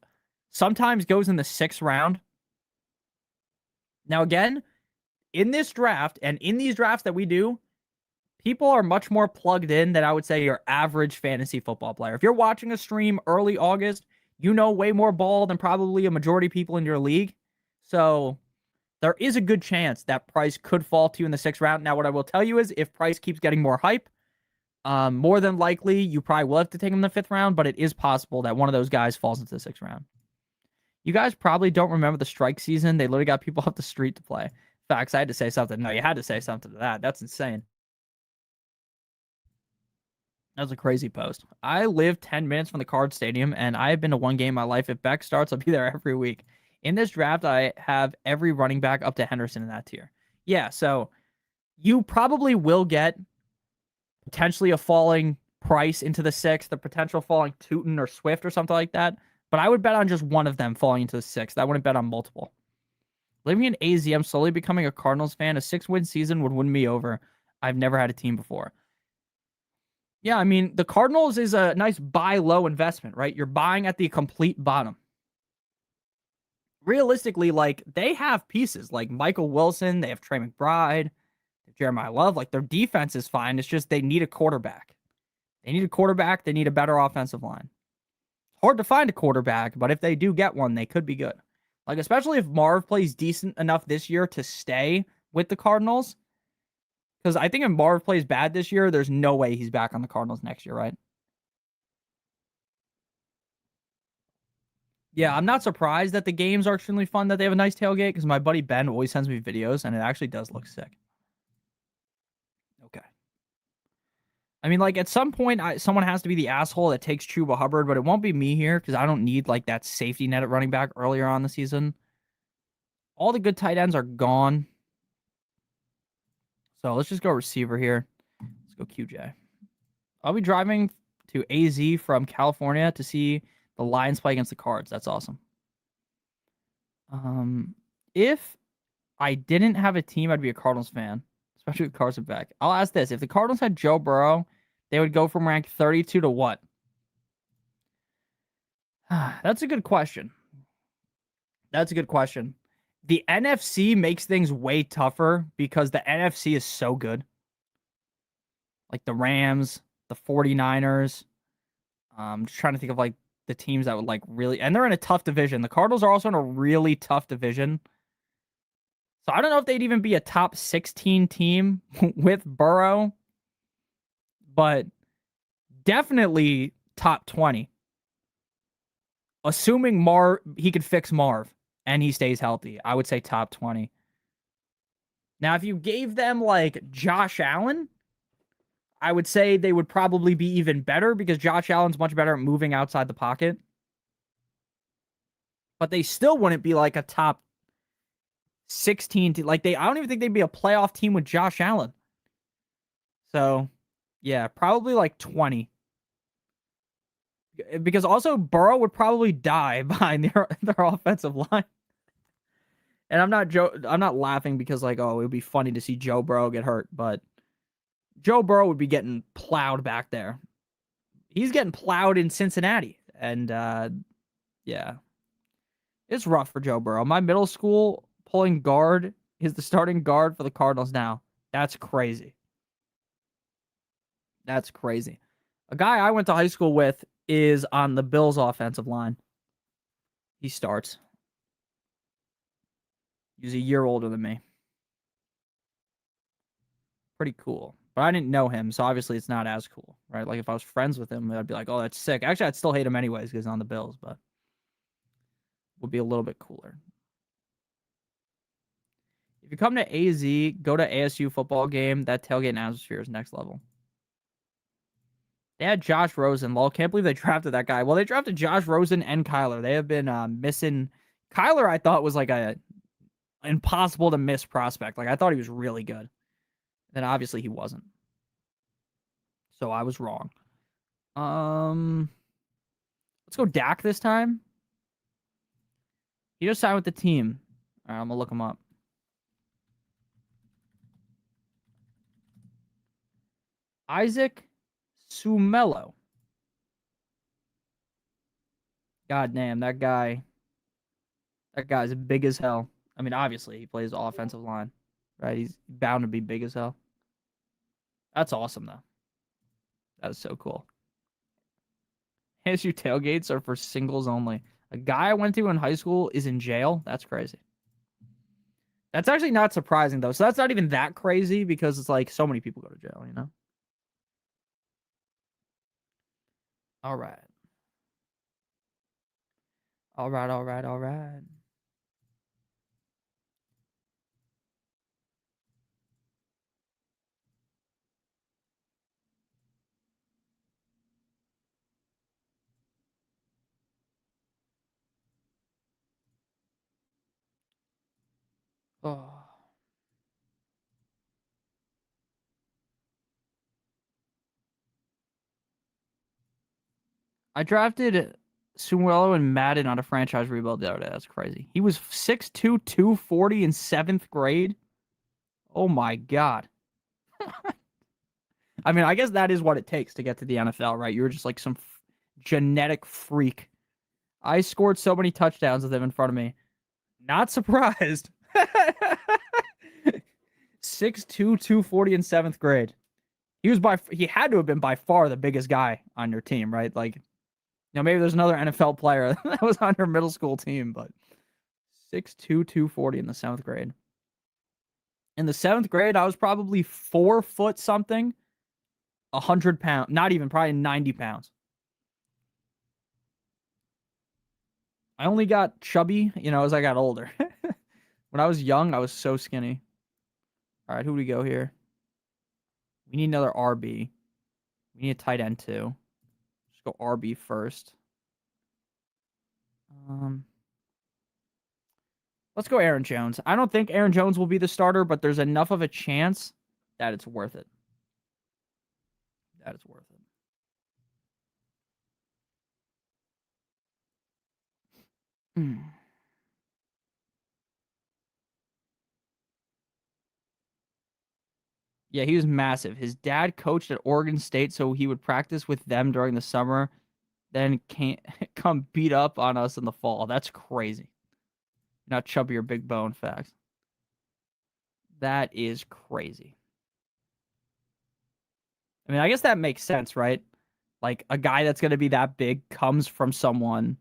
sometimes goes in the 6th round. Now, again, in this draft and in these drafts that we do, people are much more plugged in than I would say your average fantasy football player. If you're watching a stream early August, you know way more ball than probably a majority of people in your league. So there is a good chance that Price could fall to you in the 6th round. Now, what I will tell you is if Price keeps getting more hype, more than likely, you probably will have to take him in the 5th round, but it is possible that one of those guys falls into the 6th round. You guys probably don't remember the strike season. They literally got people off the street to play. Facts, I had to say something. No, you had to say something to that. That's insane. That was a crazy post. I live 10 minutes from the Card Stadium, and I have been to 1 game in my life. If Beck starts, I'll be there every week. In this draft, I have every running back up to Henderson in that tier. Yeah, so you probably will get potentially a falling Price into the 6th, the potential falling Tootin or Swift or something like that. But I would bet on just one of them falling into the 6th. I wouldn't bet on multiple. Living in AZ, I'm slowly becoming a Cardinals fan. A 6-win season would win me over. I've never had a team before. Yeah, I mean, the Cardinals is a nice buy low investment, right? You're buying at the complete bottom. Realistically, like, they have pieces like Michael Wilson, they have Trey McBride, Jeremiah Love. Like, their defense is fine. It's just they need a quarterback. They need a quarterback. They need a better offensive line. Hard to find a quarterback, but if they do get one, they could be good. Like, especially if Marv plays decent enough this year to stay with the Cardinals. Because I think if Marv plays bad this year, there's no way he's back on the Cardinals next year, right? Yeah, I'm not surprised that the games are extremely fun, that they have a nice tailgate, because my buddy Ben always sends me videos, and it actually does look sick. Okay. I mean, like, at some point, someone has to be the asshole that takes Chuba Hubbard, but it won't be me here, because I don't need, like, that safety net at running back earlier on the season. All the good tight ends are gone. So let's just go receiver here. Let's go QJ. I'll be driving to AZ from California to see the Lions play against the Cards. That's awesome. If I didn't have a team, I'd be a Cardinals fan, especially with Carson Beck. I'll ask this: if the Cardinals had Joe Burrow, they would go from rank 32 to what? That's a good question. That's a good question. The NFC makes things way tougher because the NFC is so good. Like the Rams, the 49ers. I'm just trying to think of like the teams that would like really, and they're in a tough division. The Cardinals are also in a really tough division. So I don't know if they'd even be a top 16 team with Burrow, but definitely top 20. Assuming he could fix Marv and he stays healthy, I would say top 20. Now, if you gave them like Josh Allen, I would say they would probably be even better because Josh Allen's much better at moving outside the pocket. But they still wouldn't be like a top 16 team. Like I don't even think they'd be a playoff team with Josh Allen. So, yeah, probably like 20. Because also Burrow would probably die behind their offensive line. And I'm not laughing because like, oh, it would be funny to see Joe Burrow get hurt, but Joe Burrow would be getting plowed back there. He's getting plowed in Cincinnati. And yeah. It's rough for Joe Burrow. My middle school pulling guard is the starting guard for the Cardinals now. That's crazy. That's crazy. A guy I went to high school with is on the Bills offensive line. He starts. He's a year older than me. Pretty cool. But I didn't know him, so obviously it's not as cool, right? Like if I was friends with him, I'd be like, oh, that's sick. Actually, I'd still hate him anyways because he's on the Bills, but would be a little bit cooler. If you come to AZ, go to ASU football game. That tailgate atmosphere is next level. They had Josh Rosen. Lol, can't believe they drafted that guy. Well, they drafted Josh Rosen and Kyler. They have been missing. Kyler, I thought was like a impossible to miss prospect. Like I thought he was really good. Then obviously he wasn't. So I was wrong. Let's go Dak this time. He just signed with the team. All right, I'm gonna look him up. Isaac Sumelo. God damn, that guy. That guy's big as hell. I mean, obviously he plays offensive line, right? He's bound to be big as hell. That's awesome though. That is so cool. ASU tailgates are for singles only. A guy I went to in high school is in jail. That's crazy. That's actually not surprising though. So that's not even that crazy because it's like so many people go to jail, you know? All right. All right, all right, all right. Oh. I drafted Sumuelo and Madden on a franchise rebuild the other day. That's crazy. He was 6'2", 240 in 7th grade. Oh my God. I mean, I guess that is what it takes to get to the NFL, right? You're just like some genetic freak. I scored so many touchdowns with him in front of me. Not surprised. 6'2", 240 in 7th grade. He had to have been by far the biggest guy on your team, right? Like, maybe there's another NFL player that was on your middle school team, but 6'2", 240 in the 7th grade. In the 7th grade, I was probably 4 foot something, 100 pounds, not even, probably 90 pounds. I only got chubby, as I got older. When I was young, I was so skinny. All right, who do we go here? We need another RB. We need a tight end too. Just go RB first. Let's go Aaron Jones. I don't think Aaron Jones will be the starter, but there's enough of a chance that it's worth it. That is worth it. Yeah, he was massive. His dad coached at Oregon State, so he would practice with them during the summer, then can't come beat up on us in the fall. That's crazy. Not chubby or big bone facts. That is crazy. I mean, I guess that makes sense, right? Like a guy that's going to be that big comes from someone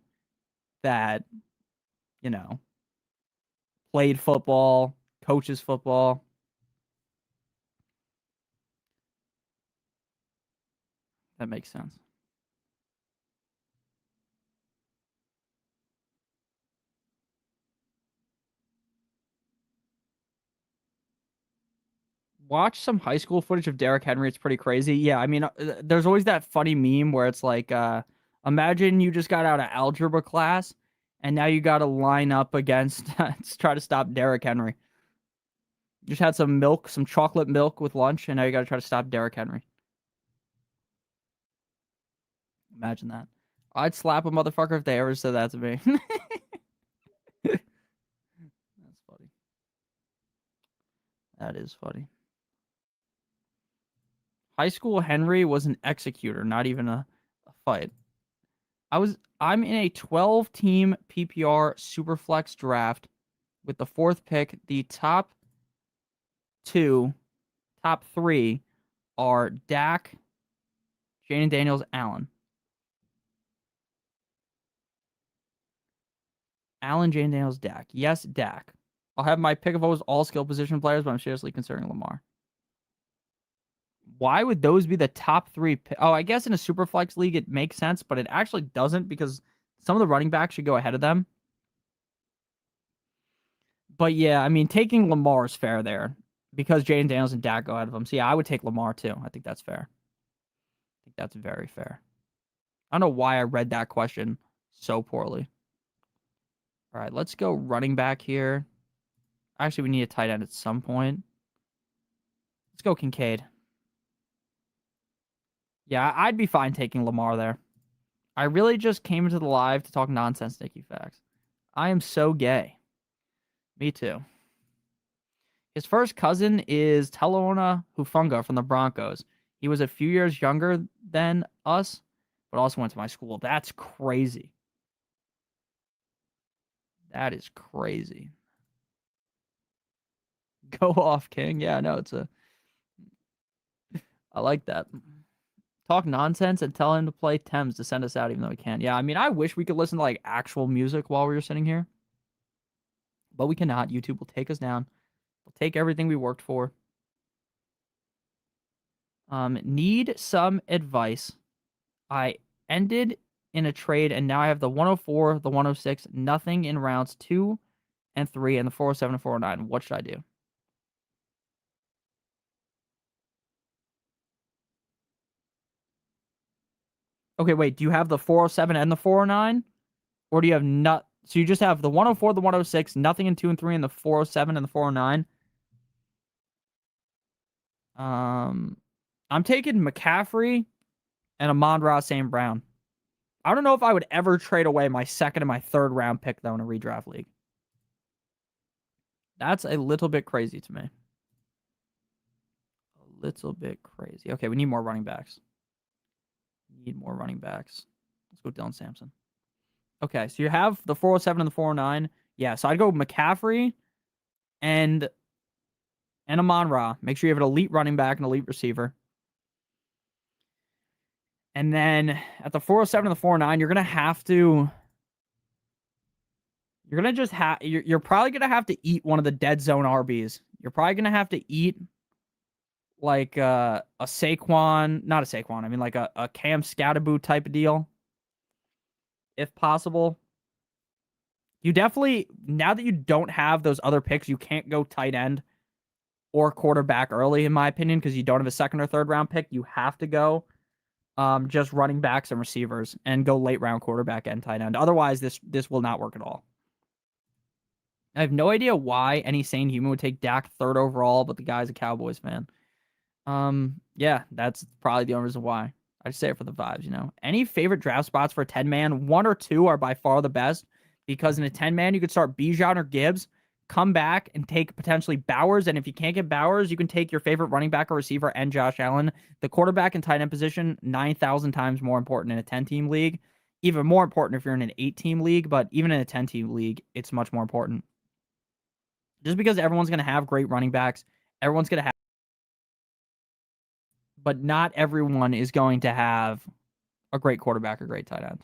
that, you know, played football, coaches football. That makes sense. Watch some high school footage of Derrick Henry. It's pretty crazy. Yeah, I mean, there's always that funny meme where it's like, imagine you just got out of algebra class and now you got to line up against try to stop Derrick Henry. You just had some milk, some chocolate milk with lunch, and now you got to try to stop Derrick Henry. Imagine that. I'd slap a motherfucker if they ever said that to me. That's funny. That is funny. High school Henry was an executor, not even a fight. I'm in a 12 team PPR Superflex draft with the fourth pick. The top three are Dak, Jaden Daniels, Allen. Allen, Jaden Daniels, Dak. Yes, Dak. I'll have my pick of all skill position players, but I'm seriously considering Lamar. Why would those be the top three? Oh, I guess in a Superflex league it makes sense, but it actually doesn't because some of the running backs should go ahead of them. But yeah, I mean, taking Lamar is fair there because Jaden Daniels and Dak go ahead of him. So yeah, I would take Lamar too. I think that's fair. I think that's very fair. I don't know why I read that question so poorly. All right, let's go running back here. Actually, we need a tight end at some point. Let's go Kincaid. Yeah, I'd be fine taking Lamar there. I really just came into the live to talk nonsense, Nicky Facts. I am so gay. Me too. His first cousin is Telona Hufunga from the Broncos. He was a few years younger than us, but also went to my school. That's crazy. That is crazy. Go off, King. Yeah, no, I like that. Talk nonsense and tell him to play Thames to send us out, even though he can't. Yeah, I mean, I wish we could listen to like actual music while we were sitting here, but we cannot. YouTube will take us down. They'll take everything we worked for. Need some advice. I ended in a trade, and now I have the 104, the 106, nothing in rounds 2 and 3, and the 407 and 409. What should I do? Okay, wait. Do you have the 407 and the 409? Or do you have not? So you just have the 104, the 106, nothing in 2 and 3, and the 407 and the 409? I'm taking McCaffrey and Amon-Ra St. Brown. I don't know if I would ever trade away my second and my third round pick, though, in a redraft league. That's a little bit crazy to me. A little bit crazy. Okay, we need more running backs. Need more running backs. Let's go Dylan Sampson. Okay, so you have the 407 and the 409. Yeah, so I'd go McCaffrey and Amon-Ra. Make sure you have an elite running back and elite receiver. And then at the 407 and the 409, you're probably gonna have to eat one of the dead zone RBs. You're probably gonna have to eat like a Saquon, not a Saquon. I mean like a Cam Scatterboot type of deal, if possible. You definitely, now that you don't have those other picks, you can't go tight end or quarterback early, in my opinion, because you don't have a second or third round pick. You have to go just running backs and receivers and go late round quarterback and tight end. Otherwise, this will not work at all. I have no idea why any sane human would take Dak third overall, but the guy's a Cowboys fan. Yeah, that's probably the only reason why. I just say it for the vibes, you know. Any favorite draft spots for a 10-man? 1 or 2 are by far the best because in a 10-man, you could start Bijan or Gibbs. come back and take potentially Bowers. And if you can't get Bowers, you can take your favorite running back or receiver and Josh Allen. The quarterback and tight end position, 9,000 times more important in a 10-team league. Even more important if you're in an 8-team league, but even in a 10-team league, it's much more important. Just because everyone's going to have great running backs, everyone's going to have, but not everyone is going to have a great quarterback or great tight end.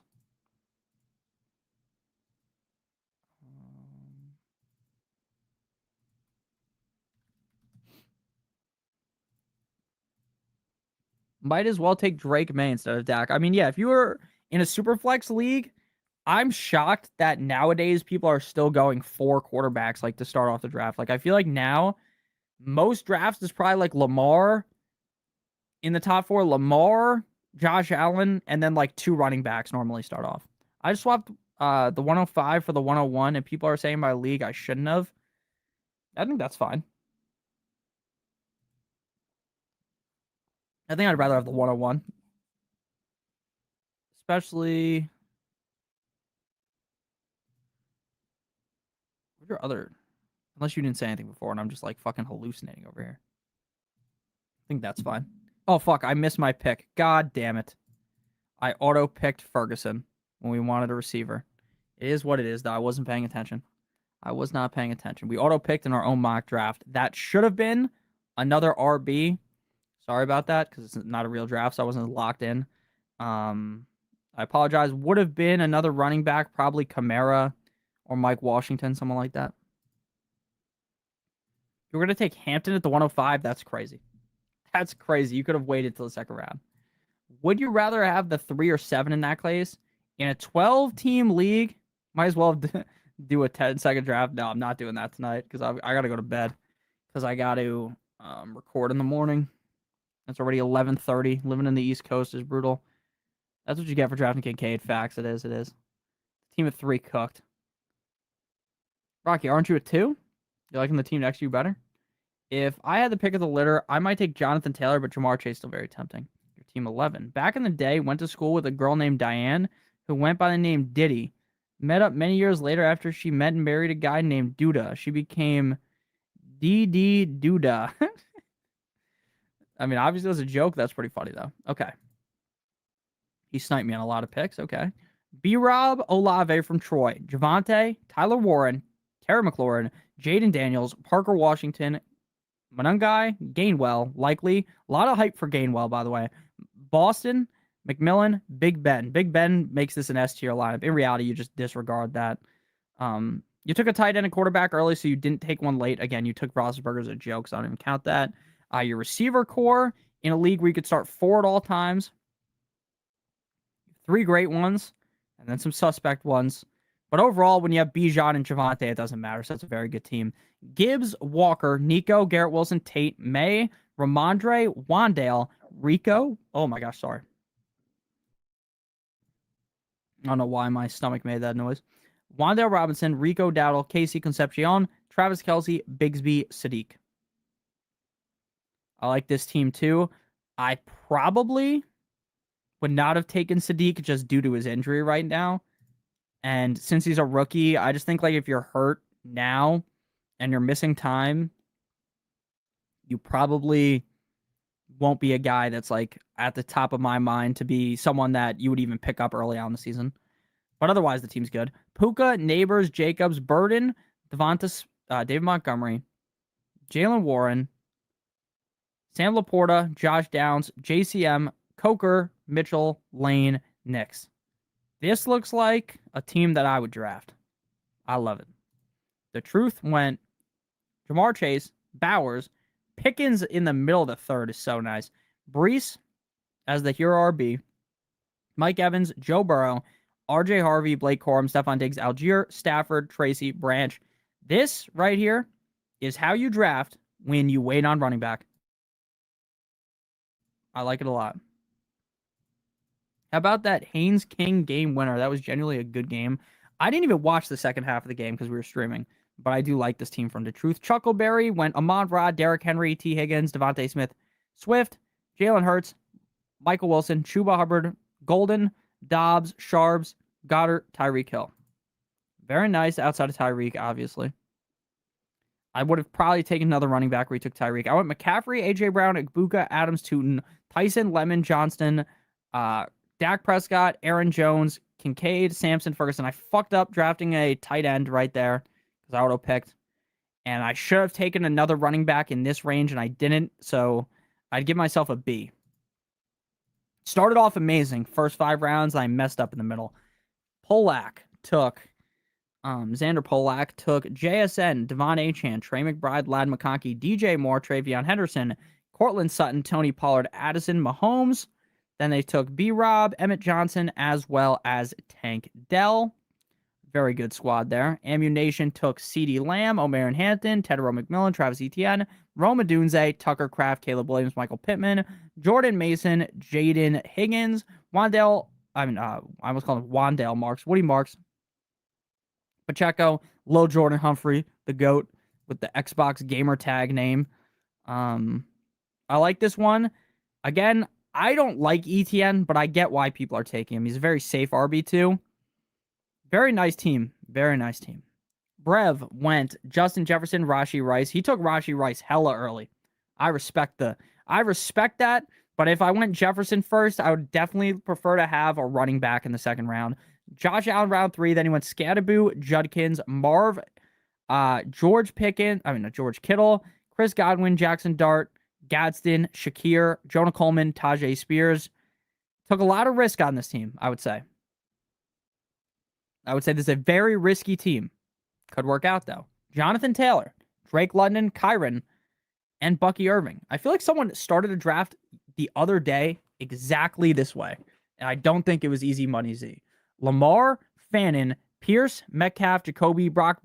Might as well take Drake May instead of Dak. I mean, yeah, if you were in a super flex league, I'm shocked that nowadays people are still going 4 quarterbacks like to start off the draft. Like I feel like now most drafts is probably like Lamar in the top 4, Lamar, Josh Allen, and then like 2 running backs normally start off. I just swapped the 105 for the 101, and people are saying my league I shouldn't have. I think that's fine. I think I'd rather have the 101. Especially what's your other, unless you didn't say anything before and I'm just like fucking hallucinating over here. I think that's fine. Oh fuck, I missed my pick. God damn it. I auto picked Ferguson when we wanted a receiver. It is what it is, though. I wasn't paying attention. I was not paying attention. We auto picked in our own mock draft. That should have been another RB. Sorry about that, because it's not a real draft, so I wasn't locked in. I apologize. Would have been another running back, probably Kamara or Mike Washington, someone like that. You're going to take Hampton at the 105? That's crazy. That's crazy. You could have waited till the second round. Would you rather have the 3 or 7 in that case? In a 12-team league, might as well do a 10-second draft. No, I'm not doing that tonight because I got to go to bed because I got to record in the morning. It's already 11:30. Living in the East Coast is brutal. That's what you get for drafting Kincaid. Facts. It is. It is. Team of 3 cooked. Rocky, aren't you a 2? You liking the team next to you better? If I had the pick of the litter, I might take Jonathan Taylor, but Jamar Chase still very tempting. Your team 11. Back in the day, went to school with a girl named Diane who went by the name Diddy. Met up many years later after she met and married a guy named Duda. She became DD Duda. I mean, obviously, it was a joke. That's pretty funny, though. Okay. He sniped me on a lot of picks. Okay. B-Rob Olave from Troy. Javante, Tyler Warren, Terry McLaurin, Jaden Daniels, Parker Washington, Manungai, Gainwell, likely. A lot of hype for Gainwell, by the way. Boston, McMillan, Big Ben. Big Ben makes this an S tier lineup. In reality, you just disregard that. You took a tight end and quarterback early, so you didn't take one late. Again, you took Roethlisberger as a joke, so I don't even count that. Your receiver core in a league where you could start 4 at all times. 3 great ones, and then some suspect ones. But overall, when you have Bijan and Javante, it doesn't matter. So that's a very good team. Gibbs, Walker, Nico, Garrett Wilson, Tate, May, Ramondre, Wandale, Rico. Oh my gosh, sorry. I don't know why my stomach made that noise. Wandale Robinson, Rico Dowdle, Casey Concepcion, Travis Kelce, Bigsby, Sadiq. I like this team too. I probably would not have taken Sadiq just due to his injury right now. And since he's a rookie, I just think like if you're hurt now and you're missing time, you probably won't be a guy that's like at the top of my mind to be someone that you would even pick up early on in the season. But otherwise, the team's good. Puka, Neighbors, Jacobs, Burden, Devonta, David Montgomery, Jalen Warren, Sam Laporta, Josh Downs, JCM, Coker, Mitchell, Lane, Nix. This looks like a team that I would draft. I love it. The truth went Jamar Chase, Bowers, Pickens in the middle of the third is so nice. Brees as the hero RB, Mike Evans, Joe Burrow, RJ Harvey, Blake Corum, Stephon Diggs, Algier, Stafford, Tracy, Branch. This right here is how you draft when you wait on running back. I like it a lot. How about that Haynes King game winner? That was genuinely a good game. I didn't even watch the second half of the game because we were streaming, but I do like this team from the truth. Chuckleberry went Amon-Ra, Derrick Henry, T. Higgins, Devontae Smith, Swift, Jalen Hurts, Michael Wilson, Chuba Hubbard, Golden, Dobbs, Sharbs, Goddard, Tyreek Hill. Very nice outside of Tyreek, obviously. I would have probably taken another running back where he took Tyreek. I went McCaffrey, AJ Brown, Igbuka, Adams, Tootin, Tyson, Lemon, Johnston, Dak Prescott, Aaron Jones, Kincaid, Samson, Ferguson. I fucked up drafting a tight end right there because I auto picked. And I should have taken another running back in this range, and I didn't. So I'd give myself a B. Started off amazing. First 5 rounds, I messed up in the middle. Polak took Xander Polak took JSN, Devon Achane, Trey McBride, Lad McConkey, DJ Moore, Travion Henderson, Cortland Sutton, Tony Pollard, Addison Mahomes. Then they took B-Rob, Emmett Johnson, as well as Tank Dell. Very good squad there. Ammunition took CeeDee Lamb, O'Marion Hampton, Tedero McMillan, Travis Etienne, Roma Dunze, Tucker Kraft, Caleb Williams, Michael Pittman, Jordan Mason, Jaden Higgins, I almost called him Wandale Marks, Woody Marks, Pacheco, Lil Jordan Humphrey, the GOAT with the Xbox gamer tag name. I like this one. Again, I don't like ETN, but I get why people are taking him. He's a very safe RB2. Very nice team. Very nice team. Brev went Justin Jefferson, Rashee Rice. He took Rashee Rice hella early. I respect that. But if I went Jefferson first, I would definitely prefer to have a running back in the second round. Josh Allen round 3. Then he went Scadaboo, Judkins, Marv, George Kittle, Chris Godwin, Jackson Dart, Gadsden, Shakir, Jonah Coleman, Tajay Spears. Took a lot of risk on this team, I would say. This is a very risky team. Could work out, though. Jonathan Taylor, Drake London, Kyron, and Bucky Irving. I feel like someone started a draft the other day exactly this way, and I don't think it was easy money Z. Lamar, Fannin, Pierce, Metcalf, Jacoby, Brock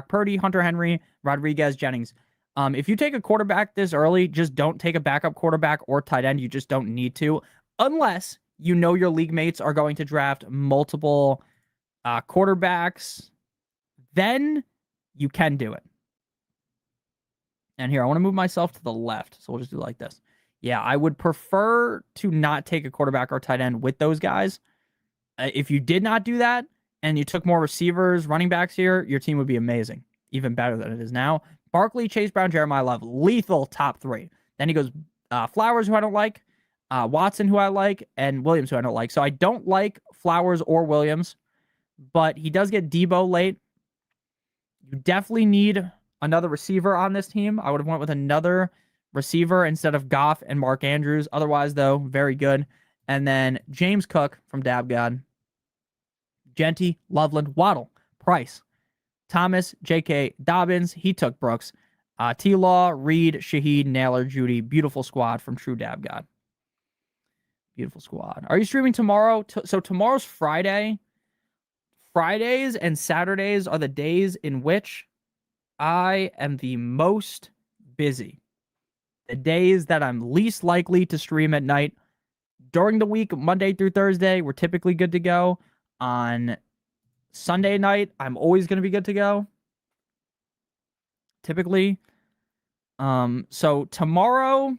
Purdy, Hunter Henry, Rodriguez, Jennings. If you take a quarterback this early, just don't take a backup quarterback or tight end. You just don't need to, unless you know your league mates are going to draft multiple quarterbacks. Then you can do it. And here, I want to move myself to the left, so we'll just do it like this. Yeah, I would prefer to not take a quarterback or tight end with those guys. If you did not do that and you took more receivers, running backs here, your team would be amazing. Even better than it is now. Barkley, Chase Brown, Jeremiah Love, lethal top 3. Then he goes Flowers, who I don't like, Watson, who I like, and Williams, who I don't like. So I don't like Flowers or Williams, but he does get Debo late. You definitely need another receiver on this team. I would have went with another receiver instead of Goff and Mark Andrews. Otherwise, though, very good. And then James Cook from Dab God, Genty, Loveland, Waddle, Price, Thomas, J.K. Dobbins. He took Brooks. T-Law, Reed, Shaheed, Naylor, Judy. Beautiful squad from True Dab God. Beautiful squad. Are you streaming tomorrow? So tomorrow's Friday. Fridays and Saturdays are the days in which I am the most busy. The days that I'm least likely to stream at night. During the week, Monday through Thursday, we're typically good to go. On Sunday night, I'm always going to be good to go. Typically. So tomorrow,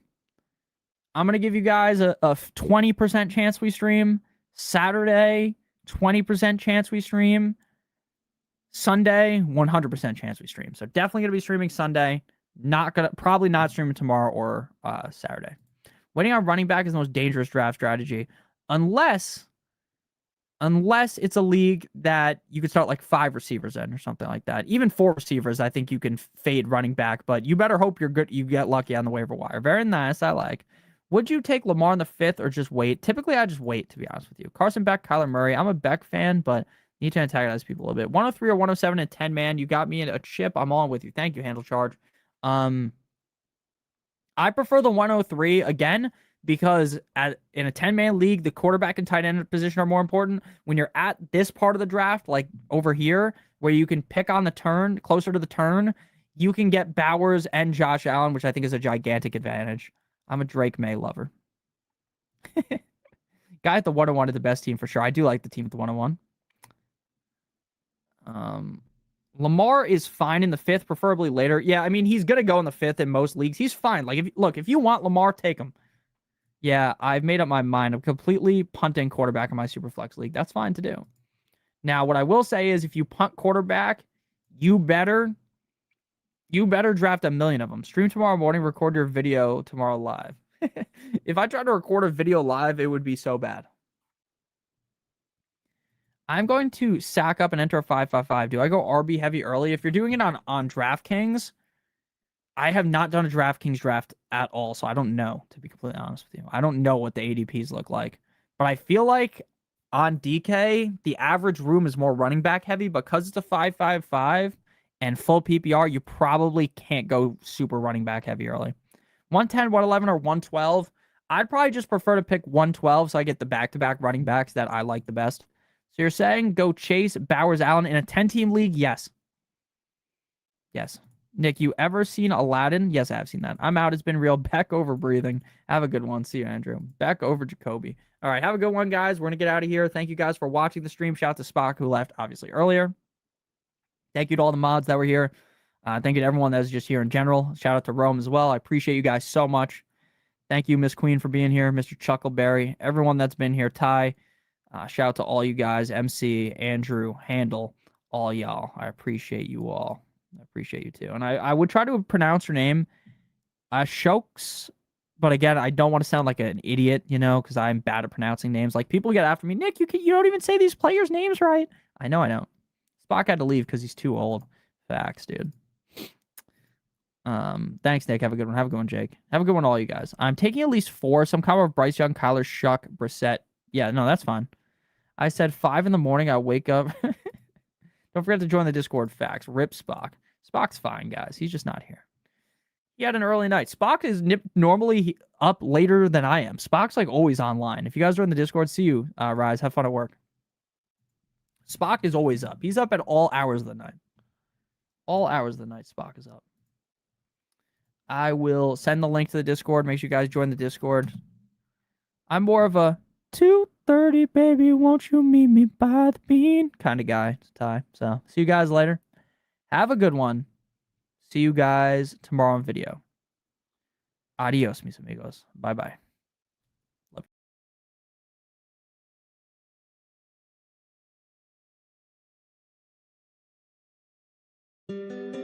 I'm going to give you guys a 20% chance we stream. Saturday, 20% chance we stream. Sunday, 100% chance we stream. So definitely going to be streaming Sunday. Probably not streaming tomorrow or Saturday. Waiting on running back is the most dangerous draft strategy. Unless it's a league that you could start like 5 receivers in or something like that. Even 4 receivers, I think you can fade running back, but you better hope you're good. You get lucky on the waiver wire. Very nice. I like. Would you take Lamar in the 5th or just wait? Typically, I just wait, to be honest with you. Carson Beck, Kyler Murray. I'm a Beck fan, but need to antagonize people a little bit. 103 or 107 and 10 man. You got me in a chip. I'm on with you. Thank you, Handle Charge. I prefer the 103 again because in a 10-man league, the quarterback and tight end position are more important. When you're at this part of the draft, like over here, where you can pick on the turn, closer to the turn, you can get Bowers and Josh Allen, which I think is a gigantic advantage. I'm a Drake May lover. Guy at the 101 is the best team for sure. I do like the team at the 101. Lamar is fine in the 5th, preferably later. Yeah, I mean, he's going to go in the 5th in most leagues. He's fine. Like, if you want Lamar, take him. Yeah, I've made up my mind. I'm completely punting quarterback in my Superflex league. That's fine to do. Now, what I will say is if you punt quarterback, you better You better draft 1,000,000 of them. Stream tomorrow morning, record your video tomorrow live. If I tried to record a video live, it would be so bad. I'm going to sack up and enter a 5-5-5. Do I go RB heavy early? If you're doing it on DraftKings, I have not done a DraftKings draft at all, so I don't know, to be completely honest with you. I don't know what the ADPs look like. But I feel like on DK, the average room is more running back heavy because it's a 5-5-5 and full PPR, you probably can't go super running back heavy early. 110, 111, or 112. I'd probably just prefer to pick 112 so I get the back-to-back running backs that I like the best. So you're saying go Chase, Bowers, Allen in a 10-team league? Yes. Yes. Nick, you ever seen Aladdin? Yes, I have seen that. I'm out. It's been real. Beck over breathing. Have a good one. See you, Andrew. Beck over Jacoby. All right, have a good one, guys. We're going to get out of here. Thank you guys for watching the stream. Shout out to Spock, who left, obviously, earlier. Thank you to all the mods that were here. Thank you to everyone that was just here in general. Shout out to Rome as well. I appreciate you guys so much. Thank you, Miss Queen, for being here. Mr. Chuckleberry, everyone that's been here. Ty, shout out to all you guys. MC, Andrew, Handle, all y'all. I appreciate you all. I appreciate you too. And I would try to pronounce her name, Shokes, but again, I don't want to sound like an idiot, you know, because I'm bad at pronouncing names. Like people get after me, Nick, you don't even say these players' names right. I know I don't. Spock had to leave because he's too old. Facts, dude. Thanks, Nick. Have a good one. Have a good one, Jake. Have a good one, all you guys. I'm taking at least 4. Some cover of Bryce Young, Kyler, Shuck, Brissett. Yeah, no, that's fine. I said 5 in the morning. I wake up. Don't forget to join the Discord. Facts. Rip Spock. Spock's fine, guys. He's just not here. He had an early night. Spock is normally up later than I am. Spock's like always online. If you guys are in the Discord, see you, Rise. Have fun at work. Spock is always up. He's up at all hours of the night. All hours of the night, Spock is up. I will send the link to the Discord. Make sure you guys join the Discord. I'm more of a 2:30, baby, won't you meet me by the bean kind of guy, Ty. So, see you guys later. Have a good one. See you guys tomorrow on video. Adios, mis amigos. Bye-bye. Love you.